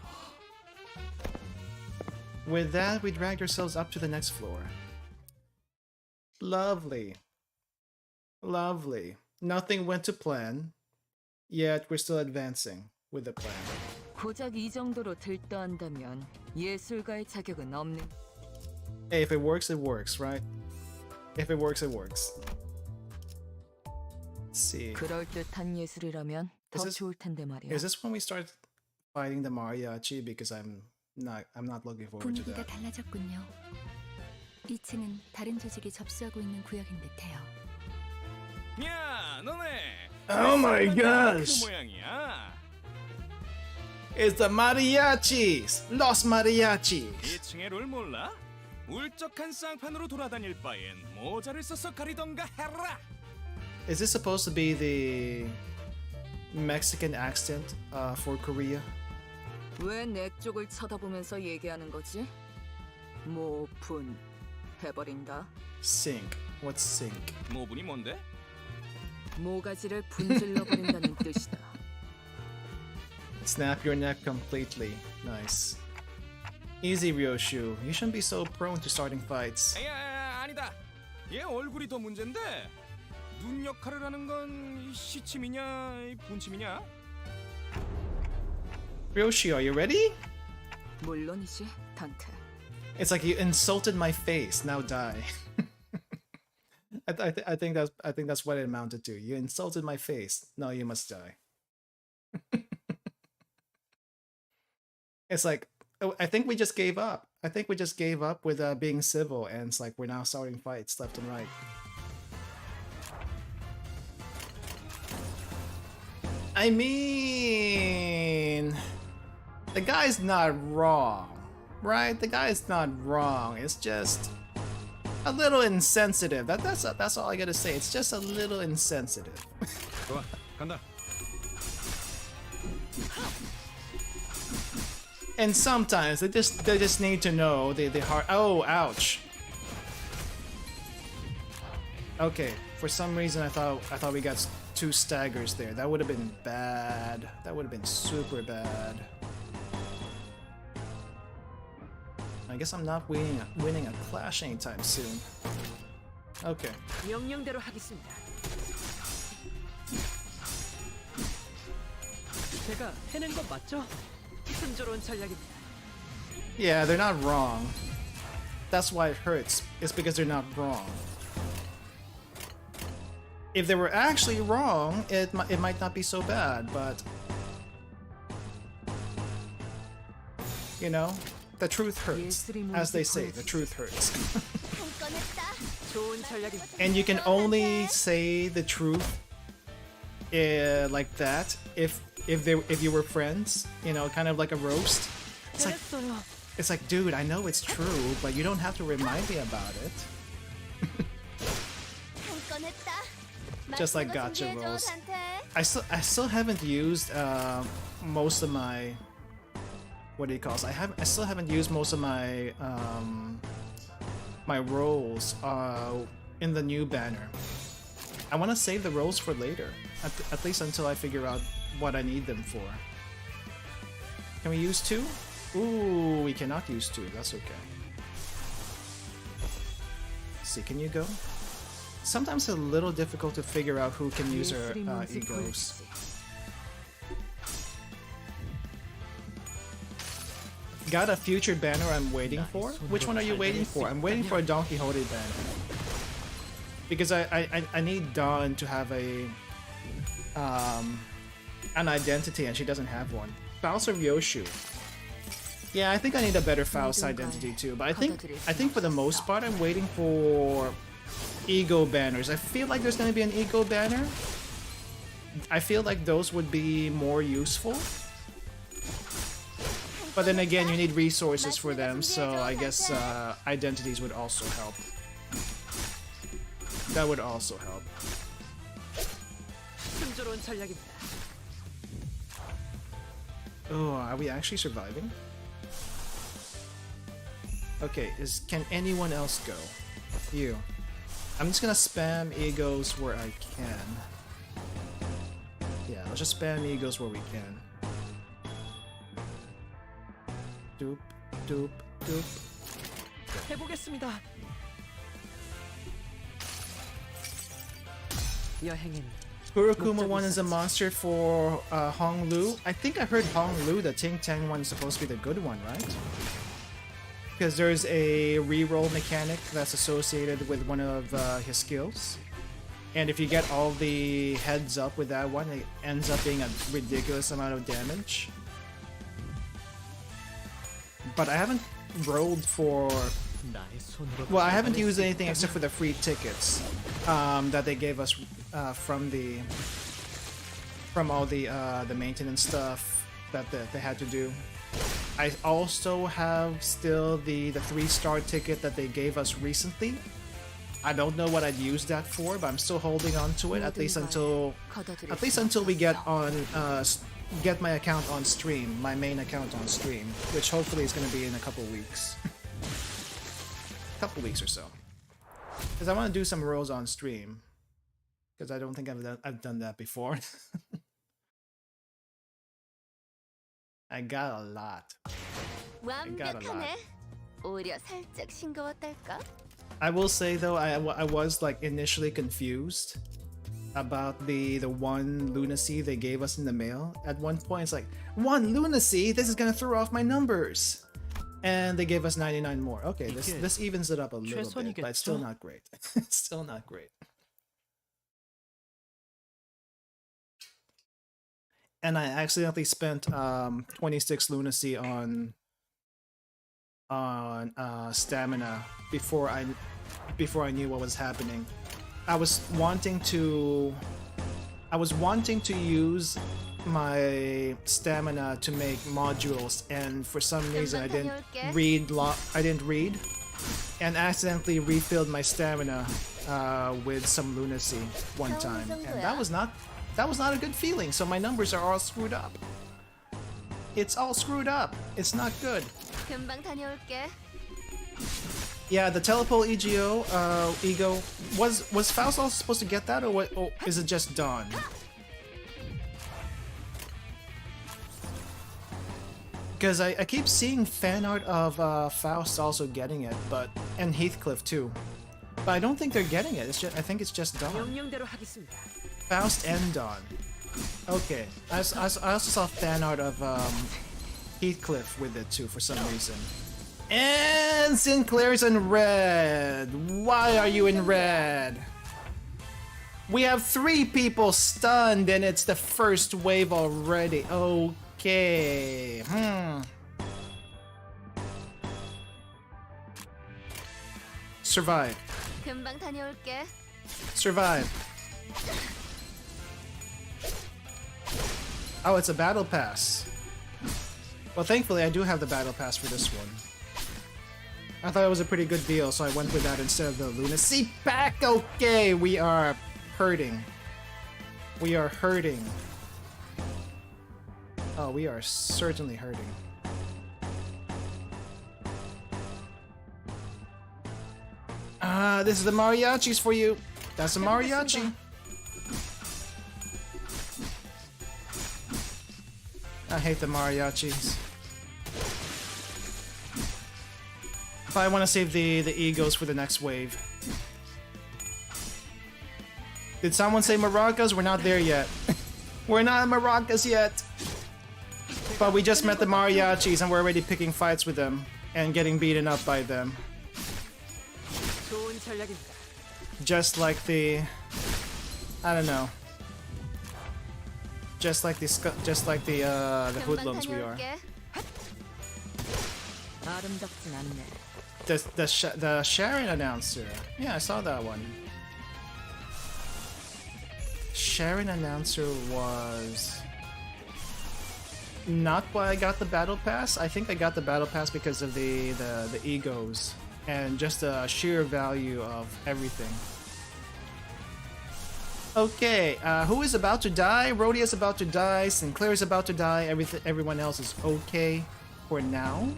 With that, we dragged ourselves up to the next floor. Lovely. Lovely. Nothing went to plan, yet we're still advancing with the plan. 고작 이 정도로 들떠한다면 예술가의 자격은 없는. Hey, if it works, it works, right? If it works, it works. Let's see. 그럴듯한 예술이라면 더 좋을 텐데 말이야. Is this when we start fighting the mariachi? Because I'm not looking forward to 분위기가 that. 달라졌군요. 2층은 다른 조직이 접수하고 있는 구역인 듯해요. 야, 너네. Oh my gosh. 그 모양이야. It's the mariachis! Los mariachis! 2층의 룰 몰라? 울적한 쌍판으로 돌아다닐 바엔 모자를 써서 가리던가 해라. Is this supposed to be the Mexican accent for Korea? 왜 내 쪽을 쳐다보면서 얘기하는 거지? 모분 해버린다. Sink. What's sink? 모분이 뭔데? 모가지를 분질러 버린다는 뜻이다. Snap your neck completely. Nice. Easy, Ryoshu. You shouldn't be so prone to starting fights. 야, 아니다. 얘 얼굴이 더 문제인데. 눈 역할을 하는 건 시침이냐, 분침이냐? Ryoshi, are you ready? 물론이지, 단테. It's like you insulted my face. Now die. I think that's what it amounted to. You insulted my face. Now you must die. It's like, oh, I think we just gave up. I think we just gave up with being civil, and it's like we're now starting fights left and right. I mean, the guy's not wrong, right? The guy's not wrong. It's just a little insensitive. That's all I gotta say. It's just a little insensitive. 좋아, 간다. And sometimes they just need to know the heart. Oh, ouch. Okay, for some reason I thought we got 2 staggers there. That would have been bad. That would have been super bad. I guess I'm not winning a clash anytime soon. Okay. 명령대로 하겠습니다. 제가 해낸 건 맞죠? 순조로운 전략입니다. Yeah, they're not wrong. That's why it hurts. It's because they're not wrong. If they were actually wrong, it might not be so bad, but you know, the truth hurts. As they say, the truth hurts. 좋은 전략입니다. And you can only say the truth like that if you were friends, you know, kind of like a roast. It's like, dude, I know it's true, but you don't have to remind me about it. Just like gotcha rolls. I still haven't used most of my, what do you call it? I still haven't used most of my my rolls in the new banner. I want to save the rolls for later, at least until I figure out what I need them for. Can we use 2? Ooh, we cannot use 2. That's okay. Let's see, can you go? Sometimes it's a little difficult to figure out who can use her egos. Got a future banner I'm waiting for? Which one are you waiting for? I'm waiting for a Don Quixote banner. Because I need Dawn to have an identity, and she doesn't have one. Faust or Ryoshu? Yeah, I think I need a better Faust identity too, but I think for the most part I'm waiting for ego banners. I feel like there's gonna be an ego banner. I feel like those would be more useful. But then again, you need resources for them, so I guess identities would also help. That would also help. 순조로운 전략입니다. Oh, are we actually surviving? Okay, can anyone else go? You. I'm just gonna spam egos where I can. Yeah, let's just spam egos where we can. Doop, doop, doop. 해보겠습니다. 여행은 Kurokuma one is a monster for Hong Lu. I think I heard Hong Lu, the Ting Tang one, is supposed to be the good one, right? Because there's a reroll mechanic that's associated with one of his skills. And if you get all the heads up with that one, it ends up being a ridiculous amount of damage. But I haven't rolled for Well, I haven't used anything except for the free tickets that they gave us from all the maintenance stuff that they had to do. I also have still the 3-star ticket that they gave us recently. I don't know what I'd use that for, but I'm still holding on to it at least until we get my account on stream, my main account on stream, which hopefully is going to be in a couple weeks. Couple weeks or so, because I want to do some roles on stream, because I don't think I've done that before. I got a lot. I will say though, I was like initially confused about the 1 lunacy they gave us in the mail. At one point it's like, 1 lunacy? This is gonna throw off my numbers. And they gave us 99 more. Okay, this evens it up a little bit, but it's still not great. It's still not great. And I accidentally spent 26 lunacy on stamina before I knew what was happening. I was wanting to use my stamina to make modules, and for some reason I didn't read, and accidentally refilled my stamina with some lunacy one time, and that was not a good feeling. So my numbers are all screwed up. It's all screwed up. It's not good. Yeah, the telepole ego was Faust also supposed to get that, or what? Or is it just Dawn? Because I keep seeing fan art of Faust also getting it, and Heathcliff too. But I don't think they're getting it. I think it's just Dawn. Faust and Dawn. Okay. I also saw fan art of Heathcliff with it too for some reason. And Sinclair's in red. Why are you in red? We have 3 people stunned, and it's the first wave already. Okay. Survive. Survive. Oh, it's a battle pass. Well, thankfully I do have the battle pass for this one. I thought it was a pretty good deal, so I went with that instead of the lunacy pack. Okay, we are hurting. We are hurting. Oh, we are certainly hurting. This is the mariachis for you. That's a mariachi. I hate the mariachis. But I want to save the egos for the next wave. Did someone say maracas? We're not there yet. We're not in maracas yet. But we just met the mariachis and we're already picking fights with them and getting beaten up by them. Just like the... I don't know. Just like the hoodlums we are. The Sharon announcer. Yeah, I saw that one. Sharon announcer was not why I got the battle pass. I think I got the battle pass because of the egos and just the sheer value of everything. Okay, who is about to die? Rhodia is about to die. Sinclair is about to die. Everyone else is okay for now.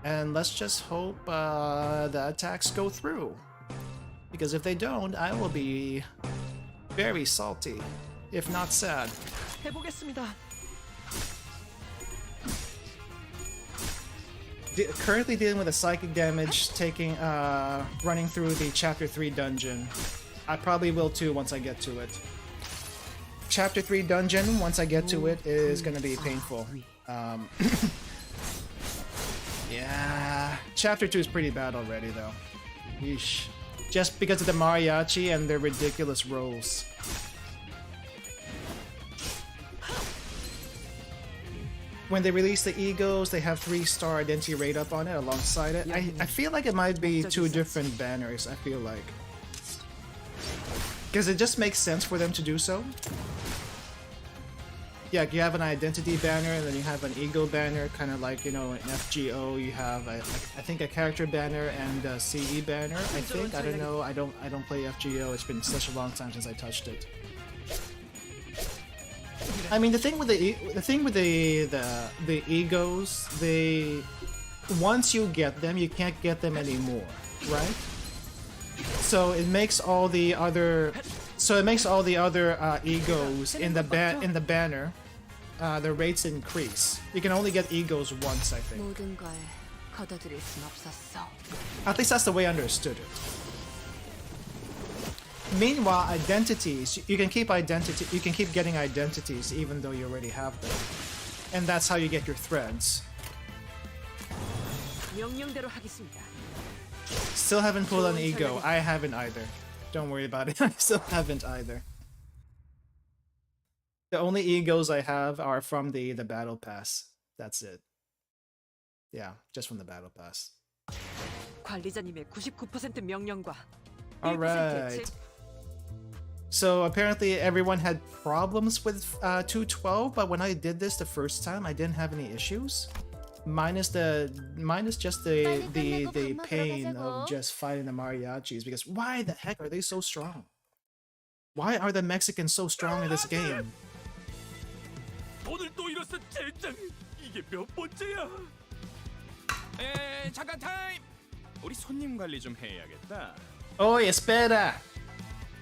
And let's just hope the attacks go through. Because if they don't, I will be very salty, if not sad. Currently dealing with a psychic damage, running through the Chapter 3 dungeon. I probably will too once I get to it. Chapter 3 dungeon, once I get to it, is gonna be painful. Yeah, Chapter 2 is pretty bad already though. Yeesh. Just because of the mariachi and their ridiculous rolls. when they release the egos, they have 3-star identity rate up on it alongside it. I feel like it might be 2 different banners. I feel like, because it just makes sense for them to do so. Yeah, you have an identity banner and then you have an ego banner, kind of like, you know, in FGO you have I think a character banner and a CE banner. I think, I don't know. I don't play FGO. It's been such a long time since I touched it. I mean, the thing with the egos, they, once you get them, you can't get them anymore, right? So it makes all the other egos in the banner, the rates increase. You can only get egos once, I think. At least that's the way I understood it. Meanwhile, identities, you can keep getting identities even though you already have them. And that's how you get your threads. Still haven't pulled an ego. I haven't either. Don't worry about it. I still haven't either. The only egos I have are from the battle pass. That's it. Yeah, just from the battle pass. 관리자님의 99% 명령과 Alright. So apparently everyone had problems with 212, but when I did this the first time, I didn't have any issues. Minus just the pain of just fighting the mariachis, because why the heck are they so strong? Why are the Mexicans so strong in this game? 오늘 또 이랬어 젠장. 이게 몇 번째야? 잠깐 타임. 우리 손님 관리 좀 해야겠다. Oh, espera.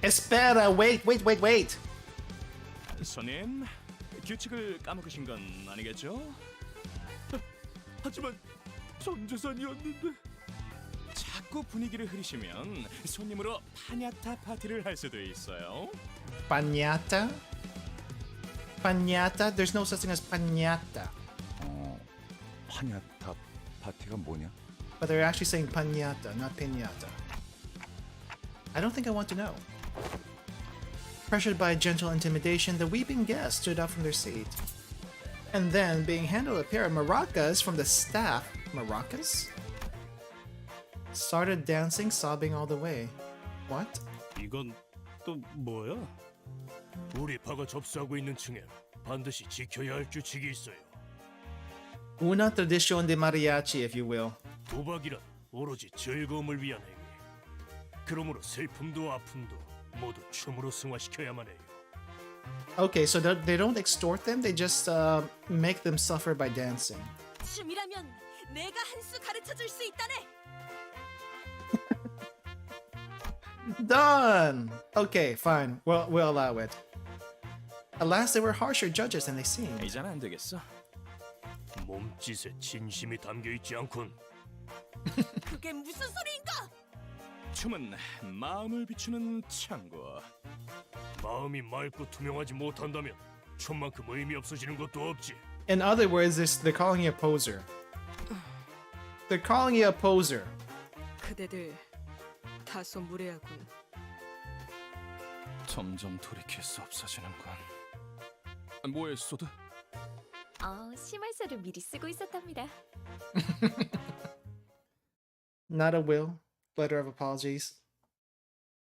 Espera. Wait. 손님, 규칙을 까먹으신 건 아니겠죠? 하지만 전재산이었는데. 자꾸 분위기를 흐리시면 손님으로 파냐타 파티를 할 수도 있어요. Pañata? Pañata? There's no such thing as pañata. 파냐타 파티가 뭐냐? But they're actually saying pañata, not piñata. I don't think I want to know. Pressured by gentle intimidation, the weeping guests stood up from their seat. And then, being handed a pair of maracas from the staff, maracas? Started dancing, sobbing all the way. What? 이건 또 뭐야? 우리 파가 접수하고 있는 층엔 반드시 지켜야 할 규칙이 있어요. Una tradición de mariachi, if you will. 도박이란 오로지 즐거움을 위한 행위. 그러므로 슬픔도 아픔도 모두 춤으로 승화시켜야만 해요. Okay, so they don't extort them, they just make them suffer by dancing. 춤이라면 내가 한 수 가르쳐 줄 수 있다네. Done! Okay, fine. We'll allow it. Alas, there were harsher judges than they seemed. 이제는 안 되겠어. 몸짓에 진심이 담겨 있지 않군. 그게 무슨 소리인가? 춤은 마음을 비추는 창고. 마음이 맑고 투명하지 못한다면 춤만큼 의미 없어지는 것도 없지. In other words, they're calling you a poser. They're calling you a poser. 그대들 다소 무례하군. 점점 돌이킬 수 없어지는군. 뭐해, 소드? 심할서를 미리 쓰고 있었답니다. Not a will. Letter of apologies.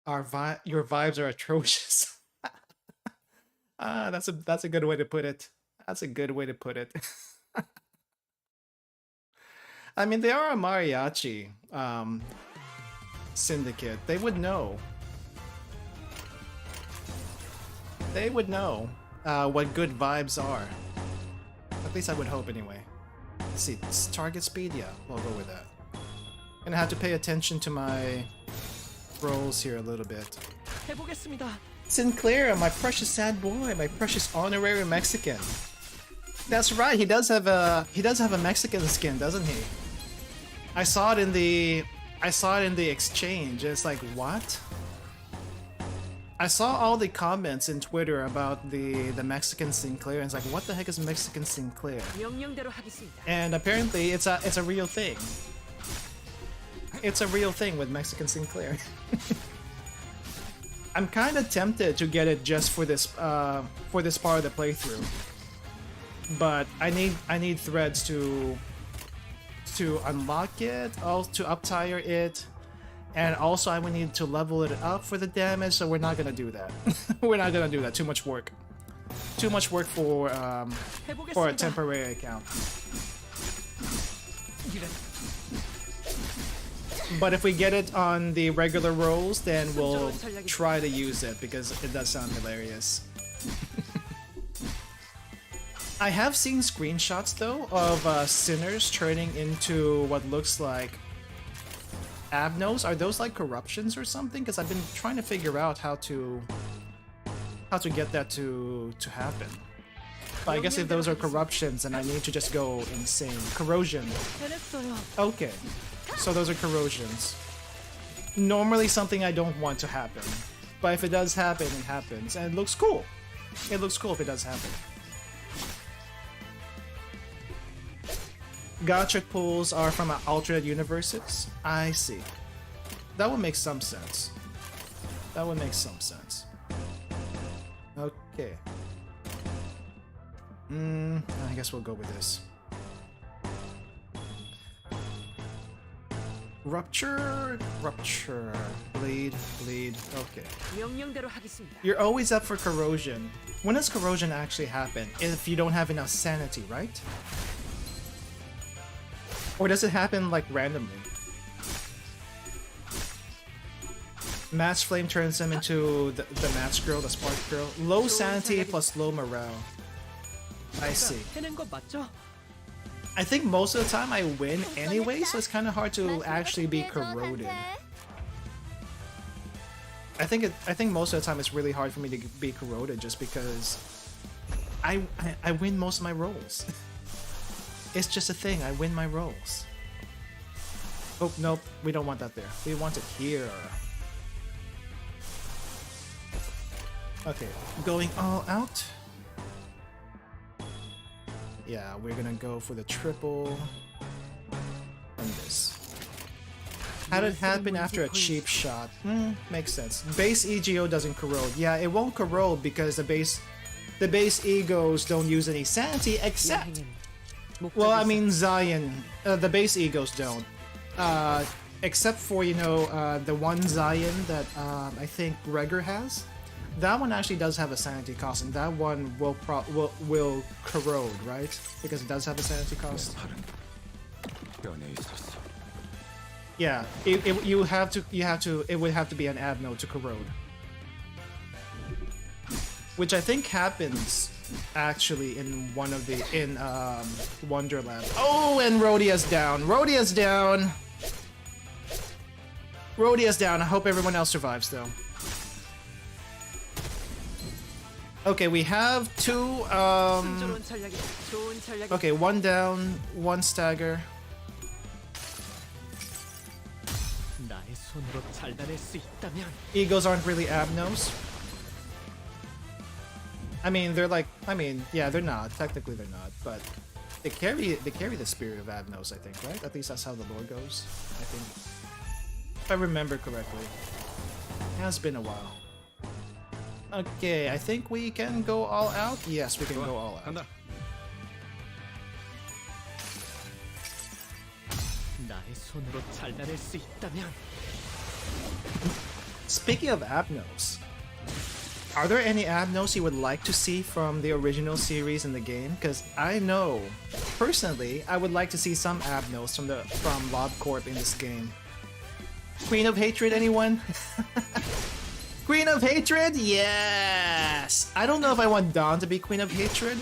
Your vibes are atrocious. That's a good way to put it. That's a good way to put it. I mean, they are a mariachi syndicate. They would know. They would know what good vibes are. At least I would hope anyway. Let's see, target speed? Yeah, we'll go with that. Gonna have to pay attention to my rolls here a little bit. 해보겠습니다. Sinclair, my precious sad boy, my precious honorary Mexican. That's right, he does have a Mexican skin, doesn't he? I saw it in the exchange. It's like, what? I saw all the comments in Twitter about the Mexican Sinclair, and it's like, what the heck is Mexican Sinclair? 명령대로 하겠습니다. And apparently it's a real thing. It's a real thing with Mexican Sinclair. I'm kind of tempted to get it just for this part of the playthrough. but I need threads to unlock it, also to up tire it, and also I would need to level it up for the damage. So we're not gonna do that. We're not gonna do that. Too much work. Too much work for a temporary account. But if we get it on the regular rolls, then we'll try to use it because it does sound hilarious. I have seen screenshots though of sinners turning into what looks like abnos. Are those like corruptions or something? Because I've been trying to figure out how to get that to happen. But I guess if those are corruptions, then I need to just go insane. Corrosion. Okay. So those are corrosions. Normally something I don't want to happen. But if it does happen, it happens. And it looks cool. It looks cool if it does happen. Gotcha pulls are from alternate universes? I see. That would make some sense. That would make some sense. Okay. I guess we'll go with this. Rupture, bleed, okay. You're always up for corrosion. When does corrosion actually happen? If you don't have enough sanity, right? Or does it happen like randomly? Match Flame turns him into the match girl, the spark girl. Low sanity plus low morale. I see. I think most of the time I win anyway, so it's kind of hard to actually be corroded. I think most of the time it's really hard for me to be corroded just because I win most of my rolls. It's just a thing, I win my rolls. Oh, nope, we don't want that there. We want it here. Okay, going all out. Yeah, we're gonna go for the triple and this. Had it happen after a cheap shot? Makes sense. Base EGO doesn't corrode. Yeah, it won't corrode because the base egos don't use any sanity except... Well, I mean Zion. The base egos don't. Except for, you know, the one Zion that I think Gregor has. That one actually does have a sanity cost, and that one will corrode, right? Because it does have a sanity cost. Yeah, it would have to be an abno to corrode, which I think happens actually in one of the Wonderland. Oh, and Rhodia's down. Rhodia's down. Rhodia's down. I hope everyone else survives though. Okay, we have two, okay, one down, one stagger. Egos aren't really abnos. I mean, they're like, yeah, they're not. Technically they're not, but they carry the spirit of abnos, I think, right? At least that's how the lore goes, I think. If I remember correctly. It has been a while. Okay, I think we can go all out. Yes, we can go all out. Speaking of abnos, are there any abnos you would like to see from the original series in the game? Because I know, personally, I would like to see some abnos from LULdog in this game. Queen of Hatred, anyone? Queen of Hatred? Yes! I don't know if I want Dawn to be Queen of Hatred.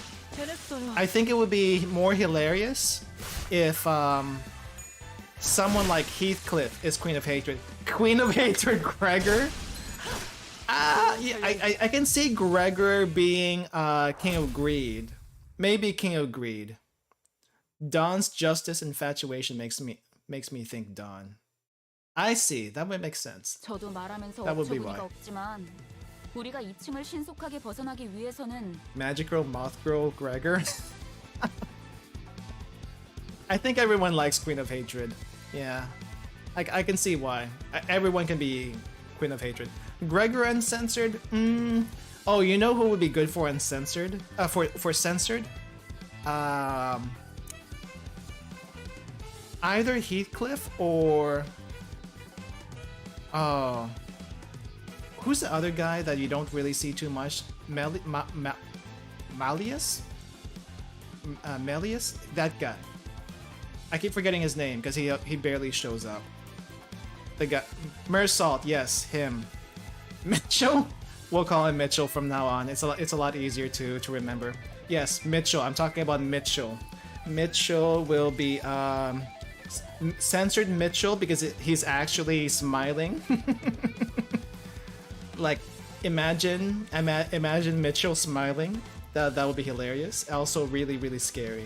I think it would be more hilarious if someone like Heathcliff is Queen of Hatred. Queen of Hatred Gregor? Yeah, I can see Gregor being King of Greed. Maybe King of Greed. Dawn's justice infatuation makes me think Dawn. I see. That would make sense. 저도 말하면서 That would be 어처구니가 why. 없지만 우리가 2층을 신속하게 벗어나기 위해서는 Magic Girl, Moth Girl, Gregor. I think everyone likes Queen of Hatred. Yeah. I can see why. Everyone can be Queen of Hatred. Gregor Uncensored? Oh, you know who would be good for Uncensored? For Censored? either Heathcliff or who's the other guy that you don't really see too much? Malleus? Melius? That guy. I keep forgetting his name because he barely shows up. The guy, Mersault, yes, him. Mitchell? We'll call him Mitchell from now on. It's a lot easier to remember. Yes, Mitchell. I'm talking about Mitchell. Mitchell will be censored Mitchell because he's actually smiling. Like, imagine Mitchell smiling. That would be hilarious. Also, really, really scary.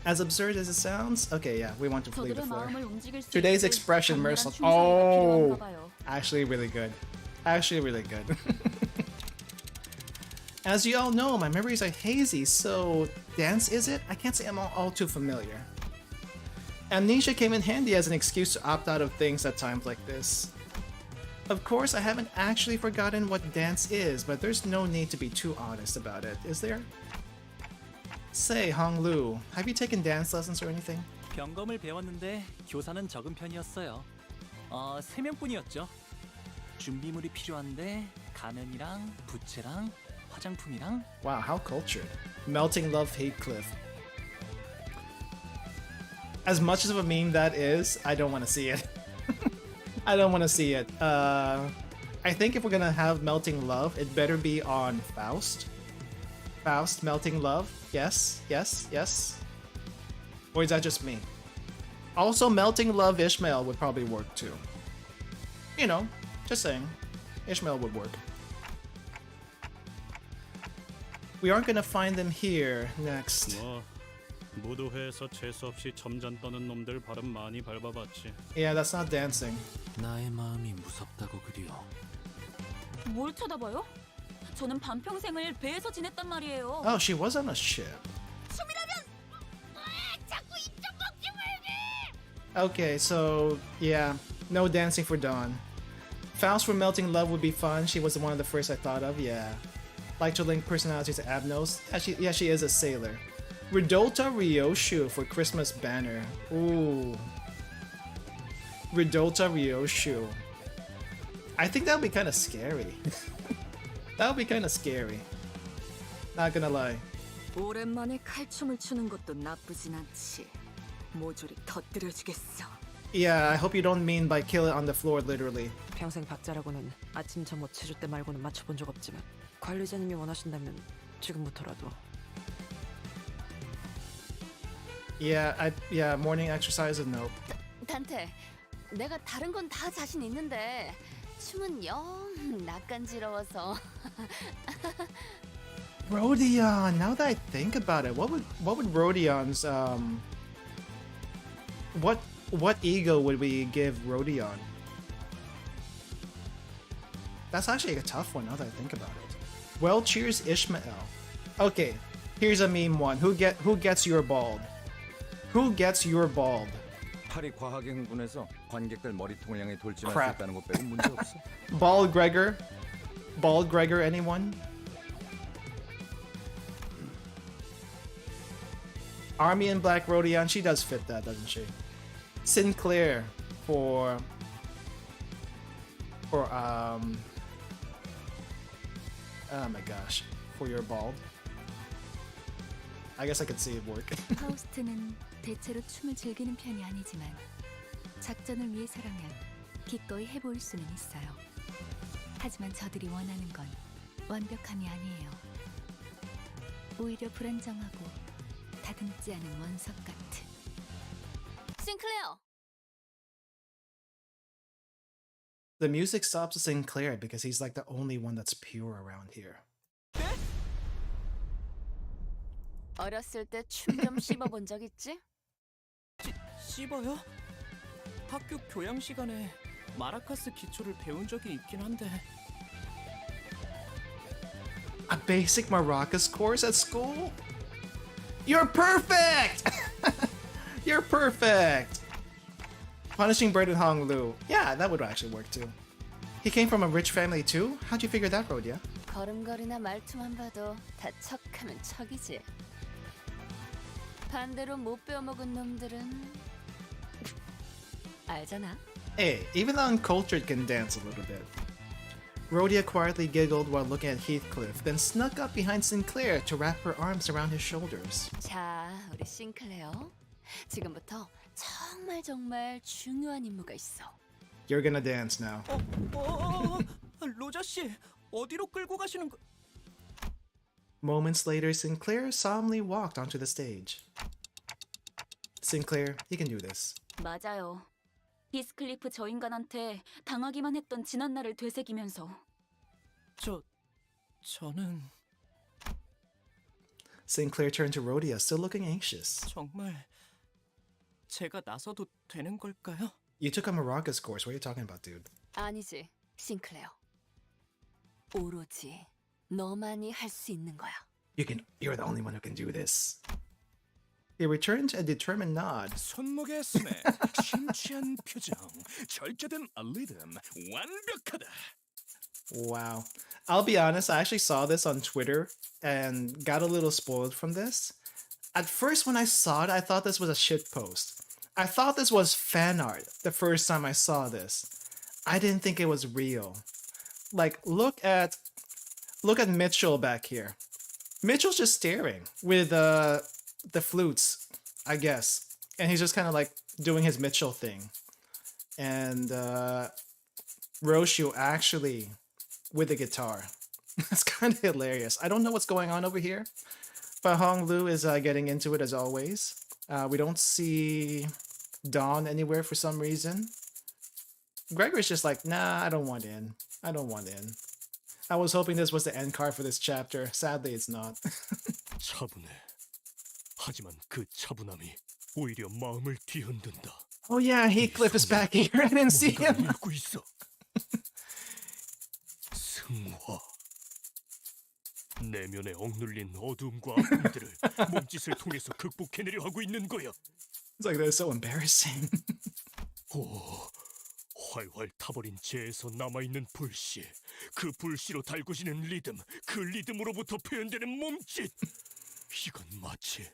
As absurd as it sounds, okay, yeah, we want to leave the floor. Today's expression, Mercil. Oh, actually, really good. Actually, really good. As you all know, my memories are hazy, so dance is it? I can't say I'm all too familiar. Amnesia came in handy as an excuse to opt out of things at times like this. Of course, I haven't actually forgotten what dance is, but there's no need to be too honest about it, is there? Say, Honglu, have you taken dance lessons or anything? 경검을 배웠는데 교사는 적은 편이었어요. 3명뿐이었죠. 준비물이 필요한데 가면이랑 부채랑 화장품이랑. Wow, how cultured. Melting Love Heathcliff. As much of a meme that is, I don't want to see it. I don't want to see it. I think if we're gonna have Melting Love, it better be on Faust. Faust, Melting Love. Yes, yes, yes. Or is that just me? Also, Melting Love Ishmael would probably work too. You know, just saying. Ishmael would work. We aren't gonna find them here next. 무도회에서 재수 없이 점잔 떠는 놈들 발음 많이 밟아봤지. Yeah, that's not dancing. 나의 마음이 무섭다고 그리워. 뭘 쳐다봐요? 저는 반평생을 배에서 지냈단 말이에요. Oh, she was on a ship. 춤이라면 자꾸 입좀 먹지 말게. Okay, so yeah, no dancing for Dawn. Faust for Melting Love would be fun. She was one of the first I thought of. Yeah, like to link personalities to Abnos. Yeah, she is a sailor. Ridolta Ryoshu for Christmas banner. Ooh. Ridolta Ryoshu. I think that would be kind of scary. That would be kind of scary. Not gonna lie. 오랜만에 칼춤을 추는 것도 나쁘진 않지. 모조리 터뜨려주겠어. Yeah, I hope you don't mean by kill it on the floor literally. 평생 박자라고는 아침 잠못 체조 때 말고는 맞춰본 적 없지만 관리자님이 원하신다면 지금부터라도. Yeah, morning exercise is no. 단테, 내가 다른 건 다 자신 있는데 춤은 영 낯간지러워서. Rodion. Now that I think about it, what would Rodion's what ego would we give Rodion? That's actually a tough one. Now that I think about it. Well, cheers, Ishmael. Okay, here's a meme one. Who gets your bald? Who gets your bald? 팔이 과하게 흥분해서 관객들 머리통을 향해 돌진할 수 있다는 것 빼고 문제 없어. Bald Gregor? Bald Gregor, anyone? Army in Black Rodion, she does fit that, doesn't she? Sinclair for oh my gosh, for your bald. I guess I could see it work. 파우스트는 대체로 춤을 즐기는 편이 아니지만 작전을 위해서라면 기꺼이 해볼 수는 있어요. 하지만 저들이 원하는 건 완벽함이 아니에요. 오히려 불안정하고 다듬지 않은 원석 같은. 싱클레어. The music stops to Sinclair because he's like the only one that's pure around here. 어렸을 때 춤 좀 씹어본 적 있지? 씹어요? 학교 교양 시간에 마라카스 기초를 배운 적이 있긴 한데. A basic maracas course at school? You're perfect! You're perfect! Punishing Bird and Hong Lu. Yeah, that would actually work too. He came from a rich family too? How'd you figure that, Rodia? 걸음걸이나 말투만 봐도 다 척하면 척이지. 반대로 못 배워먹은 놈들은 알잖아. Hey, even the uncultured can dance a little bit. Rhodia quietly giggled while looking at Heathcliff, then snuck up behind Sinclair to wrap her arms around his shoulders. 자, 우리 싱클레어. 지금부터 정말 중요한 임무가 있어. You're gonna dance now. 로저 씨, 어디로 끌고 가시는 거? Moments later, Sinclair solemnly walked onto the stage. Sinclair, you can do this. 맞아요. 히스클리프 저 인간한테 당하기만 했던 지난날을 되새기면서. 저는 Sinclair turned to Rhodia, still looking anxious. 정말 제가 나서도 되는 걸까요? You took a Maracas course. What are you talking about, dude? 아니지, 싱클레어. 오로지 너만이 할 수 있는 거야. You're the only one who can do this. He returned a determined nod. 손목에 스매, 심취한 표정, 절제된 리듬, 완벽하다. Wow. I'll be honest, I actually saw this on Twitter and got a little spoiled from this. At first, when I saw it, I thought this was a shitpost. I thought this was fan art the first time I saw this. I didn't think it was real. Like, look at Mitchell back here. Mitchell's just staring with the flutes, I guess. And he's just kind of like doing his Mitchell thing. And Roshu actually with the guitar. That's kind of hilarious. I don't know what's going on over here, but Hong Lu is getting into it as always. We don't see Dawn anywhere for some reason. Gregory's just like, nah, I don't want in. I don't want in. I was hoping this was the end card for this chapter. Sadly, it's not. 차분해. 하지만 그 차분함이 오히려 마음을 뒤흔든다. Oh yeah, Heathcliff is back here. I didn't see him. 읽고 있어. 승화. 내면에 억눌린 어둠과 아픔들을 몸짓을 통해서 극복해내려 하고 있는 거야. It's like that's so embarrassing. 오, 활활 타버린 재에서 남아있는 불씨, 그 불씨로 달구지는 리듬, 그 리듬으로부터 표현되는 몸짓. 이건 마치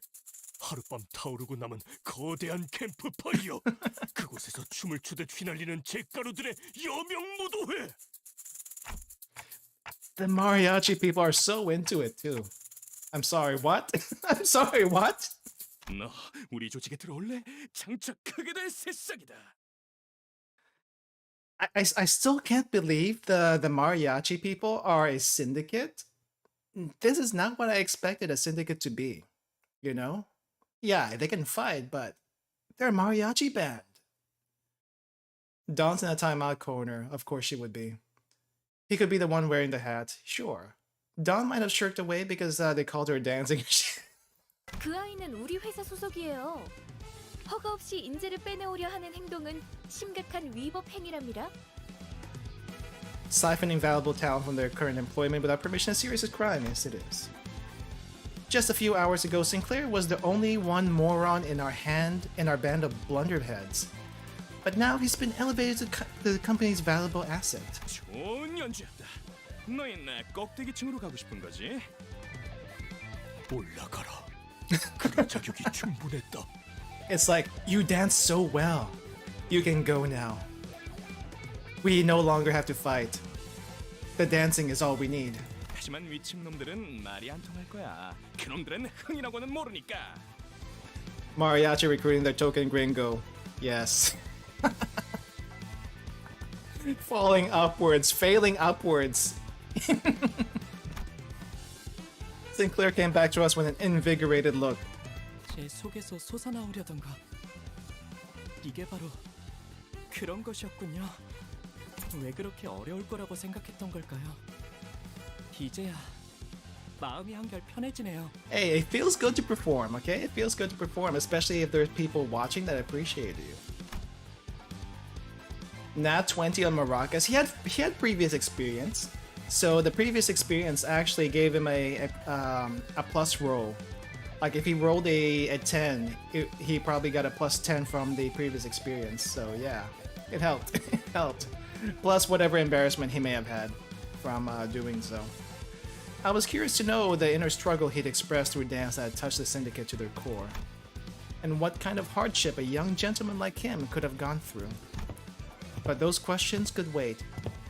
하룻밤 타오르고 남은 거대한 캠프파이어. 그곳에서 춤을 추듯 휘날리는 잿가루들의 여명무도회. The mariachi people are so into it too. I'm sorry, what? I'm sorry, what? 너 우리 조직에 들어올래? 장착하게 될 새싹이다. I still can't believe the mariachi people are a syndicate. This is not what I expected a syndicate to be, you know? Yeah, they can fight, but they're a mariachi band. Dawn's in a timeout corner. Of course she would be. He could be the one wearing the hat, sure. Dawn might have shirked away because they called her dancing. 그 아이는 우리 회사 소속이에요. 허가 없이 인재를 빼내오려 하는 행동은 심각한 위법 행위랍니다. Siphoning valuable talent from their current employment without permission is a serious crime. Yes, it is. Just a few hours ago, Sinclair was the only one moron in our band of blunderheads. But now he's been elevated to the company's valuable asset. 좋은 연주였다. 너희 내 꼭대기층으로 가고 싶은 거지? 올라가라. 그럴 자격이 충분했다. It's like, you dance so well. You can go now. We no longer have to fight. The dancing is all we need. 하지만 위층 놈들은 말이 안 통할 거야. 그놈들은 흥이라고는 모르니까. Mariachi recruiting their token gringo. Yes. Falling upwards, failing upwards. Sinclair came back to us with an invigorated look. 제 속에서 솟아나오려던가. 이게 바로 그런 것이었군요. 왜 그렇게 어려울 거라고 생각했던 걸까요? 이제야 마음이 한결 편해지네요. Hey, it feels good to perform, okay? It feels good to perform, especially if there's people watching that appreciate you. Nat 20 on Maracas. He had previous experience, so the previous experience actually gave him a plus roll. Like if he rolled a 10, he probably got a plus 10 from the previous experience. So yeah, it helped. It helped. Plus whatever embarrassment he may have had from doing so. I was curious to know the inner struggle he'd expressed through dance that touched the syndicate to their core. and what kind of hardship a young gentleman like him could have gone through. But those questions could wait.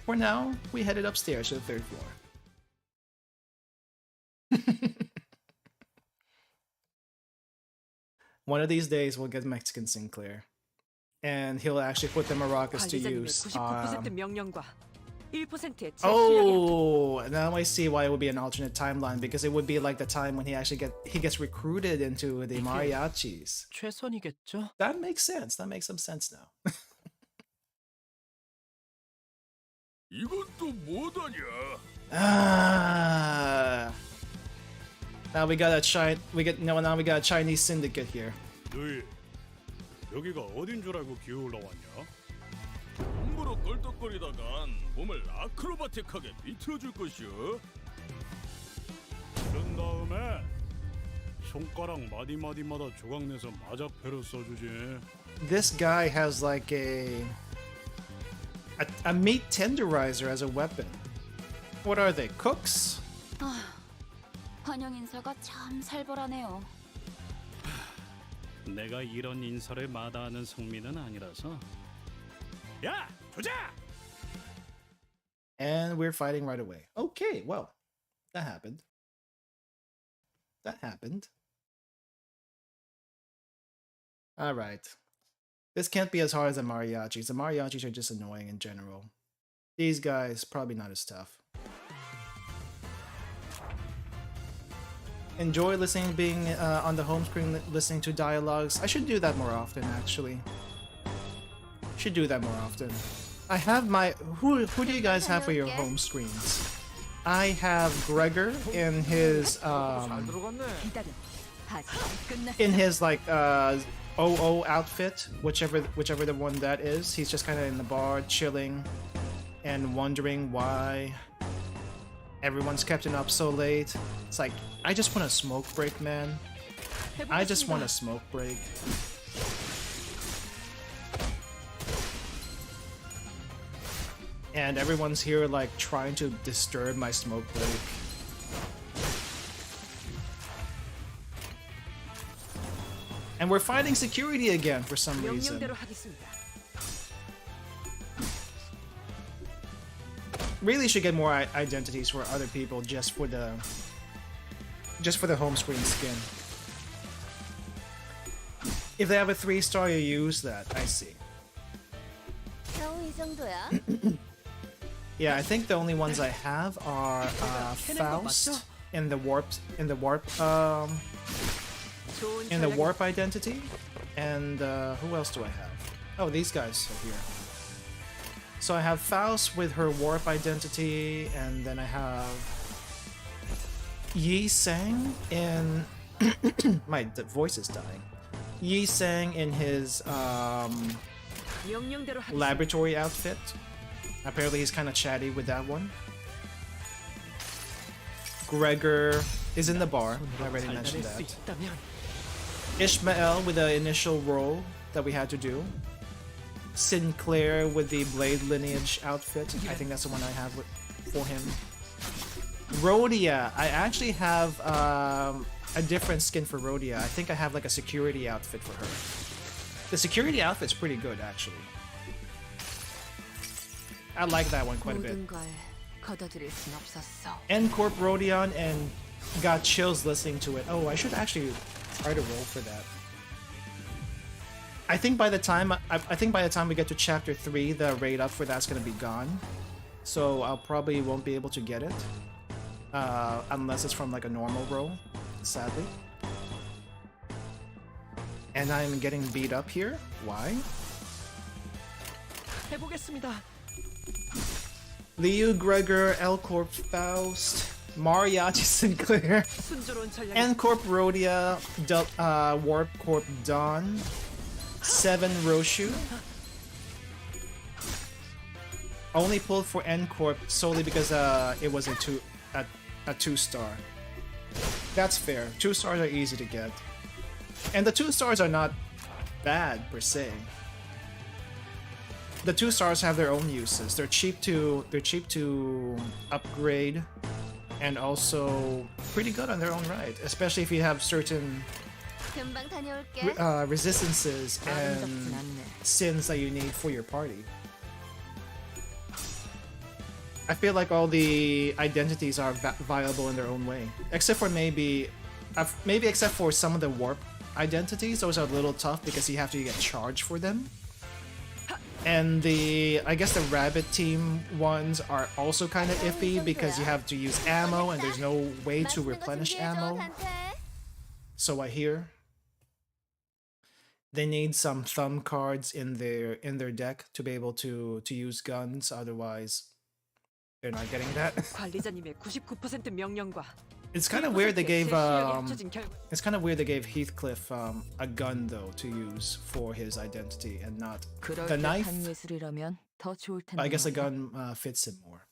For now, we headed upstairs to the 3rd floor. One of these days, we'll get Mexican Sinclair. And he'll actually put the maracas to 관리자님의 use. 99% 명령과 1%의 제 Oh, now I see why it would be an alternate timeline, because it would be like the time when he actually gets recruited into the mariachis. 최선이겠죠? That makes sense. That makes some sense now. 이건 또 뭐다냐? Now we got a now we got a Chinese syndicate here. 너희 여기가 어딘 줄 알고 기어올라 왔냐? 함부로 껄떡거리다간 몸을 아크로바틱하게 비틀어줄 것이오. 그런 다음에 손가락 마디마디마다 조각내서 마자패로 써주지. This guy has like a meat tenderizer as a weapon. What are they? Cooks? 환영 인사가 참 살벌하네요. 내가 이런 인사를 마다하는 성민은 아니라서. 야, 조자! And we're fighting right away. Okay, well, that happened. That happened. Alright. This can't be as hard as the mariachis. The mariachis are just annoying in general. These guys, probably not as tough. Enjoy listening, being on the home screen, listening to dialogues. I should do that more often, actually. Should do that more often. I have my... Who do you guys have for your home screens? I have Gregor in his... in his, like, OO outfit, whichever the one that is. He's just kind of in the bar, chilling, and wondering why everyone's kept up so late. It's like, I just want a smoke break, man. I just want a smoke break. And everyone's here like trying to disturb my smoke break. And we're fighting security again for some reason. Really should get more identities for other people just for the home screen skin. If they have a 3-star, you use that. I see. Yeah, I think the only ones I have are Faust in the warp identity, and who else do I have? Oh, these guys are here. So I have Faust with her warp identity, and then I have Yi Sang in my voice is dying. Yi Sang in his laboratory outfit. Apparently he's kind of chatty with that one. Gregor is in the bar. I already mentioned that. Ishmael with the initial role that we had to do. Sinclair with the Blade Lineage outfit. I think that's the one I have for him. Rhodia. I actually have a different skin for Rhodia. I think I have like a security outfit for her. The security outfit's pretty good, actually. I like that one quite a bit. N-Corp Rodion, and got chills listening to it. Oh, I should actually try to roll for that. I think by the time we get to chapter 3, the rate up for that's gonna be gone. So I'll probably won't be able to get it. Unless it's from like a normal roll, sadly. And I'm getting beat up here. Why? Liu, Gregor, L-Corp, Faust, Mariachi Sinclair, N-Corp Rhodia, Warp Corp Dawn, 7 Roshu. Only pulled for N-Corp solely because it was a 2-star. That's fair. 2 stars are easy to get. And the 2 stars are not bad per se. The 2 stars have their own uses. They're cheap to upgrade, and also pretty good on their own right. Especially if you have certain 금방 다녀올게. resistances and sins that you need for your party. I feel like all the identities are viable in their own way, except for maybe except for some of the warp identities. Those are a little tough because you have to get charged for them. And I guess the rabbit team ones are also kind of iffy because you have to use ammo and there's no way to replenish ammo. So I hear they need some thumb cards in their deck to be able to use guns. Otherwise, they're not getting that. 관리자님의 99% 명령과 It's kind of weird they gave Heathcliff a gun though to use for his identity and not the knife. I guess a gun fits him more,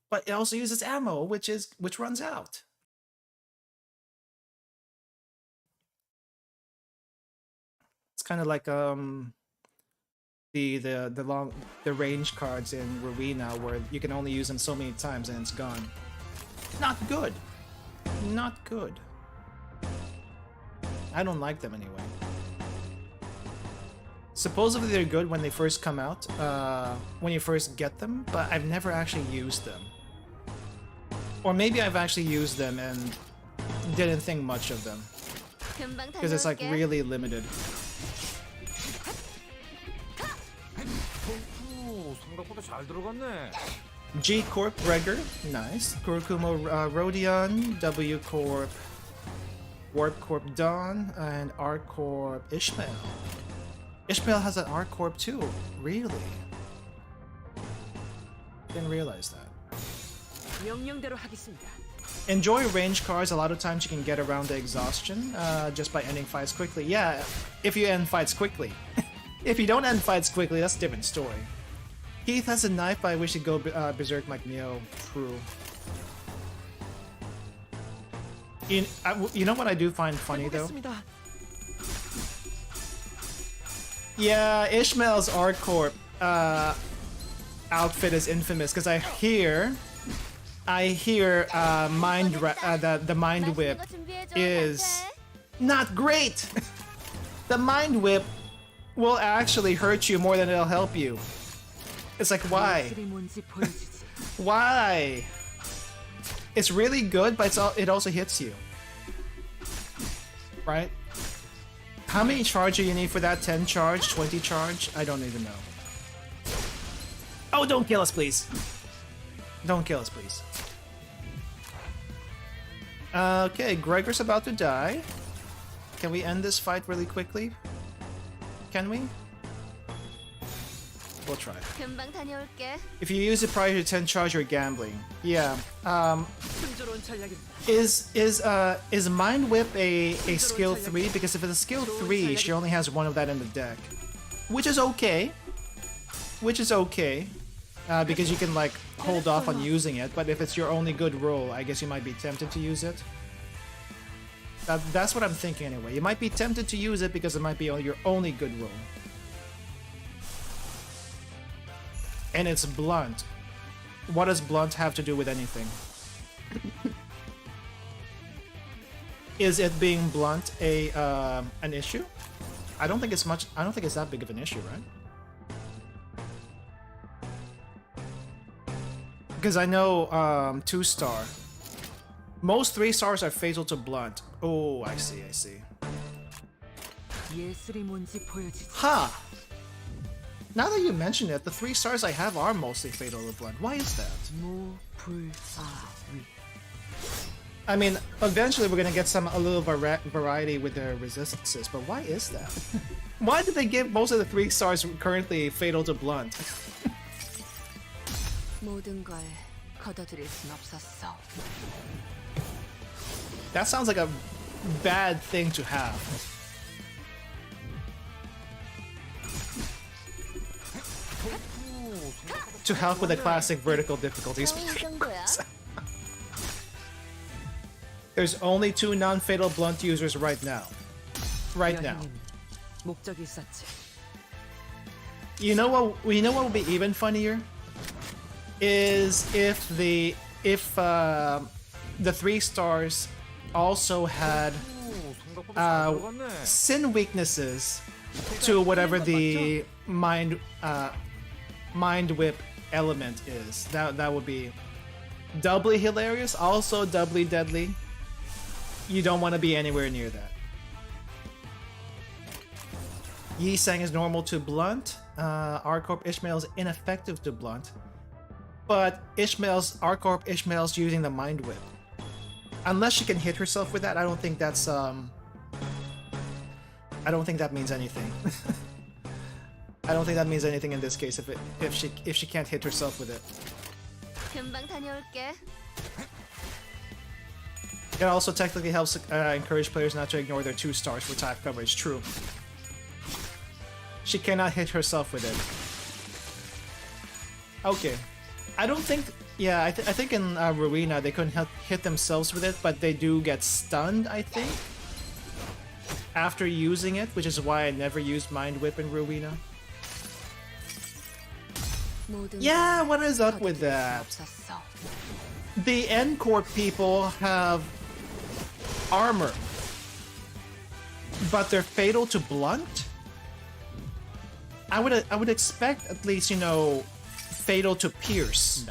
but it also uses ammo, which runs out. It's kind of like the range cards in Rowena where you can only use them so many times and it's gone. Not good. Not good. I don't like them anyway. Supposedly they're good when they first come out, when you first get them, but I've never actually used them. Or maybe I've actually used them and didn't think much of them. Because it's like really limited. G Corp Gregor, nice. Kurokumo Rodion, W Corp Warp Corp Dawn, and R Corp Ishmael. Ishmael has an R Corp too, really? Didn't realize that. Enjoy range cards. A lot of times you can get around the exhaustion just by ending fights quickly. Yeah, if you end fights quickly. If you don't end fights quickly, that's a different story. Keith has a knife, but I wish he'd go berserk like Neo. True. You know what I do find funny though? Yeah, Ishmael's R-Corp outfit is infamous because I hear the Mind Whip is not great. The Mind Whip will actually hurt you more than it'll help you. It's like, why? Why? It's really good, but it also hits you. Right? How many charge do you need for that? 10 charge? 20 charge? I don't even know. Oh, don't kill us, please. Don't kill us, please. Okay, Gregor's about to die. Can we end this fight really quickly? Can we? We'll try. If you use it prior to 10 charge, you're gambling. Yeah. Is Mind Whip a skill 3? Because if it's a skill 3, she only has one of that in the deck. Which is okay. Because you can like hold off on using it, but if it's your only good roll, I guess you might be tempted to use it. That's what I'm thinking anyway. You might be tempted to use it because it might be your only good roll. And it's blunt. What does blunt have to do with anything? Is it being blunt an issue? I don't think it's that big of an issue, right? Because I know 2-star. Most 3-stars are fatal to blunt. Oh, I see. Ha! Now that you mention it, the 3 stars I have are mostly fatal to blunt. Why is that? I mean, eventually we're gonna get a little variety with their resistances, but why is that? Why did they give most of the 3 stars currently fatal to blunt? That sounds like a bad thing to have. To help with the classic vertical difficulties. There's only 2 non-fatal blunt users right now. You know what would be even funnier? Is if the 3 stars also had sin weaknesses to whatever the mind whip element is. That would be doubly hilarious, also doubly deadly. You don't want to be anywhere near that. Yi Sang is normal to blunt. R-Corp Ishmael is ineffective to blunt. But R-Corp Ishmael's using the mind whip. Unless she can hit herself with that, I don't think that's I don't think that means anything. I don't think that means anything in this case if she can't hit herself with it. 금방 다녀올게. It also technically helps encourage players not to ignore their 2 stars for type coverage. True. She cannot hit herself with it. Okay. I don't think... Yeah, I think in Rowena they couldn't hit themselves with it, but they do get stunned, I think, after using it, which is why I never used Mind Whip in Rowena. Yeah, what is up with that? The N-Corp people have armor, but they're fatal to blunt? I would expect at least, you know, fatal to pierce,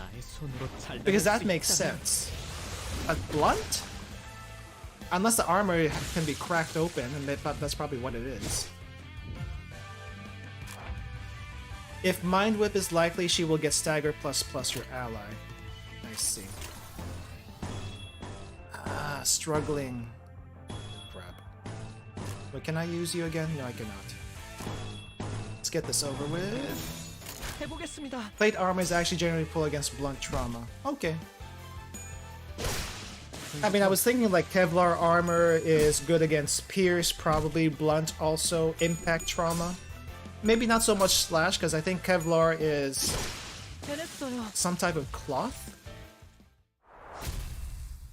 because that makes sense. But blunt? Unless the armor can be cracked open, and that's probably what it is. If Mind Whip is likely, she will get stagger plus your ally. I see. Struggling. Crap. But can I use you again? No, I cannot. Let's get this over with. 해보겠습니다. Plate armor is actually generally pull against blunt trauma. Okay. I mean, I was thinking like Kevlar armor is good against pierce, probably blunt also, impact trauma. Maybe not so much slash, because I think Kevlar is some type of cloth.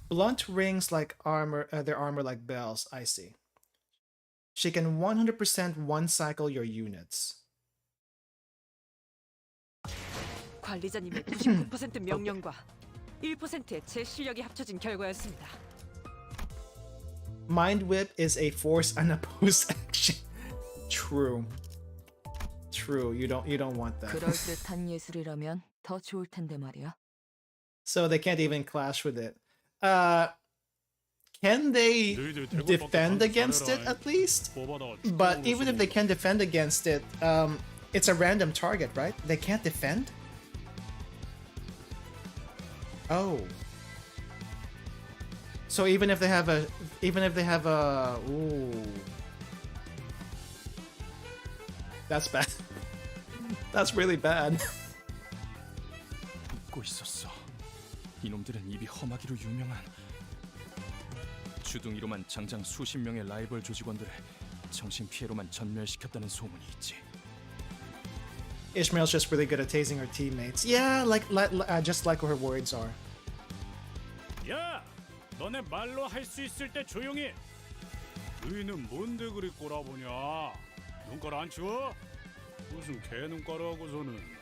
Blunt rings like armor, their armor like bells, I see. She can 100% one-cycle your units. 관리자님의 99% 명령과 1%의 제 실력이 합쳐진 결과였습니다. Mind Whip is a force unopposed action. True. True. You don't want that. 그럴듯한 예술이라면 더 좋을 텐데 말이야. So they can't even clash with it. Can they defend against it at least? But even if they can defend against it, it's a random target, right? They can't defend? Oh. So even if they have a ooh. That's bad. That's really bad. 잊고 있었어. 이놈들은 입이 험하기로 유명한 주둥이로만 장장 수십 명의 라이벌 조직원들을 정신 피해로만 전멸시켰다는 소문이 있지. Ishmael's just really good at tasing her teammates. Yeah, just like her words are. 야, 너네 말로 할 수 있을 때 조용히. 너희는 뭔데 그리 꼬라보냐? 눈깔 안 치워? 무슨 개 눈깔하고서는.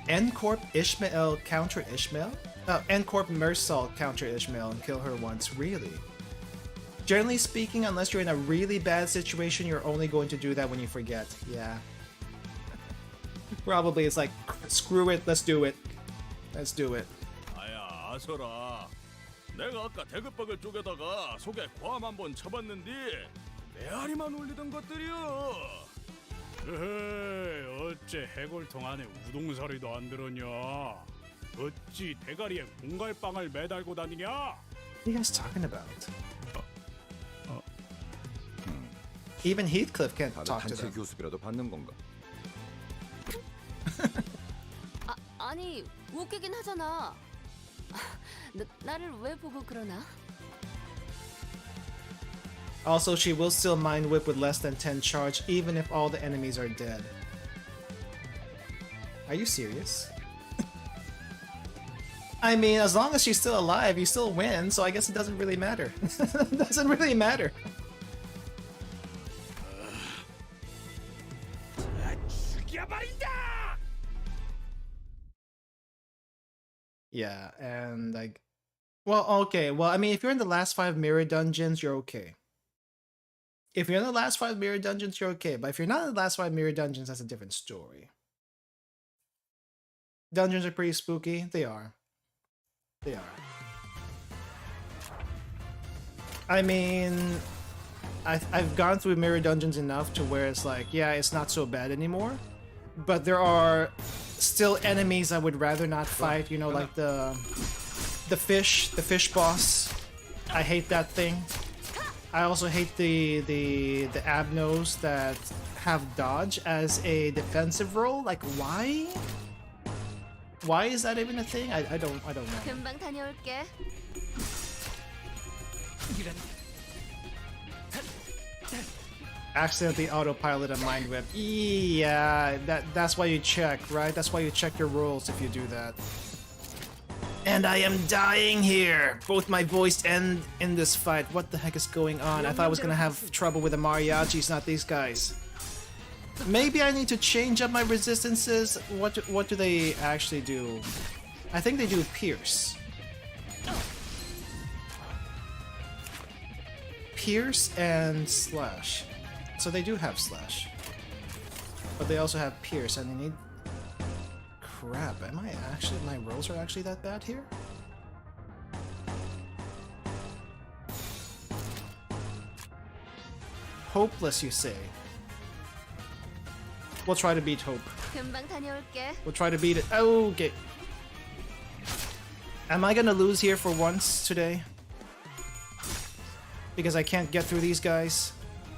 N-Corp Ishmael counter Ishmael? N-Corp Mersal counter Ishmael and kill her once, really? Generally speaking, unless you're in a really bad situation, you're only going to do that when you forget. Yeah. Probably it's like, screw it, let's do it. Let's do it. 아야, 아서라. 내가 아까 대급박을 쪼개다가 속에 고함 한번 쳐봤는데 메아리만 올리던 것들이여. 에헤이, 어째 해골통 안에 우동사리도 안 들었냐? 어찌 대가리에 공갈빵을 매달고 다니냐? What are you guys talking about? Even Heathcliff can't talk to them. 교습이라도 받는 건가? 아니 웃기긴 하잖아. 나를 왜 보고 그러나? Also, she will still Mind Whip with less than 10 charge, even if all the enemies are dead. Are you serious? I mean, as long as she's still alive, you still win, so I guess it doesn't really matter. It doesn't really matter. Yeah, and like Well, okay. Well, I mean, if you're in the last 5 mirror dungeons, you're okay. If you're in the last 5 mirror dungeons, you're okay. But if you're not in the last 5 mirror dungeons, that's a different story. Dungeons are pretty spooky. They are. They are. I mean, I've gone through mirror dungeons enough to where it's like, yeah, it's not so bad anymore. But there are still enemies I would rather not fight. You know, like the fish boss. I hate that thing. I also hate the abnos that have dodge as a defensive role. Like, why? Why is that even a thing? I don't know. 금방 다녀올게. Accidentally autopilot a mind whip. Yeah, that's why you check, right? That's why you check your rolls if you do that. And I am dying here, both my voice and in this fight. What the heck is going on? I thought I was gonna have trouble with the mariachis, not these guys. Maybe I need to change up my resistances. What do they actually do? I think they do pierce. Pierce and slash. So they do have slash. But they also have pierce and they need... Crap, am I actually... My rolls are actually that bad here? Hopeless, you say? We'll try to beat hope. 금방 다녀올게. We'll try to beat it. Okay. Am I gonna lose here for once today? Because I can't get through these guys?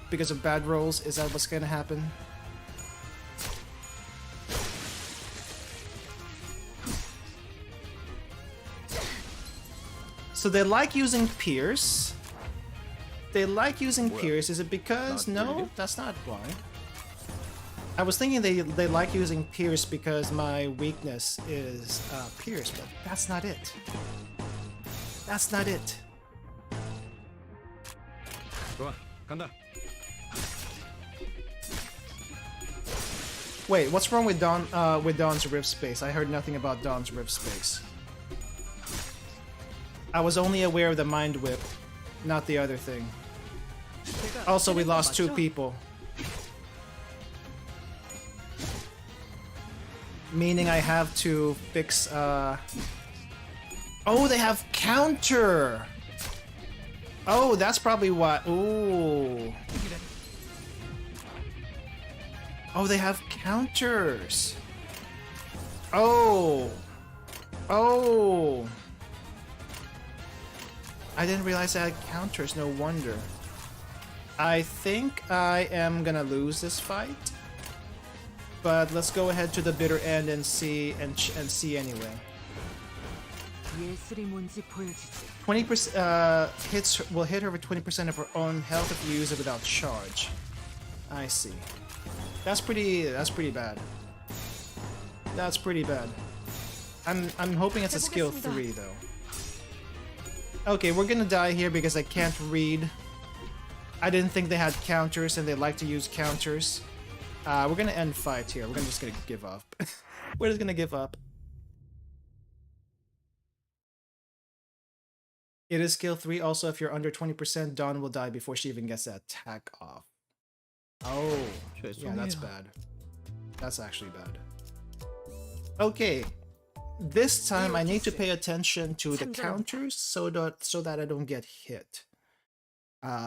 Because of bad rolls? Is that what's gonna happen? So they like using Pierce. They like using Pierce. Is it because... No, that's not why. I was thinking they like using Pierce because my weakness is Pierce, but that's not it. That's not it. 좋아, 간다. Wait, what's wrong with Dawn's Rift Space? I heard nothing about Dawn's Rift Space. I was only aware of the Mind Whip, not the other thing. Also, we lost 2 people. Meaning I have to fix, Oh, they have counter! Oh, that's probably what... Ooh. Oh, they have counters! Oh! Oh! I didn't realize I had counters, no wonder. I think I am gonna lose this fight. But let's go ahead to the bitter end and see see anyway. 20% will hit her with 20% of her own health if you use it without charge. I see. That's pretty bad. That's pretty bad. I'm hoping it's a skill 3 though. Okay, we're gonna die here because I can't read. I didn't think they had counters and they like to use counters. We're gonna end fight here. We're just gonna give up. We're just gonna give up. It is skill 3. Also, if you're under 20%, Dawn will die before she even gets the attack off. Oh, yeah, that's bad. That's actually bad. Okay, this time I need to pay attention to the counters so that I don't get hit.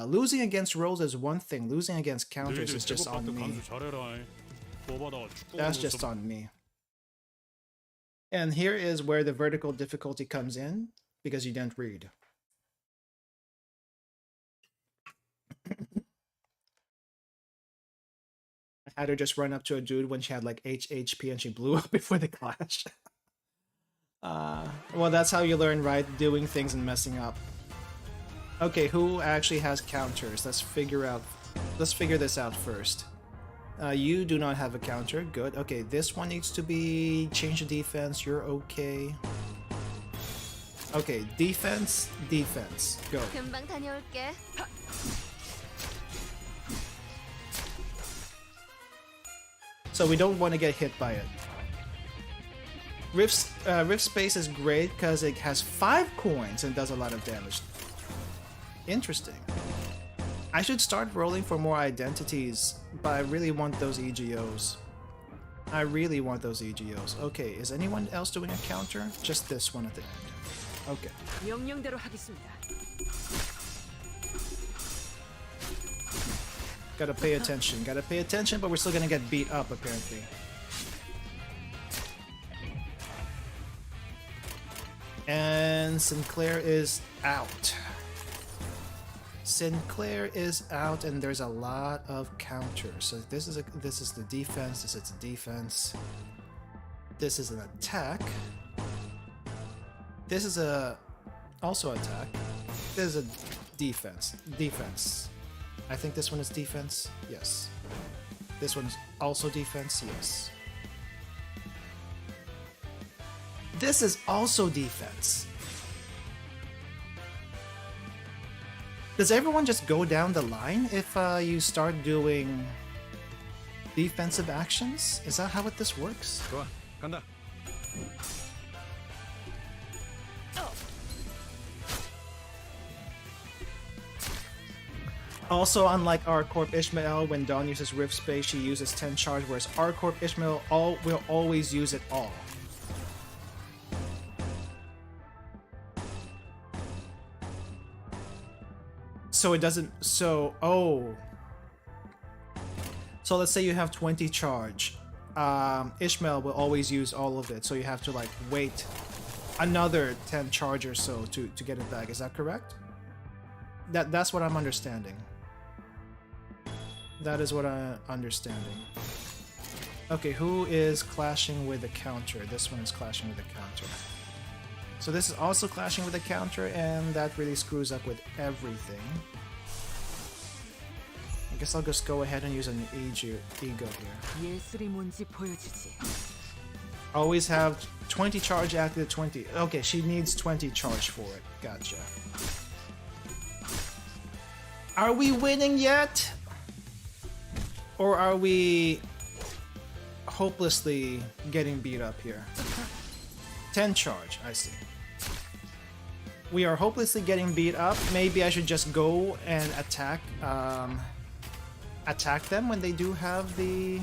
Losing against rolls is one thing. Losing against counters is just on me. That's just on me. And here is where the vertical difficulty comes in, because you didn't read. I had her just run up to a dude when she had like 8 HP and she blew up before the clash. Well, that's how you learn, right? Doing things and messing up. Okay, who actually has counters? Let's figure this out first. You do not have a counter. Good. Okay, this one needs to be change the defense. You're okay. Okay, defense. Go. 금방 다녀올게. So we don't want to get hit by it. Rift Space is great because it has 5 coins and does a lot of damage. Interesting. I should start rolling for more identities, but I really want those EGOs. I really want those EGOs. Okay, is anyone else doing a counter? Just this one at the end. Okay. 명령대로 하겠습니다. Gotta pay attention. Gotta pay attention, but we're still gonna get beat up apparently. And Sinclair is out. Sinclair is out, and there's a lot of counters. So this is the defense. This is a defense. This is an attack. This is also attack. This is a defense. Defense. I think this one is defense. Yes. This one's also defense. Yes. This is also defense. Does everyone just go down the line if you start doing defensive actions? Is that how this works? 좋아, 간다. Also, unlike our Corp Ishmael, when Dawn uses Rift Space, she uses 10 charge, whereas our Corp Ishmael will always use it all. So it doesn't. So let's say you have 20 charge. Ishmael will always use all of it, so you have to like wait another 10 charge or so to get it back. Is that correct? That's what I'm understanding. That is what I'm understanding. Okay, who is clashing with a counter? This one is clashing with a counter. So this is also clashing with a counter, and that really screws up with everything. I guess I'll just go ahead and use an ego here. 예술이 뭔지 보여주지. Always have 20 charge after the 20. Okay, she needs 20 charge for it. Gotcha. Are we winning yet? Or are we hopelessly getting beat up here? 10 charge, I see. We are hopelessly getting beat up. Maybe I should just go and attack them when they do have the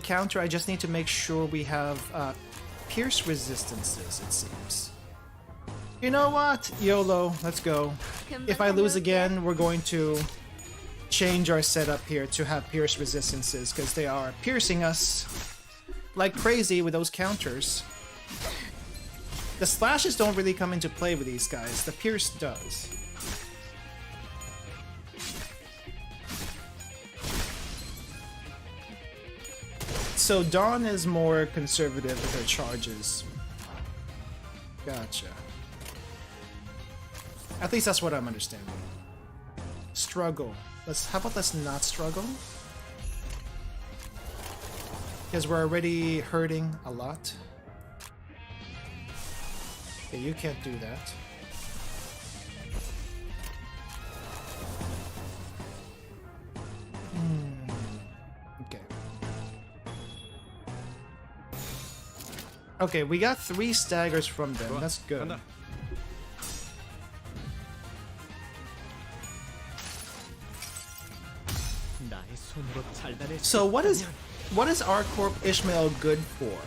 counter. I just need to make sure we have pierce resistances, it seems. You know what? YOLO, let's go. If I lose again, we're going to change our setup here to have pierce resistances, because they are piercing us like crazy with those counters. The slashes don't really come into play with these guys. The pierce does. So Dawn is more conservative with her charges. Gotcha. At least that's what I'm understanding. Struggle. How about let's not struggle? Because we're already hurting a lot. Okay, you can't do that. Okay. Okay, we got 3 staggers from them. That's good. So what is our Corp Ishmael good for?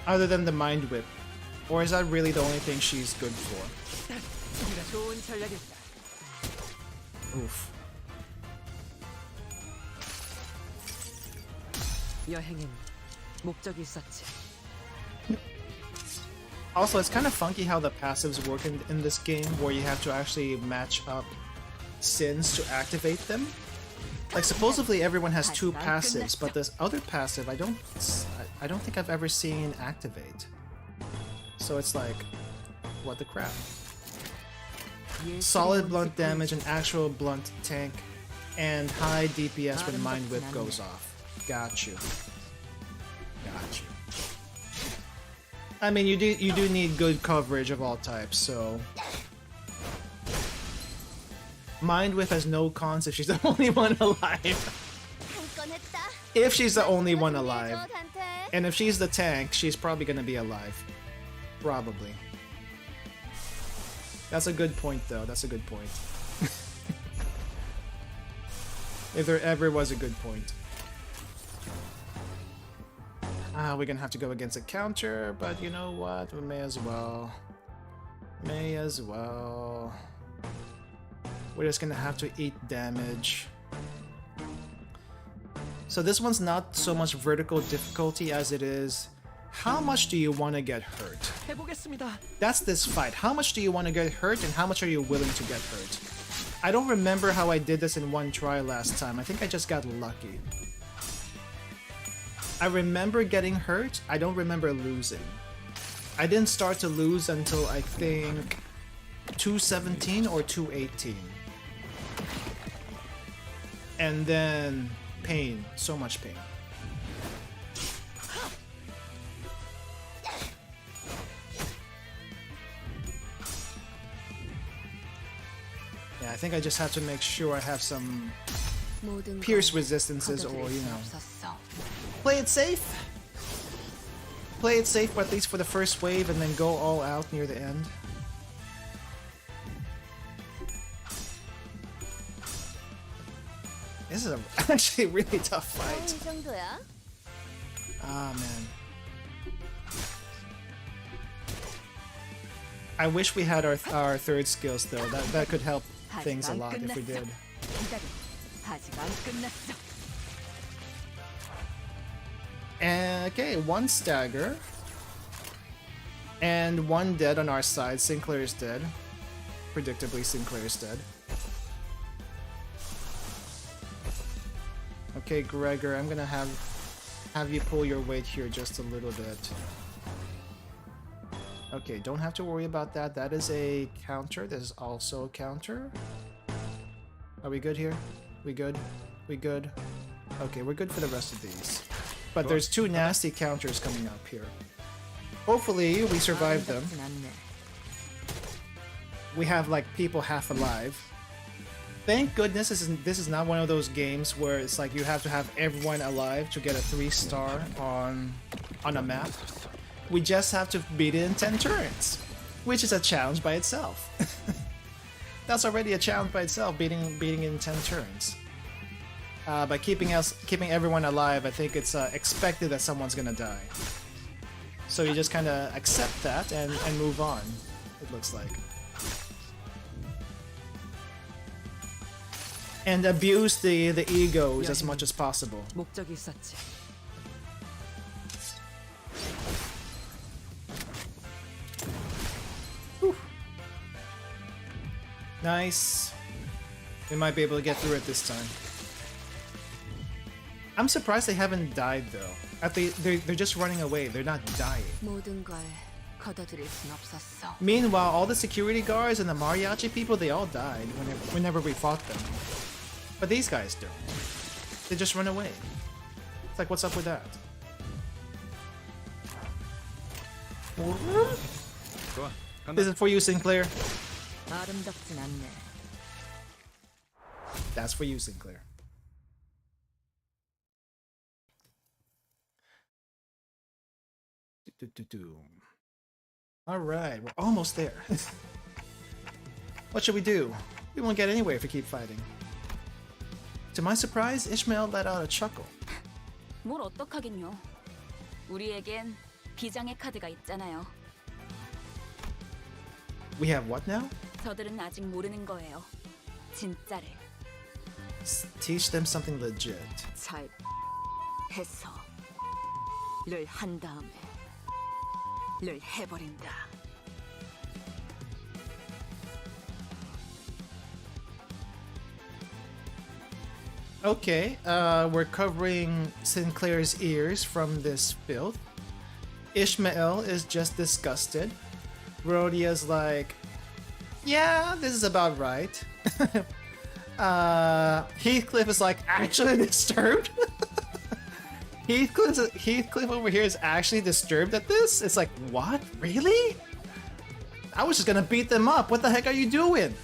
Other than the Mind Whip? Or is that really the only thing she's good for? Oof. 여행엔 목적이 있었지. Also, it's kind of funky how the passives work in this game, where you have to actually match up sins to activate them. Like supposedly everyone has 2 passives, but this other passive I don't think I've ever seen activate. So it's like, what the crap? Solid blunt damage and actual blunt tank, and high DPS when Mind Whip goes off. Got you. Got you. I mean, you do need good coverage of all types, so Mind Whip has no cons if she's the only one alive. If she's the only one alive. And if she's the tank, she's probably gonna be alive. Probably. That's a good point, though. That's a good point. If there ever was a good point. We're gonna have to go against a counter, but you know what? We may as well. May as well. We're just gonna have to eat damage. So this one's not so much vertical difficulty as it is how much do you want to get hurt? 해보겠습니다. That's this fight. How much do you want to get hurt and how much are you willing to get hurt? I don't remember how I did this in one try last time. I think I just got lucky. I remember getting hurt. I don't remember losing. I didn't start to lose until I think 217 or 218. And then pain. So much pain. Yeah, I think I just have to make sure I have some pierce resistances or, you know, play it safe. Play it safe, at least for the first wave, and then go all out near the end. This is actually a really tough fight. Ah, man. I wish we had our third skills though. That could help things a lot if we did. And okay, one stagger. And one dead on our side. Sinclair is dead. Predictably, Sinclair is dead. Okay, Gregor, I'm gonna have you pull your weight here just a little bit. Okay, don't have to worry about that. That is a counter. This is also a counter. Are we good here? We good? We good? Okay, we're good for the rest of these. But there's two nasty counters coming up here. Hopefully, we survive them. We have, like, people half alive. Thank goodness this is not one of those games where it's like you have to have everyone alive to get a 3-star on a map. We just have to beat it in 10 turns, which is a challenge by itself. That's already a challenge by itself, beating it in 10 turns. By keeping everyone alive, I think it's expected that someone's gonna die. So you just kind of accept that and move on, it looks like. And abuse the egos as much as possible. 목적이 있었지. Nice. We might be able to get through it this time. I'm surprised they haven't died though. They're just running away. They're not dying. Meanwhile, all the security guards and the mariachi people, they all died whenever we fought them. But these guys don't. They just run away. It's like, what's up with that? This is for you, Sinclair. That's for you, Sinclair. Alright, we're almost there. What should we do? We won't get anywhere if we keep fighting. To my surprise, Ishmael let out a chuckle. 뭘 어떡하긴요. 우리에겐 비장의 카드가 있잖아요. We have what now? 저들은 아직 모르는 거예요. 진짜를. Teach them something legit. 잘 해서 를 한 다음에 를 해버린다. Okay, we're covering Sinclair's ears from this filth. Ishmael is just disgusted. Rhodia's like, yeah, this is about right. Heathcliff is like, actually disturbed? Heathcliff over here is actually disturbed at this? It's like, what? Really? I was just gonna beat them up. What the heck are you doing?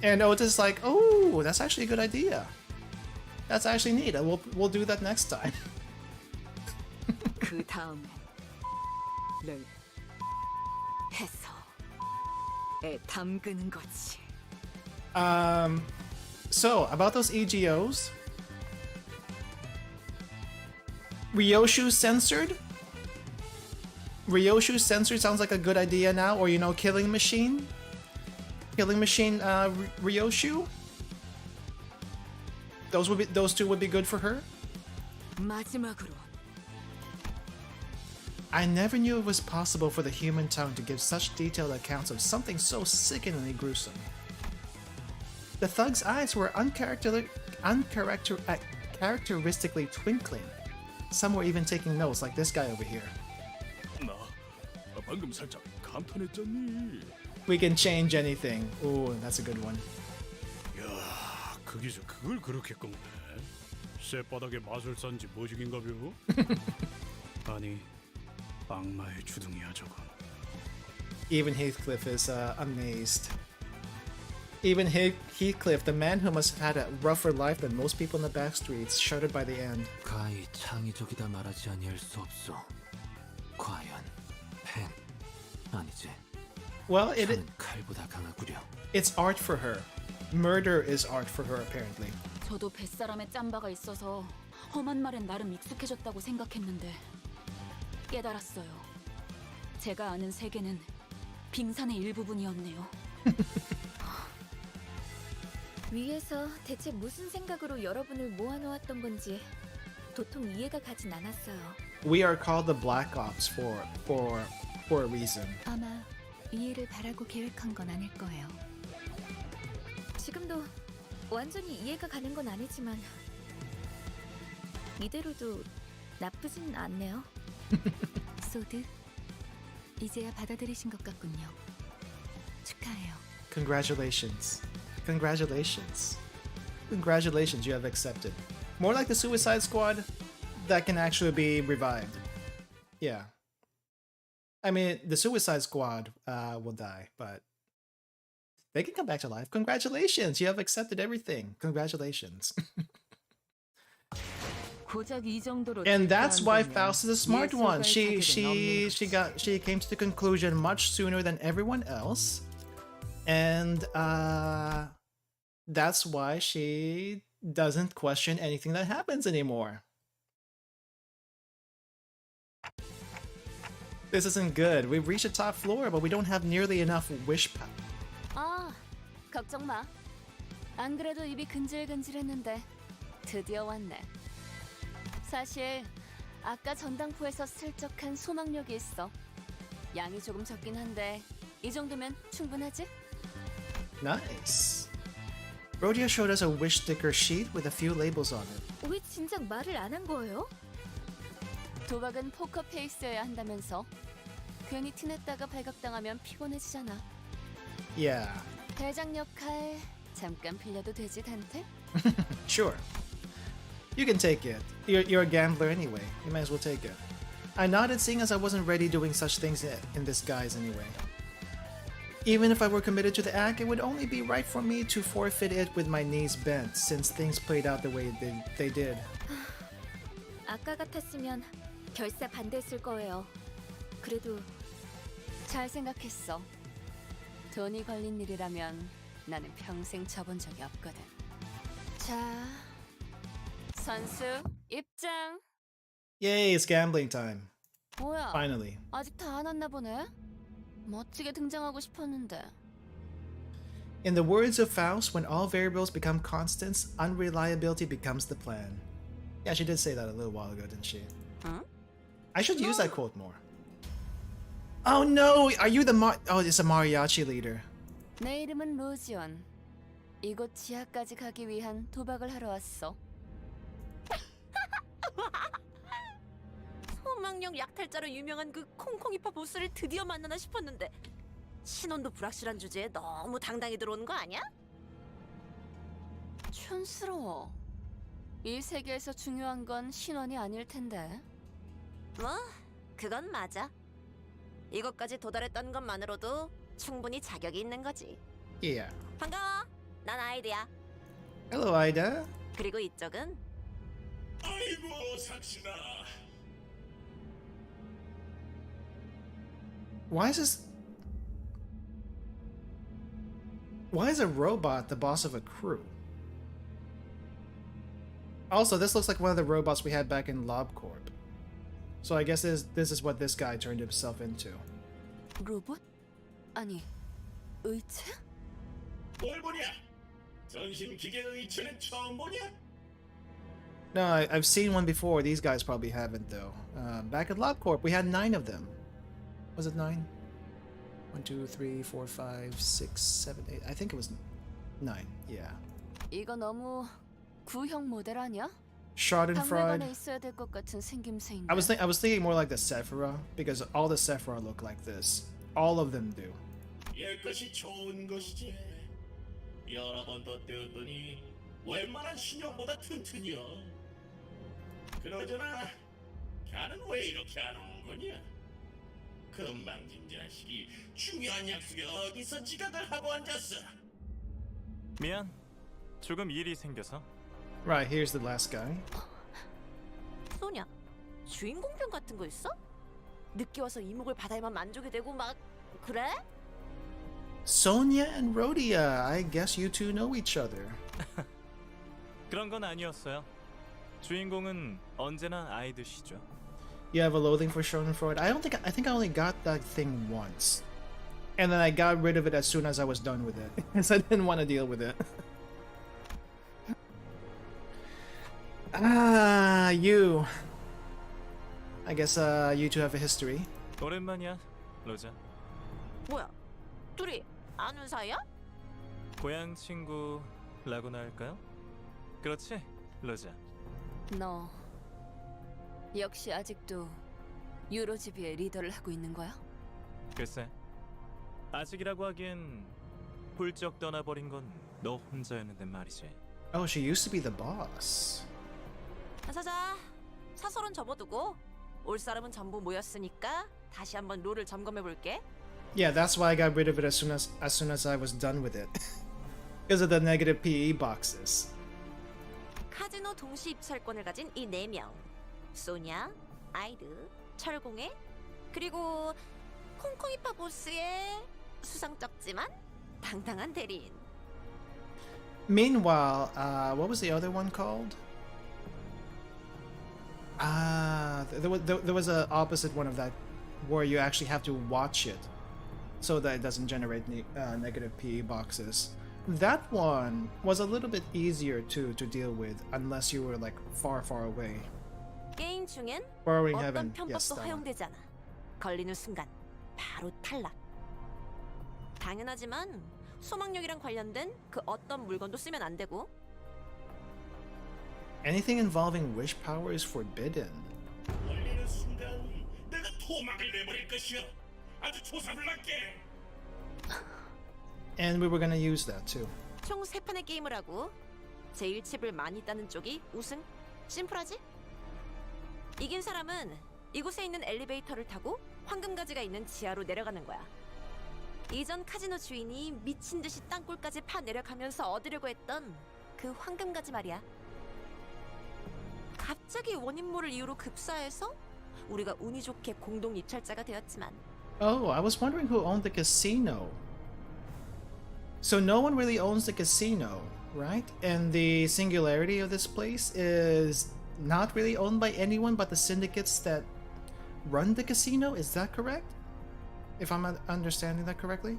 And Otis is like, oh, that's actually a good idea. That's actually neat. We'll do that next time. 그 다음엔 를 해서 애 담그는 거지. So about those EGOs, Ryoshu censored. Ryoshu censored sounds like a good idea now, or you know, Killing Machine, Ryoshu. Those two would be good for her. 마지막으로 I never knew it was possible for the human tongue to give such detailed accounts of something so sickeningly gruesome. The thug's eyes were uncharacteristically twinkling. Some were even taking notes, like this guy over here. 나 방금 살짝 감탄했잖니. We can change anything. Ooh, that's a good one. 야, 거기서 그걸 그렇게 꺾네. 쇠바닥에 마술사인지 뭐지긴가벼? 아니, 악마의 주둥이야 저건. Even Heathcliff is amazed. Even Heathcliff, the man who must have had a rougher life than most people in the back streets, shuddered by the end. 가히 창의적이다 말하지 아니할 수 없어. 과연 펜 아니지. Well, 칼보다 강하구려. it's art for her. Murder is art for her, apparently. 저도 뱃사람에 짬바가 있어서 험한 말엔 나름 익숙해졌다고 생각했는데 깨달았어요. 제가 아는 세계는 빙산의 일부분이었네요. 위에서 대체 무슨 생각으로 여러분을 모아놓았던 건지 도통 이해가 가진 않았어요. We are called the Black Ops for a reason. 아마 이해를 바라고 계획한 건 아닐 거예요. 지금도 완전히 이해가 가는 건 아니지만 이대로도 나쁘진 않네요. 소드, 이제야 받아들이신 것 같군요. 축하해요. Congratulations. Congratulations. Congratulations, you have accepted. More like the Suicide Squad that can actually be revived. Yeah. I mean, the Suicide Squad will die, but they can come back to life. Congratulations, you have accepted everything. Congratulations. 고작 이 정도로 And that's why 대단하다면 Faust is a smart one. 예술가의 자격은 없는 거지. She came to the conclusion much sooner than everyone else. And that's why she doesn't question anything that happens anymore. This isn't good. We've reached the top floor, but we don't have nearly enough wish power. 아, 걱정 마. 안 그래도 입이 근질근질했는데 드디어 왔네. 사실 아까 전당포에서 슬쩍한 소망력이 있어. 양이 조금 적긴 한데 이 정도면 충분하지? Nice. Rodeo showed us a wish sticker sheet with a few labels on it. 왜 진작 말을 안 한 거예요? 도박은 포커 페이스여야 한다면서. 괜히 티냈다가 발각당하면 피곤해지잖아. Yeah. 대장 역할 잠깐 빌려도 되지, 단테? Sure. You can take it. You're a gambler anyway. You might as well take it. I nodded, seeing as I wasn't ready doing such things in this guise anyway. Even if I were committed to the act, it would only be right for me to forfeit it with my knees bent, since things played out the way they did. 아까 같았으면 결사 반대했을 거예요. 그래도 잘 생각했어. 돈이 걸린 일이라면 나는 평생 져본 적이 없거든. 자, 선수 입장. Yay, it's gambling time. 뭐야? Finally. 아직 다 안 왔나 보네. 멋지게 등장하고 싶었는데. In the words of Faust, when all variables become constants, unreliability becomes the plan. Yeah, she did say that a little while ago, didn't she? Huh? I should use that quote more. Oh no! Are you the Oh, it's a mariachi leader. 내 이름은 로지온. 이곳 지하까지 가기 위한 도박을 하러 왔어. 소망력 약탈자로 유명한 그 콩콩이파 보스를 드디어 만나나 싶었는데 신원도 불확실한 주제에 너무 당당히 들어오는 거 아니야? 촌스러워. 이 세계에서 중요한 건 신원이 아닐 텐데. 뭐, 그건 맞아. 이것까지 도달했다는 것만으로도 충분히 자격이 있는 거지. Yeah. 반가워. 난 아이드야. Hello, Ida. 그리고 이쪽은 아이고, 삭신아. Why is this? Why is a robot the boss of a crew? Also, this looks like one of the robots we had back in LobCorp. So I guess this is what this guy turned himself into. 로봇? 아니, 의체? 뭘 보냐? 전신 기계 의체는 처음 보냐? No, I've seen one before. These guys probably haven't, though. Back at LobCorp, we had 9 of them. Was it 9? 1, 2, 3, 4, 5, 6, 7, 8. I think it was 9. Yeah. 이거 너무 구형 모델 아니야? Schadenfreude. 박물관에 있어야 될 것 같은 생김새인데. I was thinking more like the Sephora because all the Sephora look like this. All of them do. 옛 것이 좋은 것이지. 여러 번 덧대었더니 웬만한 신형보다 튼튼이여. 그러잖아. 걔는 왜 이렇게 안 오는 거냐? 금방진 자식이 중요한 약속에 어디서 지각을 하고 앉았어. 미안. 조금 일이 생겨서. Right, here's the last guy. 소냐, 주인공병 같은 거 있어? 늦게 와서 이목을 받아야만 만족이 되고 막 그래? Sonia and Rhodia. I guess you two know each other. 그런 건 아니었어요. 주인공은 언제나 아이드시죠. You have a loathing for Schadenfreude? I think I only got that thing once. And then I got rid of it as soon as I was done with it. Because I didn't want to deal with it. You. I guess you two have a history. 오랜만이야, 로자. 뭐야, 둘이 아는 사이야? 고향 친구라고나 할까요? 그렇지, 로자. 너 역시 아직도 유로지비의 리더를 하고 있는 거야? 글쎄, 아직이라고 하기엔 훌쩍 떠나버린 건 너 혼자였는데 말이지. Oh, she used to be the boss. 자자자, 사설은 접어두고 올 사람은 전부 모였으니까 다시 한번 룰을 점검해 볼게. Yeah, that's why I got rid of it as soon as I was done with it. Because of the negative PE boxes. 카지노 동시 입찰권을 가진 이 4명. 소냐, 아이드, 철공애, 그리고 콩콩이파 보스의 수상쩍지만 당당한 대리인. Meanwhile, what was the other one called? There was a opposite one of that where you actually have to watch it so that it doesn't generate negative PE boxes. That one was a little bit easier to deal with unless you were like far away. 게임 중엔 Borrowing 어떤 Heaven. 편법도 Yes, that one. 허용되지 않아. 걸리는 순간 바로 탈락. 당연하지만 소망력이랑 관련된 그 어떤 물건도 쓰면 안 되고. Anything involving wish power is forbidden. 걸리는 순간 내가 토막을 내버릴 것이야. 아주 조사불납게. And we were gonna use that too. 총 3판의 게임을 하고 제일 칩을 많이 따는 쪽이 우승. 심플하지? 이긴 사람은 이곳에 있는 엘리베이터를 타고 황금가지가 있는 지하로 내려가는 거야. 이전 카지노 주인이 미친 듯이 땅굴까지 파 내려가면서 얻으려고 했던 그 황금가지 말이야. 갑자기 원인 모를 이유로 급사해서 우리가 운이 좋게 공동 입찰자가 되었지만. Oh, I was wondering who owned the casino. So no one really owns the casino, right? And the singularity of this place is not really owned by anyone but the syndicates that run the casino. Is that correct? If I'm understanding that correctly?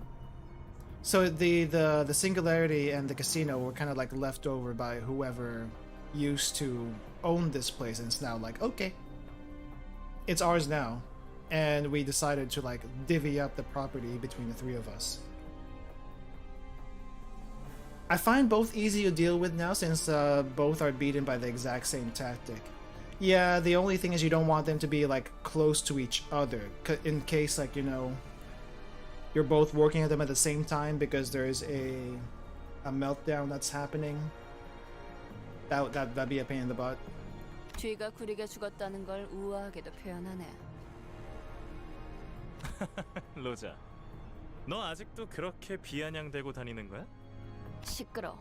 So the singularity and the casino were kind of like left over by whoever used to own this place, and it's now like, okay, it's ours now. And we decided to like divvy up the property between the three of us. I find both easy to deal with now since both are beaten by the exact same tactic. Yeah, the only thing is you don't want them to be like close to each other in case, like, you know, you're both working at them at the same time because there's a meltdown that's happening. That'd be a pain in the butt. 쥐가 구리게 죽었다는 걸 우아하게도 표현하네. 로자, 너 아직도 그렇게 비아냥대고 다니는 거야? 시끄러.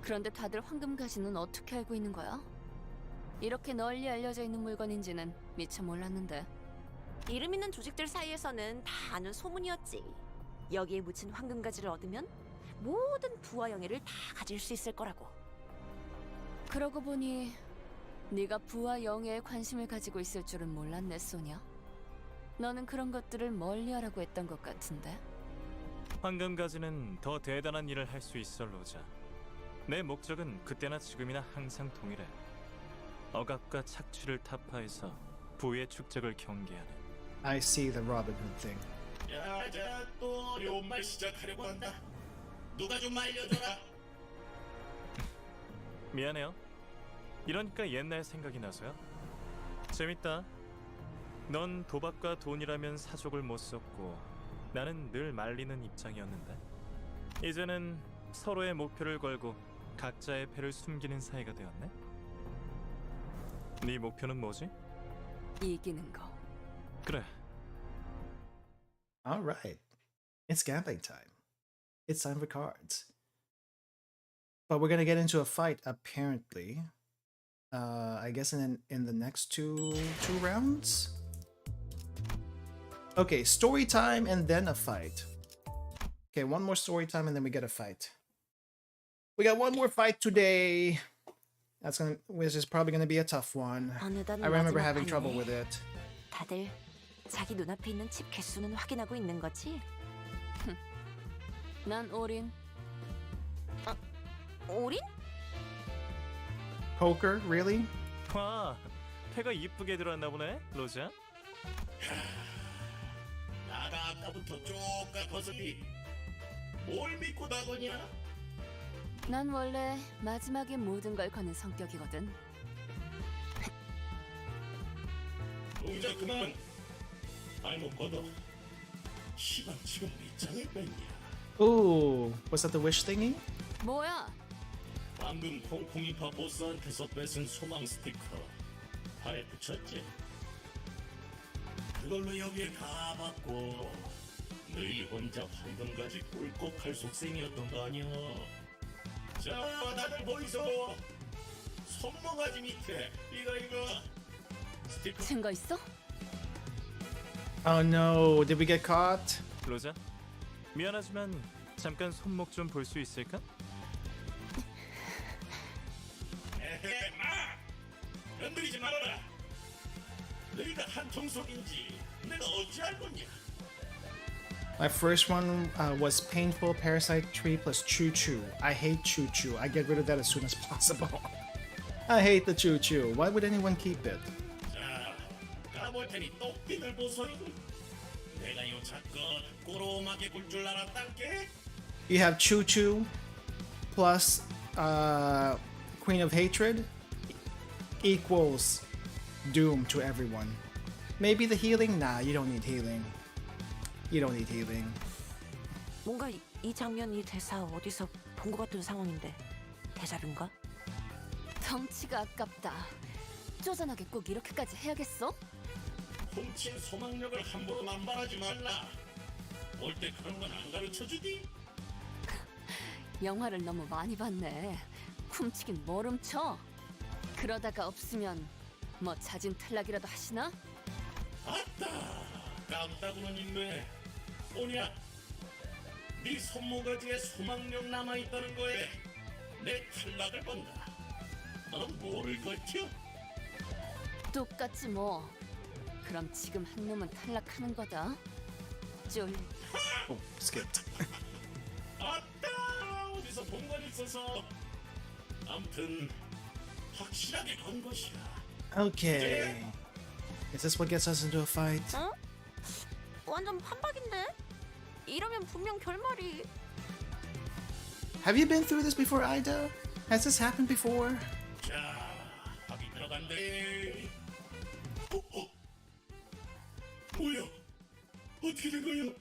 그런데 다들 황금가지는 어떻게 알고 있는 거야? 이렇게 널리 알려져 있는 물건인지는 미처 몰랐는데. 이름 있는 조직들 사이에서는 다 아는 소문이었지. 여기에 묻힌 황금가지를 얻으면 모든 부와 영예를 다 가질 수 있을 거라고. 그러고 보니 네가 부와 영예에 관심을 가지고 있을 줄은 몰랐네, 소냐. 너는 그런 것들을 멀리하라고 했던 것 같은데. 황금가지는 더 대단한 일을 할 수 있어, 로자. 내 목적은 그때나 지금이나 항상 동일해. 억압과 착취를 타파해서 부의 축적을 경계하는. I see the Robin Hood thing. 자, 또 어려운 말 시작하려고 한다. 누가 좀 알려줘라. 미안해요. 이러니까 옛날 생각이 나서요. 재밌다. 넌 도박과 돈이라면 사족을 못 썼고 나는 늘 말리는 입장이었는데 이제는 서로의 목표를 걸고 각자의 패를 숨기는 사이가 되었네. 네 목표는 뭐지? 이기는 거. 그래. All right. It's gambling time. It's time for cards. But we're gonna get into a fight apparently. I guess in the next two rounds. Okay, story time and then a fight. Okay, one more story time and then we get a fight. We got one more fight today. Which is probably gonna be a tough one. I remember having trouble with it. 다들 자기 눈앞에 있는 칩 개수는 확인하고 있는 거지? 난 올인. 올인? Poker, really? 와, 패가 이쁘게 들어왔나 보네, 로자. 나가 아까부터 쭉 깎아서니 뭘 믿고 나거냐? 난 원래 마지막에 모든 걸 거는 성격이거든. 동작 그만. 발목 걷어. 시방 지금 밑장에 뺐냐? Ooh, was that the wish thingy? 뭐야? 방금 콩콩이파 보스한테서 뺏은 소망 스티커 발에 붙였지? 그걸로 여기에 다 받고 너희 혼자 황금가지 꿀꺽할 속셈이었던 거 아니야? 자, 다들 보이소? 손모가지 밑에 이거 스티커 증거 있어? Oh no, did we get caught? 로자, 미안하지만 잠깐 손목 좀 볼 수 있을까? 에헤, 마! 건드리지 말아라. 너희가 한 통속인지 내가 어찌 알겠냐? My first one was Painful Parasite Tree plus Choo Choo. I hate Choo Choo. I get rid of that as soon as possible. I hate the Choo Choo. Why would anyone keep it? 자, 까볼 테니 똑핀을 보소니. 내가 요 작것 꼬로마게 굴 줄 알았단께? You have Choo Choo plus Queen of Hatred equals doom to everyone. Maybe the healing? Nah, you don't need healing. You don't need healing. 뭔가 이 장면, 이 대사 어디서 본 것 같은 상황인데 데자뷰인가? 덩치가 아깝다. 쪼잔하게 꼭 이렇게까지 해야겠어? 훔친 소망력을 함부로 남발하지 말라. 올 때 그런 건 안 가르쳐주디? 영화를 너무 많이 봤네. 훔치긴 뭘 훔쳐? 그러다가 없으면 뭐 자진 탈락이라도 하시나? 아따, 깜다구는 있네. 오냐? 네 손모가지에 소망력 남아있다는 거에 내 탈락을 본다. 넌 뭐를 거쳐? 똑같지 뭐. 그럼 지금 한 놈은 탈락하는 거다. 쫄. Oh, skipped. 아따, 어디서 본 건 있어서. 암튼 확실하게 건 것이야. Okay. Is this what gets us into a fight? 어? 완전 판박인데? 이러면 분명 결말이. Have you been through this before, Ida? Has this happened before? 자, 밥이 들어간대. 뭐야? 어떻게 된 거야?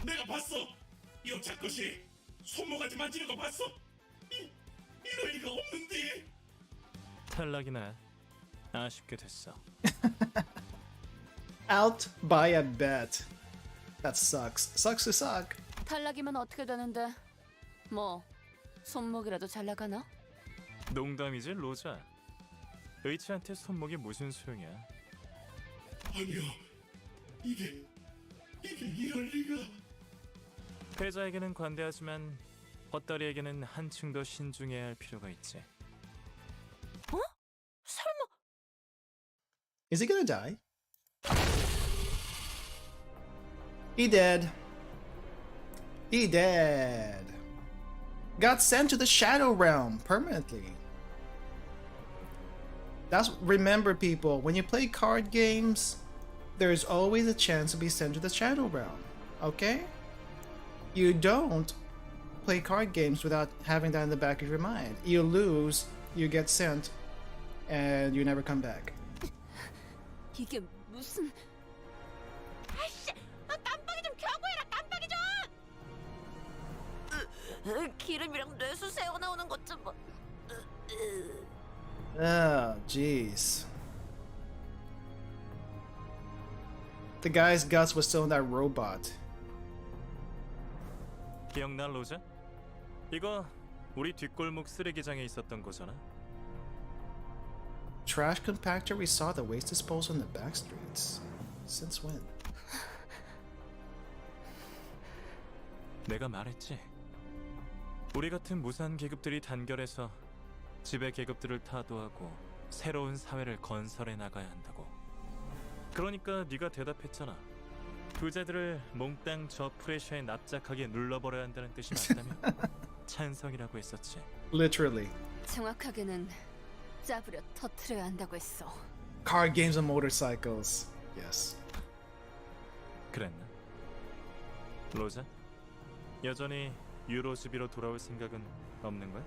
내가 봤어. 이 작것이 손모가지 만지는 거 봤어? 이럴 리가 없는데. 탈락이네. 아쉽게 됐어. Out by a bet. That sucks. Sucks to suck. 탈락이면 어떻게 되는데? 뭐 손목이라도 잘 나가나? 농담이지, 로자. 의치한테 손목이 무슨 소용이야? 아니요, 이게 이럴 리가. 패자에게는 관대하지만 헛다리에게는 한층 더 신중해야 할 필요가 있지. 어? 설마 Is he gonna die? He dead. He dead. Got sent to the Shadow Realm permanently. Remember people, when you play card games, there's always a chance to be sent to the Shadow Realm. Okay? You don't play card games without having that in the back of your mind. You lose, you get sent, and you never come back. 이게 무슨... 아이씨, 깜빡이 좀 켜고 해라. 깜빡이 좀. 기름이랑 뇌수 새어 나오는 것 좀 봐. Oh, jeez. The guy's guts was still in that robot. 기억나, 로자? 이거 우리 뒷골목 쓰레기장에 있었던 거잖아. Trash compactor we saw the waste disposal in the back streets. Since when? 내가 말했지. 우리 같은 무산 계급들이 단결해서 지배 계급들을 타도하고 새로운 사회를 건설해 나가야 한다고. 그러니까 네가 대답했잖아. 부자들을 몽땅 저 프레셔에 납작하게 눌러버려야 한다는 뜻이 맞다며 찬성이라고 했었지. Literally. 정확하게는 짜부려 터트려야 한다고 했어. Card games and motorcycles. Yes. 그랬나? 로자? 여전히 유로12로 돌아올 생각은 없는 거야?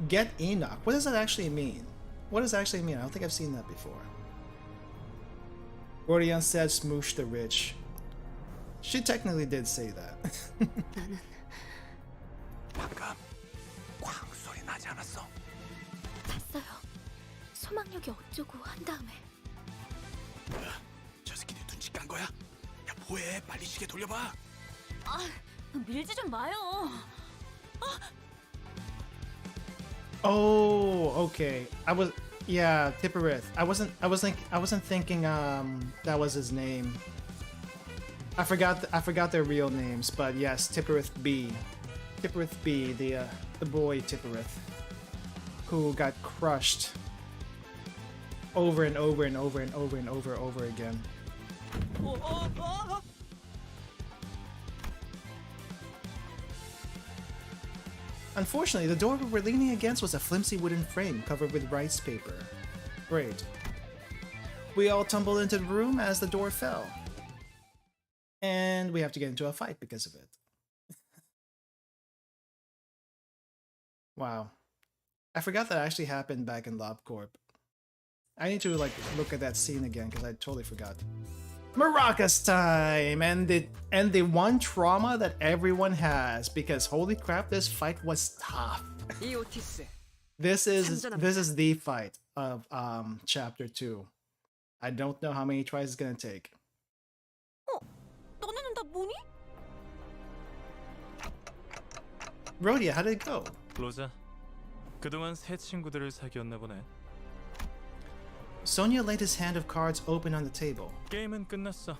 Get Enoch. What does that actually mean? What does that actually mean? I don't think I've seen that before. Gordian said smoosh the rich. She technically did say that. 방금 꽝 소리 나지 않았어? 봤어요. 소망력이 어쩌고 한 다음에. 뭐야? 저 새끼들 눈치 깐 거야? 야 뭐해? 빨리 시계 돌려봐. 아, 밀지 좀 마요. Oh, okay. Yeah, Tipperith. I wasn't thinking that was his name. I forgot their real names, but yes, Tipperith B, the boy Tipperith, who got crushed over and over and over and over and over again. Unfortunately, the door we were leaning against was a flimsy wooden frame covered with rice paper. Great. We all tumbled into the room as the door fell. And we have to get into a fight because of it. Wow. I forgot that actually happened back in LobCorp. I need to look at that scene again because I totally forgot. Maracas time! And the one trauma that everyone has, because holy crap, this fight was tough. This is the fight of chapter 2. I don't know how many tries it's gonna take. 너네는 다 뭐니? Rhodia, how did it go? 로자, 그동안 새 친구들을 사귀었나 보네. Sonia laid his hand of cards open on the table. 게임은 끝났어.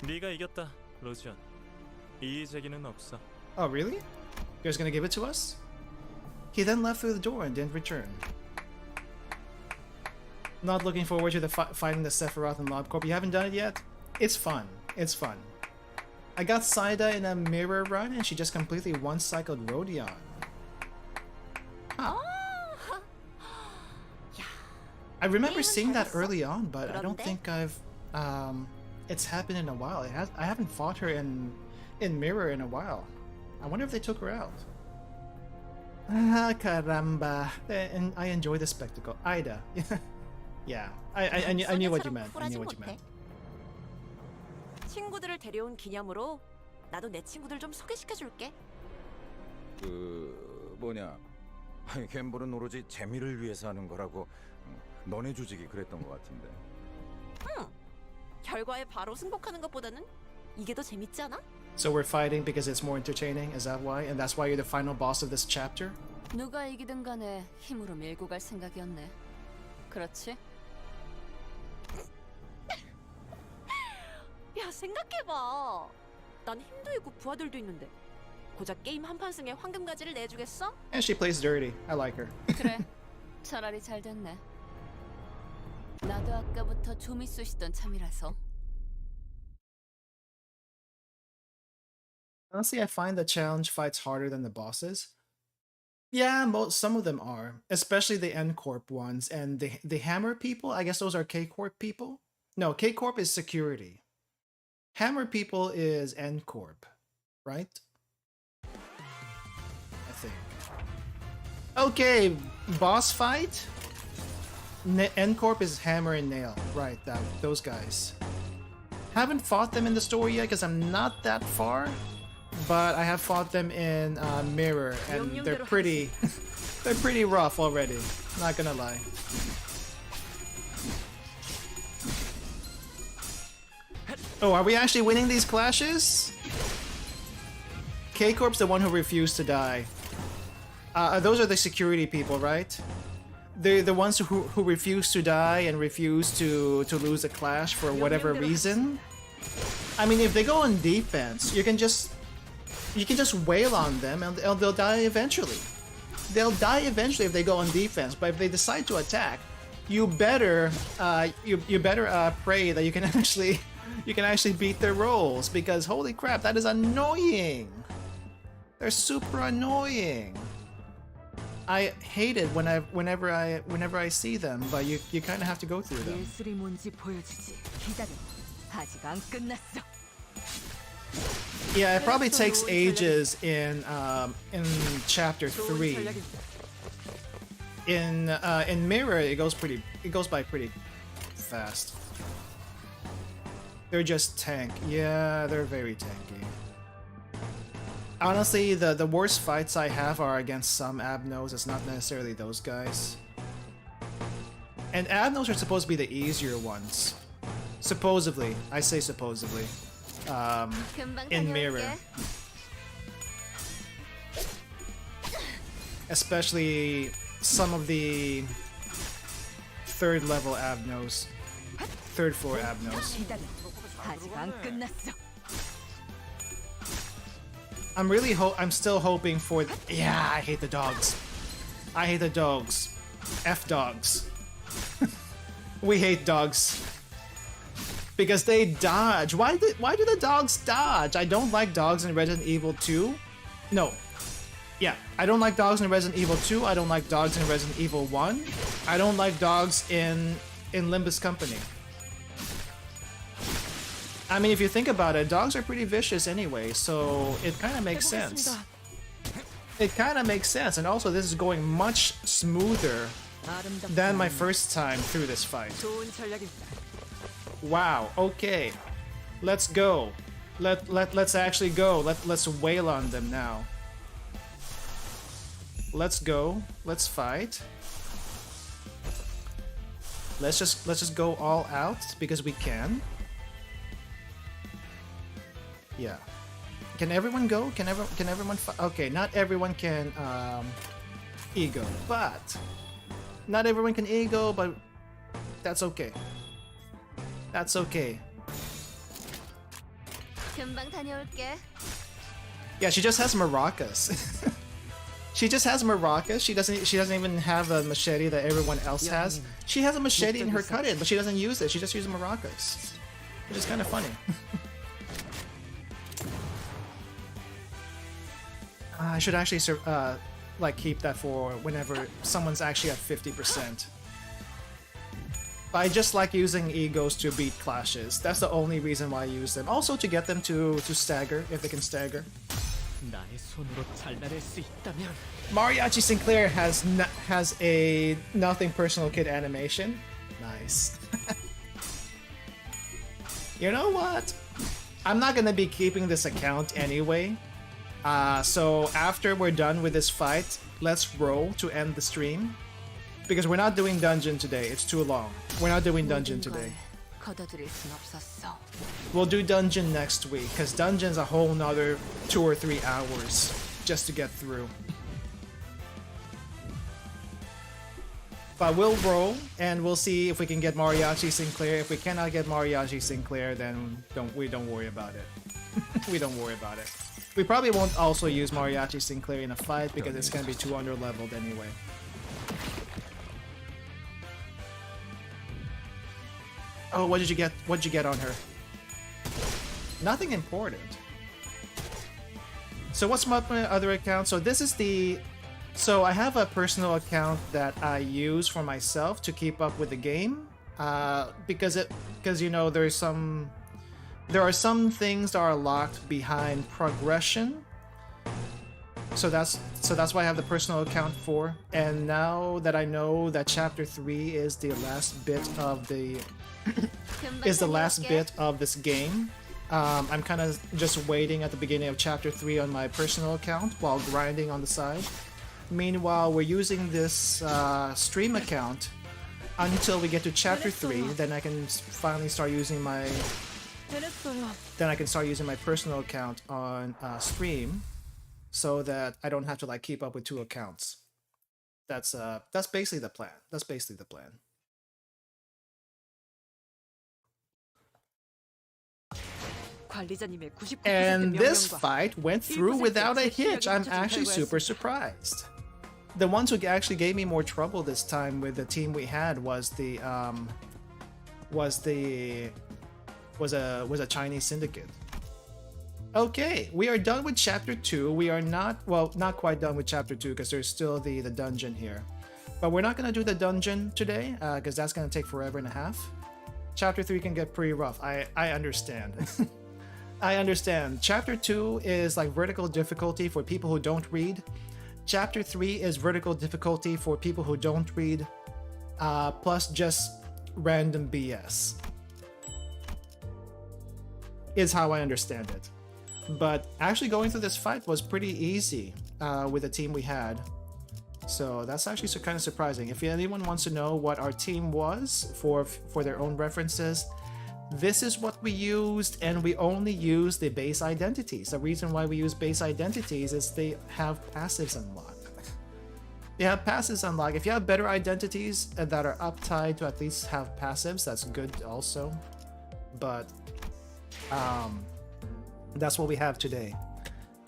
네가 이겼다, 로지언. 이의 제기는 없어. Oh, really? You're just gonna give it to us? He then left through the door and didn't return. Not looking forward to the fighting the Sephiroth and LobCorp. You haven't done it yet? It's fun. It's fun. I got Saida in a mirror run and she just completely one-cycled Rodion. Huh. I remember seeing that early on, but I don't think I've it's happened in a while. I haven't fought her in mirror in a while. I wonder if they took her out. Ah, caramba. And I enjoy the spectacle. Ida. Yeah. I knew what you meant. I knew what you meant. 친구들을 데려온 기념으로 나도 내 친구들 좀 소개시켜 줄게. 뭐냐? 아니, 갬블은 오로지 재미를 위해서 하는 거라고 너네 조직이 그랬던 것 같은데. 결과에 바로 승복하는 것보다는 이게 더 재밌지 않아? So we're fighting because it's more entertaining? Is that why? And that's why you're the final boss of this chapter? 누가 이기든 간에 힘으로 밀고 갈 생각이었네. 그렇지? 생각해봐. 난 힘도 있고 부하들도 있는데 고작 게임 한판 승에 황금가지를 내주겠어? And she plays dirty. I like her. 그래, 차라리 잘 됐네. 나도 아까부터 좀이 쑤시던 참이라서. Honestly, I find the challenge fights harder than the bosses. Yeah, some of them are, especially the N Corp ones and the Hammer people. I guess those are K Corp people. No, K Corp is security. Hammer people is N Corp, right? I think. Okay, boss fight. N Corp is Hammer and Nail, right? Those guys. Haven't fought them in the story yet because I'm not that far. But I have fought them in Mirror, and they're pretty, they're pretty rough already. Not gonna lie. Oh, are we actually winning these clashes? K-Corp's the one who refused to die. Those are the security people, right? They're the ones who refuse to die and refuse to lose a clash for whatever reason. I mean, if they go on defense, you can just wail on them and they'll die eventually. They'll die eventually if they go on defense, but if they decide to attack, you better pray that you can actually beat their rolls, because holy crap, that is annoying. They're super annoying. I hate it whenever I see them, but you kind of have to go through them. 예술이 뭔지 보여주지. 기다려. 아직 안 끝났어. Yeah, it probably takes ages in chapter 3. In Mirror, it goes by pretty fast. They're just tank. Yeah, they're very tanky. Honestly, the worst fights I have are against some Abnos. It's not necessarily those guys. And Abnos are supposed to be the easier ones. Supposedly. I say supposedly. In Mirror. Especially some of the third level Abnos. Third floor Abnos. 아직 안 끝났어. I'm still hoping for. Yeah, I hate the dogs. I hate the dogs. F dogs. We hate dogs. Because they dodge. Why do the dogs dodge? I don't like dogs in Resident Evil 2. No. Yeah, I don't like dogs in Resident Evil 2. I don't like dogs in Resident Evil 1. I don't like dogs in Limbus Company. I mean, if you think about it, dogs are pretty vicious anyway, so it kind of makes sense. It kind of makes sense, and also this is going much smoother than my first time through this fight. Wow, okay. Let's go. Let's actually go. Let's wail on them now. Let's go. Let's fight. Let's just go all out because we can. Yeah. Can everyone go? Can everyone fight? Okay, not everyone can ego, but not everyone can ego, but that's okay. That's okay. 금방 다녀올게. Yeah, she just has maracas. She just has maracas. She doesn't even have a machete that everyone else has. She has a machete in her cut-in, but she doesn't use it. She just uses maracas, which is kind of funny. I should actually like keep that for whenever someone's actually at 50%. But I just like using egos to beat clashes. That's the only reason why I use them. Also to get them to stagger, if they can stagger. Mariachi Sinclair has a nothing personal kid animation. Nice. You know what? I'm not gonna be keeping this account anyway. So after we're done with this fight, let's roll to end the stream. Because we're not doing dungeon today, it's too long. We're not doing dungeon today. We'll do dungeon next week, because dungeon's a whole nother 2 or 3 hours just to get through. But we'll roll and we'll see if we can get Mariachi Sinclair. If we cannot get Mariachi Sinclair, then don't worry about it. We don't worry about it. We probably won't also use Mariachi Sinclair in a fight because it's gonna be too under leveled anyway. Oh, what did you get? What'd you get on her? Nothing important. So what's my other account? So this is the... So I have a personal account that I use for myself to keep up with the game. Because you know, there are some things that are locked behind progression. So that's why I have the personal account for. And now that I know that chapter 3 is the last bit of the bit of this game, I'm kind of just waiting at the beginning of chapter 3 on my personal account while grinding on the side. Meanwhile, we're using this stream account until we get to chapter 3. Then I can finally start using my personal account on stream, so that I don't have to like keep up with 2 accounts. That's basically the plan. That's basically the plan. And this fight went through without a hitch. I'm actually super surprised. The ones who actually gave me more trouble this time with the team we had was a Chinese syndicate. Okay, we are done with chapter 2. We are not quite done with chapter 2 because there's still the dungeon here. But we're not gonna do the dungeon today because that's gonna take forever and a half. Chapter 3 can get pretty rough. I understand. I understand. Chapter 2 is like vertical difficulty for people who don't read. Chapter 3 is vertical difficulty for people who don't read, plus just random BS. Is how I understand it. But actually going through this fight was pretty easy with the team we had. So that's actually kind of surprising. If anyone wants to know what our team was for their own references, this is what we used, and we only use the base identities. The reason why we use base identities is they have passives unlocked. They have passives unlocked. If you have better identities that are uptied to at least have passives, that's good also. But that's what we have today.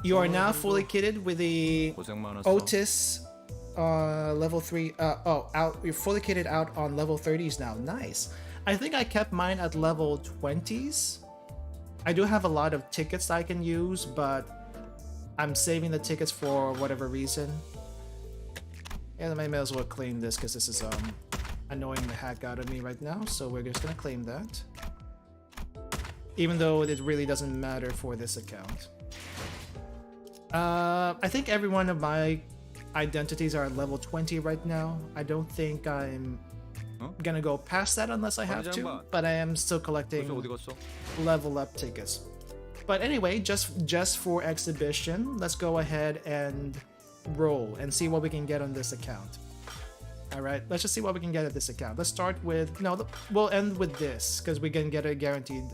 You are now fully kitted with the Otis level 3. You're fully kitted out on level 30s now. Nice. I think I kept mine at level 20s. I do have a lot of tickets I can use, but I'm saving the tickets for whatever reason. Yeah, I may as well claim this because this is annoying the heck out of me right now. So we're just gonna claim that, even though it really doesn't matter for this account. I think every one of my identities are at level 20 right now. I don't think I'm gonna go past that unless I have to, but I am still collecting level up tickets. But anyway, just for exhibition, let's go ahead and roll and see what we can get on this account. All right, let's just see what we can get at this account. Let's start with, no, we'll end with this because we can get a guaranteed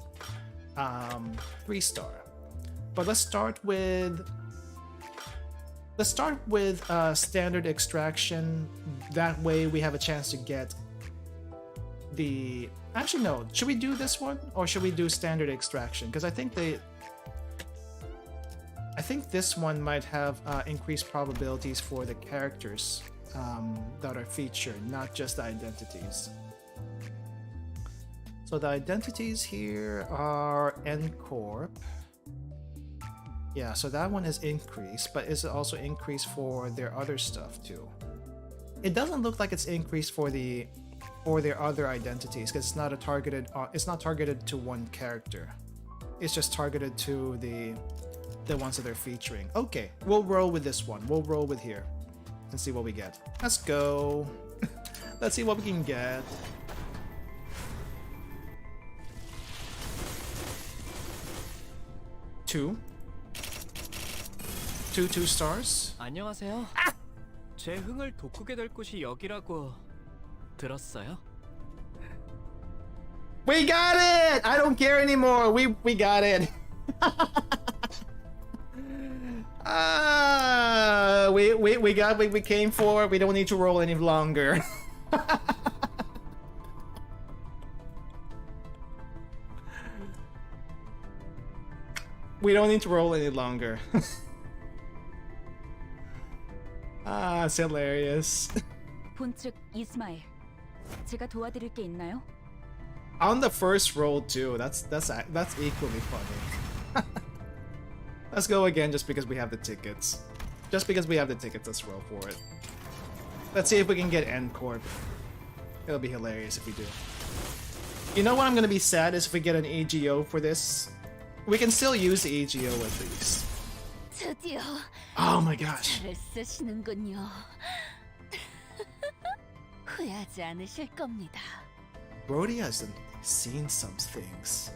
3-star. But let's start with standard extraction. That way we have a chance to get the... Actually, no. Should we do this one or should we do standard extraction? Because I think this one might have increased probabilities for the characters that are featured, not just the identities. So the identities here are N-Corp. Yeah, so that one is increased, but is also increased for their other stuff too. It doesn't look like it's increased for their other identities because it's not targeted to one character. It's just targeted to the ones that they're featuring. Okay, we'll roll with this one. We'll roll with here and see what we get. Let's go. Let's see what we can get. Two 2 stars. 안녕하세요. 제 흥을 돋구게 될 곳이 여기라고 들었어요. We got it! I don't care anymore. We got it. We got what we came for. We don't need to roll any longer. We don't need to roll any longer. Ah, it's hilarious. 본측 이스마일. 제가 도와드릴 게 있나요? On the first roll too. That's equally funny. Let's go again just because we have the tickets. Just because we have the tickets, let's roll for it. Let's see if we can get N Corp. It'll be hilarious if we do. You know what I'm gonna be sad is if we get an AGO for this. We can still use the AGO at least. 드디어 Oh my gosh. 잘 쓰시는군요. 후회하지 않으실 겁니다. Brody has seen some things.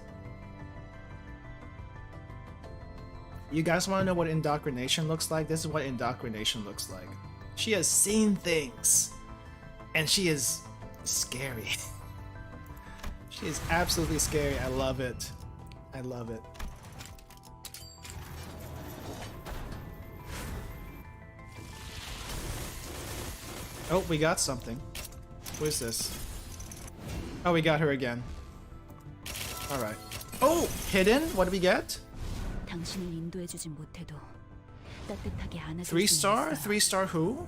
You guys want to know what indoctrination looks like? This is what indoctrination looks like. She has seen things. And she is scary. She is absolutely scary. I love it. I love it. Oh, we got something. Where's this? Oh, we got her again. Alright. Oh! Hidden? What do we get? 당신을 인도해주진 못해도 따뜻하게 안아줄 3 star? 3 star who?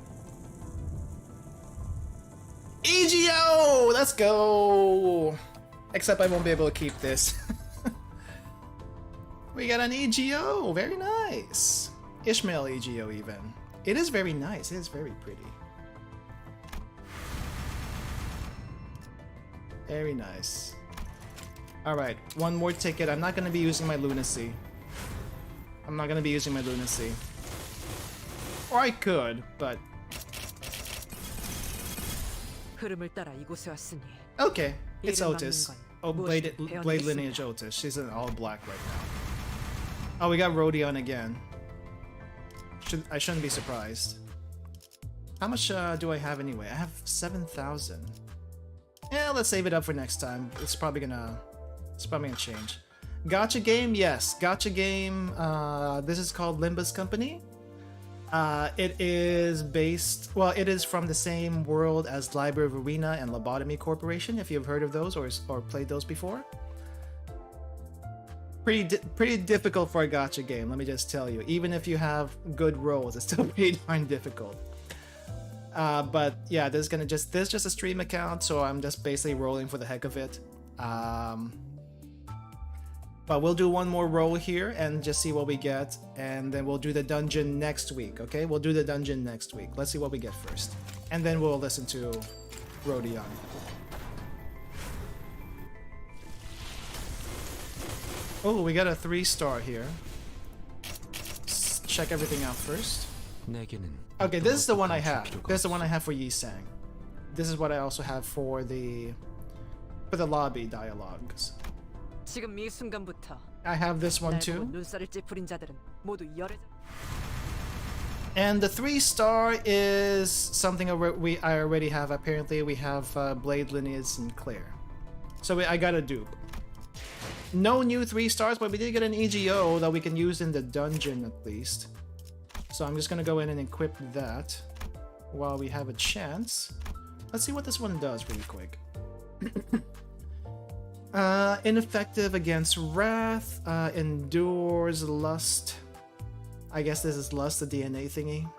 EGO! Let's go! Except I won't be able to keep this. We got an EGO! Very nice! Ishmael EGO even. It is very nice. It is very pretty. Very nice. Alright, one more ticket. I'm not going to be using my lunacy. I'm not going to be using my lunacy. Or I could, but... 흐름을 따라 이곳에 왔으니. Okay, it's 이를 Otis. 막는 건 Oh, Blade 무엇이든 Lineage Otis. She's in all black right now. Oh, we got Rodion again. I shouldn't be surprised. How much do I have anyway? I have 7,000. Yeah, let's save it up for next time. It's probably gonna change. Gacha game, yes. Gacha game. This is called Limbus Company. It is based. Well, it is from the same world as Library of Arena and Lobotomy Corporation. If you've heard of those or played those before. Pretty difficult for a gacha game. Let me just tell you. Even if you have good rolls, it's still pretty darn difficult. But yeah, this is just a stream account, so I'm just basically rolling for the heck of it. But we'll do one more roll here and just see what we get, and then we'll do the dungeon next week, okay? We'll do the dungeon next week. Let's see what we get first. And then we'll listen to Rodion. Oh, we got a 3 star here. Let's check everything out first. Okay, this is the one I have. This is the one I have for Yi-Sang. This is what I also have for the lobby dialogues. 지금 이 순간부터 I have this one 날 too. 보고 눈살을 찌푸린 자들은 모두 열애. And the 3 star is something I already have. Apparently, we have Blade Lineage and Claire. So I got a dupe. No new 3 stars, but we did get an EGO that we can use in the dungeon at least. So I'm just gonna go in and equip that while we have a chance. Let's see what this one does really quick. Ineffective against Wrath, endures Lust. I guess this is Lust, the DNA thingy.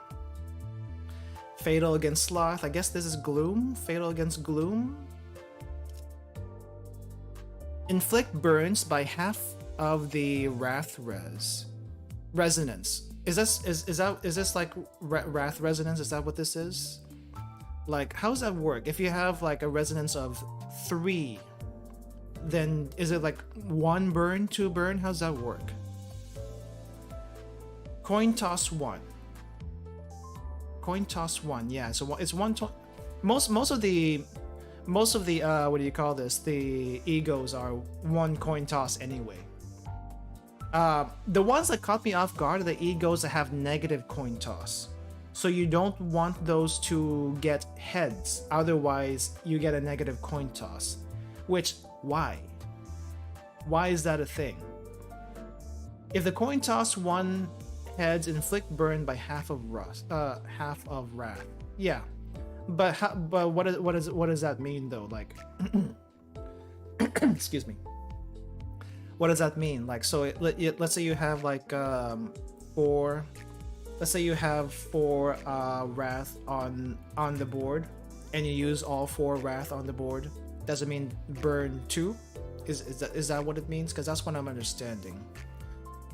Fatal against Sloth. I guess this is Gloom. Fatal against Gloom. Inflict burns by half of the Wrath resonance. Is this like Wrath resonance? Is that what this is? Like, how does that work? If you have like a resonance of 3, then is it like 1 burn, 2 burn? How does that work? Coin toss 1. Coin toss 1. Yeah, so it's 1. Most of the what do you call this? The egos are 1 coin toss anyway. The ones that caught me off guard are the egos that have negative coin toss. So you don't want those to get heads, otherwise you get a negative coin toss. Which, why? Why is that a thing? If the coin toss 1 heads, inflict burn by half of wrath. Yeah. But what does that mean though? Like, excuse me. What does that mean? Like, so let's say you have like four. Let's say you have 4 wrath on the board, and you use all 4 wrath on the board. Does it mean burn 2? Is that what it means? Because that's what I'm understanding.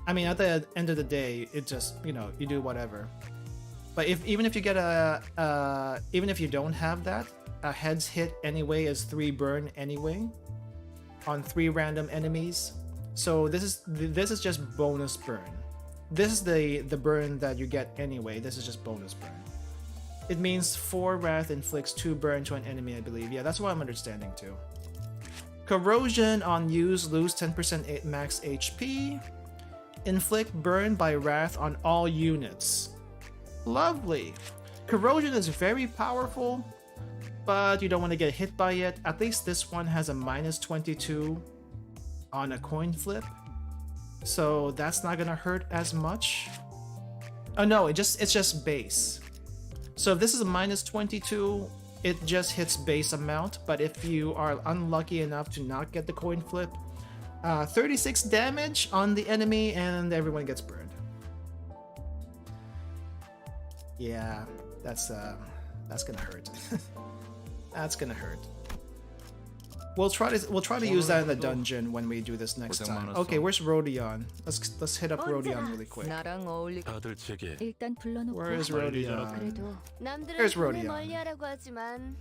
I mean, at the end of the day, it just, you know, you do whatever. But even if you get even if you don't have that, a heads hit anyway is 3 burn anyway on 3 random enemies. So this is just bonus burn. This is the burn that you get anyway. This is just bonus burn. It means 4 wrath inflicts 2 burn to an enemy, I believe. Yeah, that's what I'm understanding too. Corrosion on use, lose 10% max HP. Inflict burn by wrath on all units. Lovely. Corrosion is very powerful, but you don't want to get hit by it. At least this one has a -22 on a coin flip, so that's not gonna hurt as much. Oh no, it's just base. So if this is a -22, it just hits base amount. But if you are unlucky enough to not get the coin flip, 36 damage on the enemy and everyone gets burned. Yeah, that's gonna hurt. That's gonna hurt. We'll try to use that in the dungeon when we do this next time. Okay, where's Rodion? Let's hit up Rodion really quick. 나랑 어울리. 일단 불러놓고. Where is Rodion? 그래도 남들은 Here's 돈을 Rodion. 멀리하라고 하지만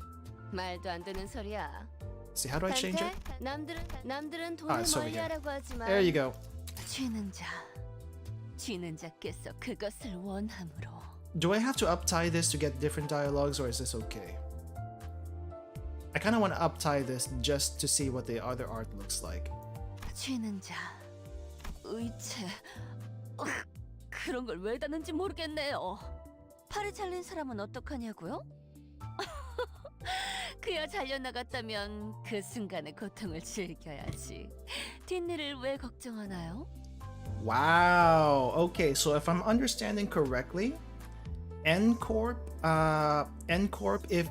말도 안 되는 소리야. See, how do I change it? 남들은 돈을 it's over here. 멀리하라고 하지만 There you go. 쥐는 자께서 그것을 원함으로. Do I have to uptie this to get different dialogues, or is this okay? I kind of want to uptie this just to see what the other art looks like. 쥐는 자, 의체. 그런 걸 왜 다는지 모르겠네요. 팔이 잘린 사람은 어떡하냐고요? 그야 잘려나갔다면 그 순간의 고통을 즐겨야지. 뒷일을 왜 걱정하나요? Wow. Okay, so if I'm understanding correctly, N-Corp if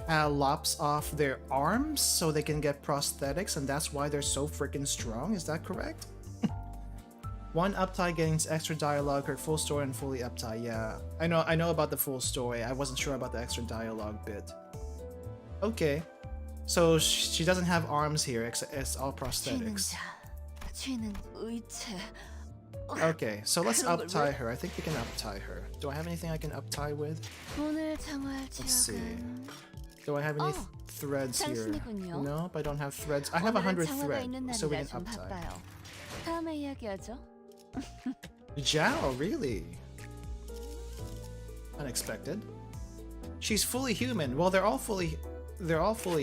lops off their arms so they can get prosthetics, and that's why they're so freaking strong. Is that correct? One uptie gains extra dialogue, her full story and fully uptie. Yeah, I know about the full story. I wasn't sure about the extra dialogue bit. Okay, so she doesn't have arms here. It's all prosthetics. Okay, so let's uptie her. I think we can uptie her. Do I have anything I can uptie with? Let's see. Do I have any threads here? Nope, I don't have threads. I have 100 threads, so we can uptie. 다음에 이야기하죠. Zhao, really? Unexpected. She's fully human. Well, they're all fully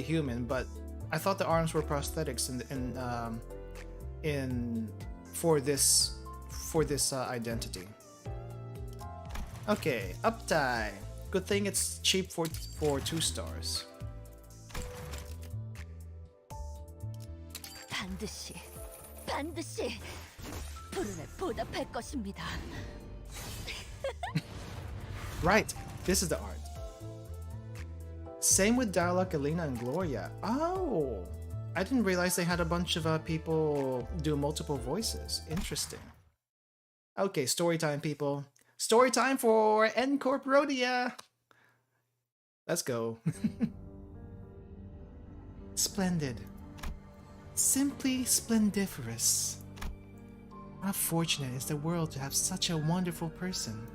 human, but I thought the arms were prosthetics for this identity. Okay, uptie. Good thing it's cheap for 2 stars. 반드시 부름에 보답할 것입니다. Right, this is the art. Same with Dialogue, Elena, and Gloria. Oh, I didn't realize they had a bunch of people do multiple voices. Interesting. Okay, story time, people. Story time for N-Corp Rhodia. Let's go. Splendid. Simply splendiferous. How fortunate is the world to have such a wonderful person.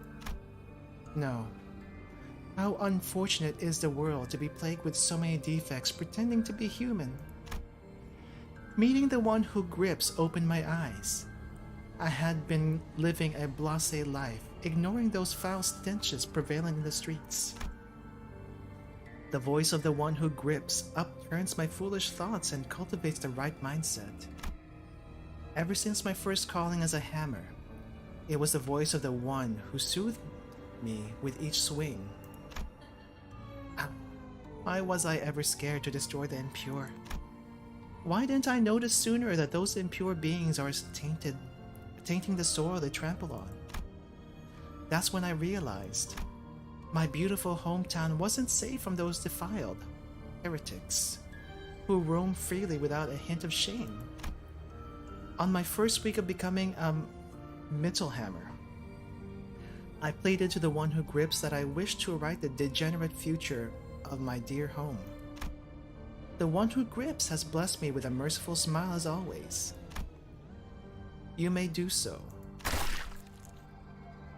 No. How unfortunate is the world to be plagued with so many defects pretending to be human. Meeting the one who grips opened my eyes. I had been living a blasé life, ignoring those foul stenches prevalent in the streets. The voice of the one who grips upturns my foolish thoughts and cultivates the right mindset. Ever since my first calling as a hammer, it was the voice of the one who soothed me with each swing. Why was I ever scared to destroy the impure? Why didn't I notice sooner that those impure beings are tainting the soil they trample on? That's when I realized My beautiful hometown wasn't safe from those defiled heretics who roam freely without a hint of shame. On my first week of becoming a Mittelhammer, I pleaded to the one who grips that I wish to write the degenerate future of my dear home. The one who grips has blessed me with a merciful smile as always. You may do so.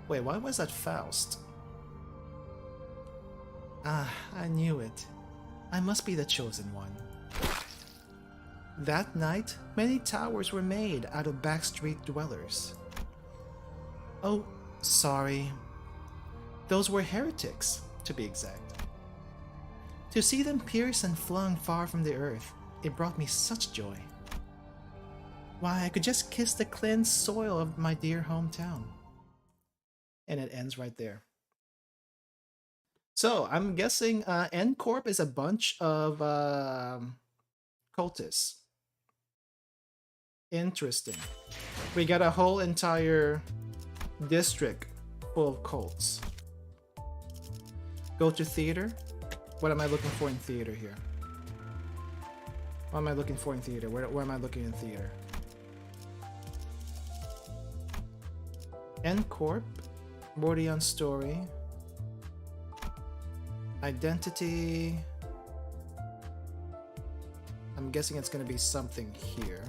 Wait, why was that Faust? Ah, I knew it. I must be the chosen one. That night, many towers were made out of backstreet dwellers. Oh, sorry. Those were heretics, to be exact. To see them pierced and flung far from the earth, it brought me such joy. Why, I could just kiss the cleansed soil of my dear hometown. And it ends right there. So, I'm guessing N Corp is a bunch of cultists. Interesting. We got a whole entire district full of cults. Go to theater? What am I looking for in theater here? What am I looking for in theater? Where am I looking in theater? N Corp, Mordion story, identity. I'm guessing it's gonna be something here.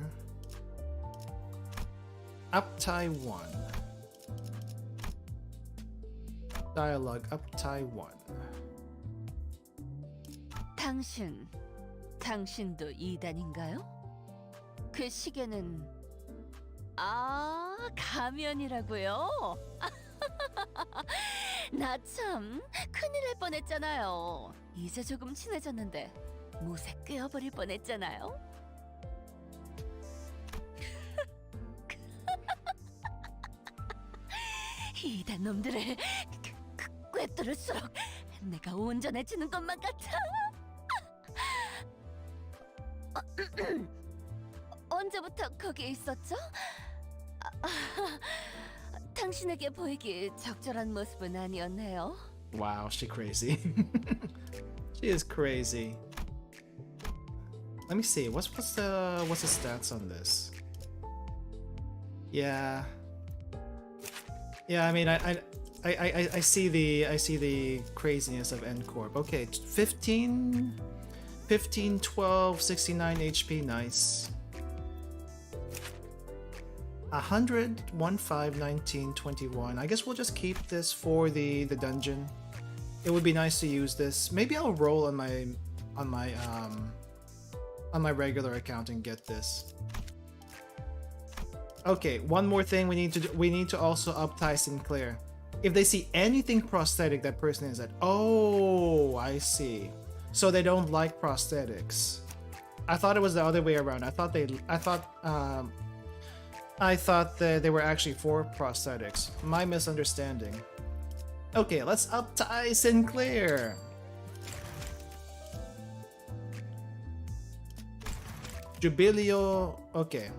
Uptie 1. Dialogue Uptie 1. 당신도 2단인가요? 그 시계는 가면이라고요? 나 참 큰일 날 뻔했잖아요. 이제 조금 친해졌는데 못에 꿰어버릴 뻔했잖아요. 이단 놈들을 꿰뚫을수록 내가 온전해지는 것만 같아. 언제부터 거기에 있었죠? 당신에게 보이기 적절한 모습은 아니었네요. Wow, she crazy. She is crazy. Let me see. What's the stats on this? Yeah. Yeah, I mean, I see the craziness of N Corp. Okay, 15, 12, 69 HP, nice. 100, 15, 19, 21. I guess we'll just keep this for the dungeon. It would be nice to use this. Maybe I'll roll on my regular account and get this. Okay, one more thing we need to do. We need to also uptie Sinclair. If they see anything prosthetic, that person is at. Oh, I see. So they don't like prosthetics. I thought it was the other way around. I thought that they were actually for prosthetics. My misunderstanding. Okay, let's uptie Sinclair. Jubilio. Okay,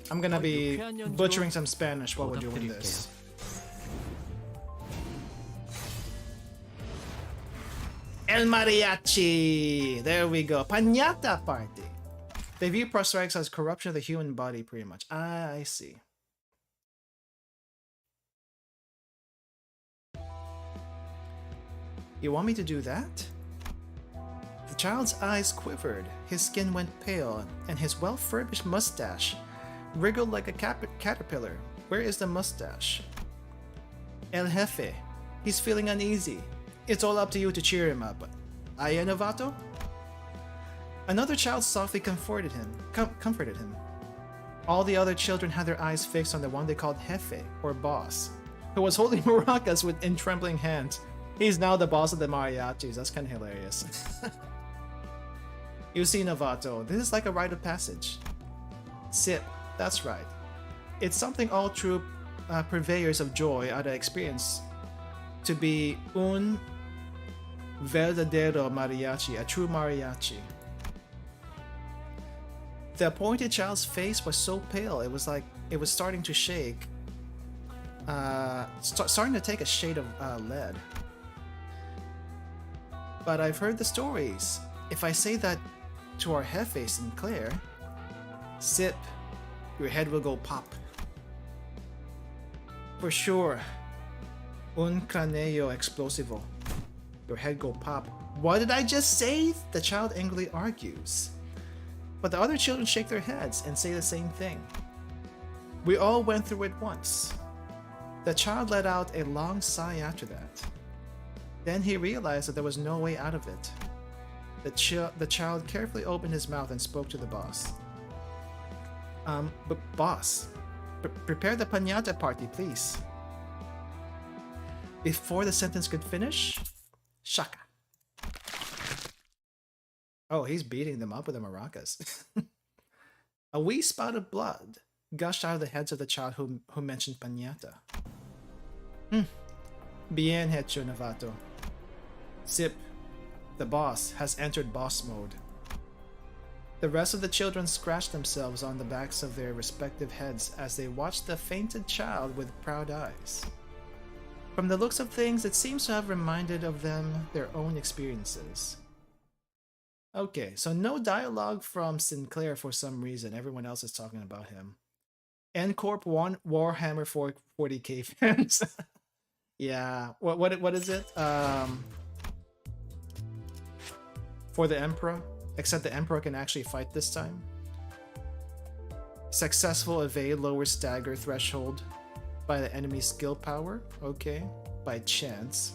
I'm gonna be butchering some Spanish while we're doing this. El Mariachi! There we go. Pañata party. They view prosthetics as corruption of the human body, pretty much. Ah, I see. You want me to do that? The child's eyes quivered, his skin went pale, and his well-furbished mustache wriggled like a caterpillar. Where is the mustache? El Jefe. He's feeling uneasy. It's all up to you to cheer him up. Aya Novato? Another child softly comforted him. All the other children had their eyes fixed on the one they called Jefe, or boss, who was holding maracas in trembling hands. He's now the boss of the mariachis. That's kind of hilarious. You see, Novato, this is like a rite of passage. Sip, that's right. It's something all true purveyors of joy ought to experience. To be un verdadero mariachi, a true mariachi. The appointed child's face was so pale, it was like it was starting to shake. Starting to take a shade of lead. but I've heard the stories. If I say that to our jefe Sinclair, sip, your head will go pop. For sure. Un craneo explosivo. Your head go pop. What did I just say? The child angrily argues. But the other children shake their heads and say the same thing. We all went through it once. The child let out a long sigh after that. Then he realized that there was no way out of it. The child carefully opened his mouth and spoke to the boss. But boss, prepare the pañata party, please. Before the sentence could finish, shaka. Oh, he's beating them up with the maracas. A wee spot of blood gushed out of the heads of the child who mentioned pañata. Bien hecho, novato. Sip, the boss, has entered boss mode. The rest of the children scratched themselves on the backs of their respective heads as they watched the fainted child with proud eyes. From the looks of things, it seems to have reminded of them their own experiences. Okay, so no dialogue from Sinclair for some reason. Everyone else is talking about him. N-Corp 1 Warhammer 40k fans. Yeah, what is it? For the Emperor, except the Emperor can actually fight this time. Successful evade lower stagger threshold by the enemy's skill power. Okay, by chance.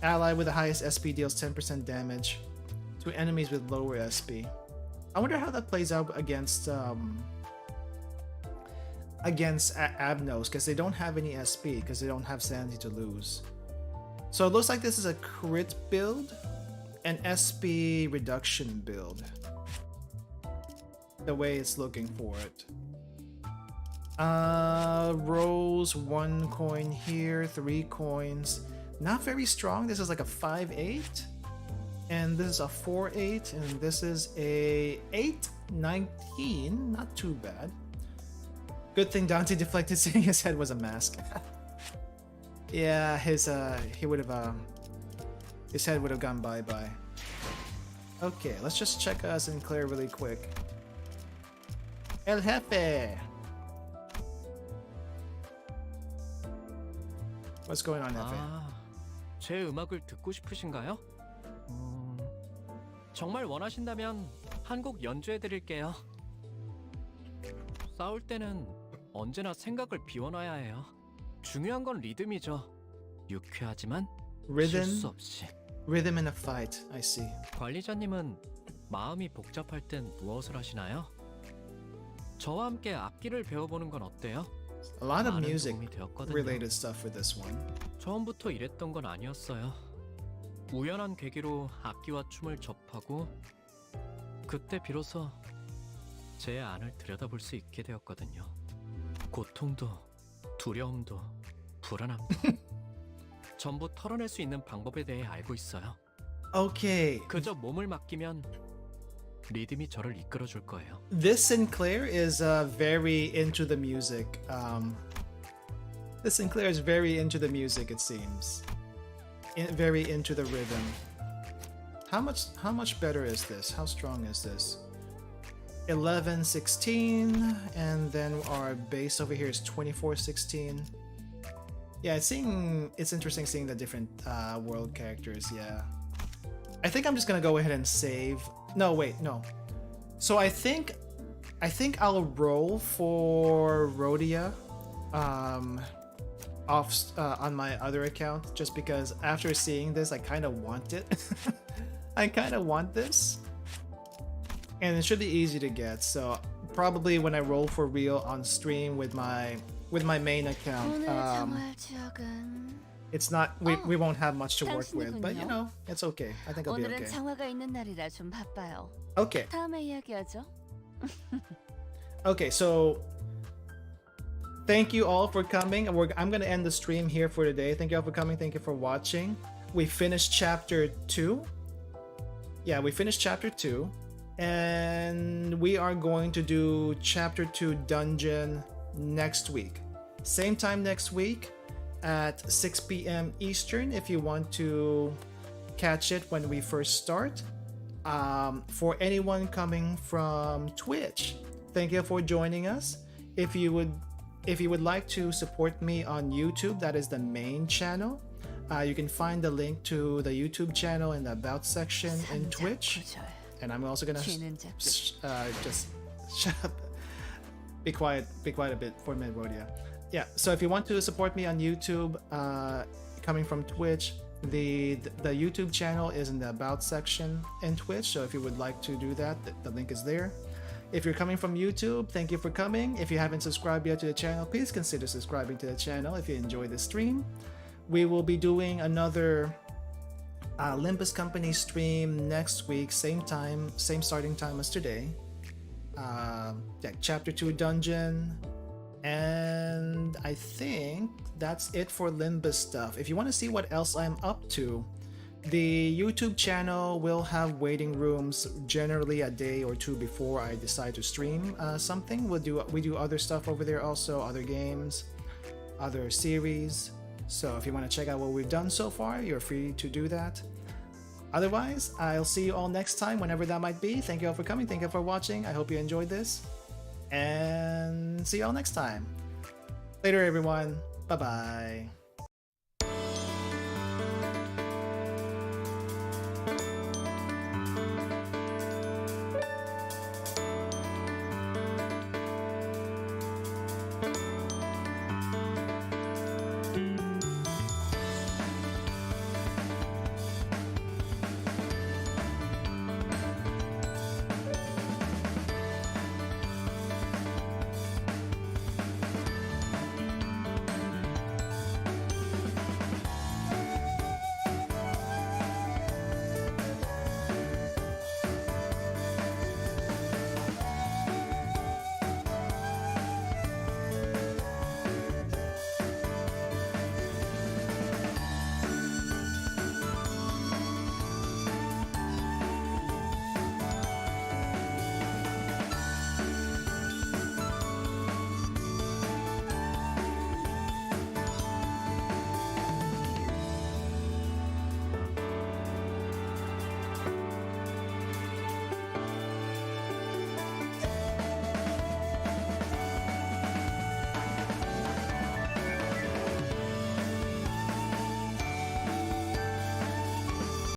Ally with the highest SP deals 10% damage to enemies with lower SP. I wonder how that plays out against Abnos, because they don't have any SP, because they don't have sanity to lose. So it looks like this is a crit build, an SP reduction build. The way it's looking for it. Rolls 1 coin here, 3 coins. Not very strong. This is like a 5-8. And this is a 4-8. And this is a 8-19. Not too bad. Good thing Dante deflected saying his head was a mask. Yeah, his he would have his head would have gone bye-bye. Okay, let's just check Sinclair really quick. El Jefe! What's going on, Jefe? 제 음악을 듣고 싶으신가요? 정말 원하신다면 한 곡 연주해 드릴게요. 싸울 때는 언제나 생각을 비워놔야 해요. 중요한 건 리듬이죠. 유쾌하지만 실수 없이. Rhythm in a fight, I see. 관리자님은 마음이 복잡할 땐 무엇을 하시나요? 저와 함께 악기를 배워보는 건 어때요? A lot of music related stuff for this one. 처음부터 이랬던 건 아니었어요. 우연한 계기로 악기와 춤을 접하고 그때 비로소 제 안을 들여다볼 수 있게 되었거든요. 고통도, 두려움도, 불안함도 전부 털어낼 수 있는 방법에 대해 알고 있어요. Okay. 그저 몸을 맡기면 리듬이 저를 이끌어 줄 거예요. This Sinclair is very into the music. This Sinclair is very into the music, it seems. Very into the rhythm. How much better is this? How strong is this? 11, 16, and then our base over here is 24, 16. Yeah, it's interesting seeing the different world characters. Yeah, I think I'm just gonna go ahead and save. No, wait, no. So I think I'll roll for Rhodia on my other account, just because after seeing this I kind of want it. I kind of want this, and it should be easy to get. So probably when I roll for real on stream with my main account, it's not we won't have much to work with, but you know, it's okay. I think I'll be okay. 오늘은 장화가 있는 날이라 좀 바빠요. Okay. 다음에 이야기하죠. Okay, so thank you all for coming. I'm gonna end the stream here for today. Thank you all for coming. Thank you for watching. We finished chapter 2. Yeah, we finished chapter 2, and we are going to do chapter 2 dungeon next week. Same time next week at 6 p.m. Eastern if you want to catch it when we first start. For anyone coming from Twitch, thank you for joining us. If you would like to support me on YouTube, that is the main channel. You can find the link to the YouTube channel in the About section in Twitch. And I'm also gonna just shut up. Be quiet a bit for a minute, Rodia. Yeah, so if you want to support me on YouTube, coming from Twitch, the YouTube channel is in the About section in Twitch. So if you would like to do that, the link is there. If you're coming from YouTube, thank you for coming. If you haven't subscribed yet to the channel, please consider subscribing to the channel if you enjoy the stream. We will be doing another Limbus Company stream next week, same time, same starting time as today. Chapter 2 dungeon, and I think that's it for Limbus stuff. If you want to see what else I'm up to, the YouTube channel will have waiting rooms generally a day or two before I decide to stream something. We do other stuff over there also, other games, other series. So if you want to check out what we've done so far, you're free to do that. Otherwise, I'll see you all next time, whenever that might be. Thank you all for coming. Thank you for watching. I hope you enjoyed this. And see you all next time. Later, everyone. Bye-bye.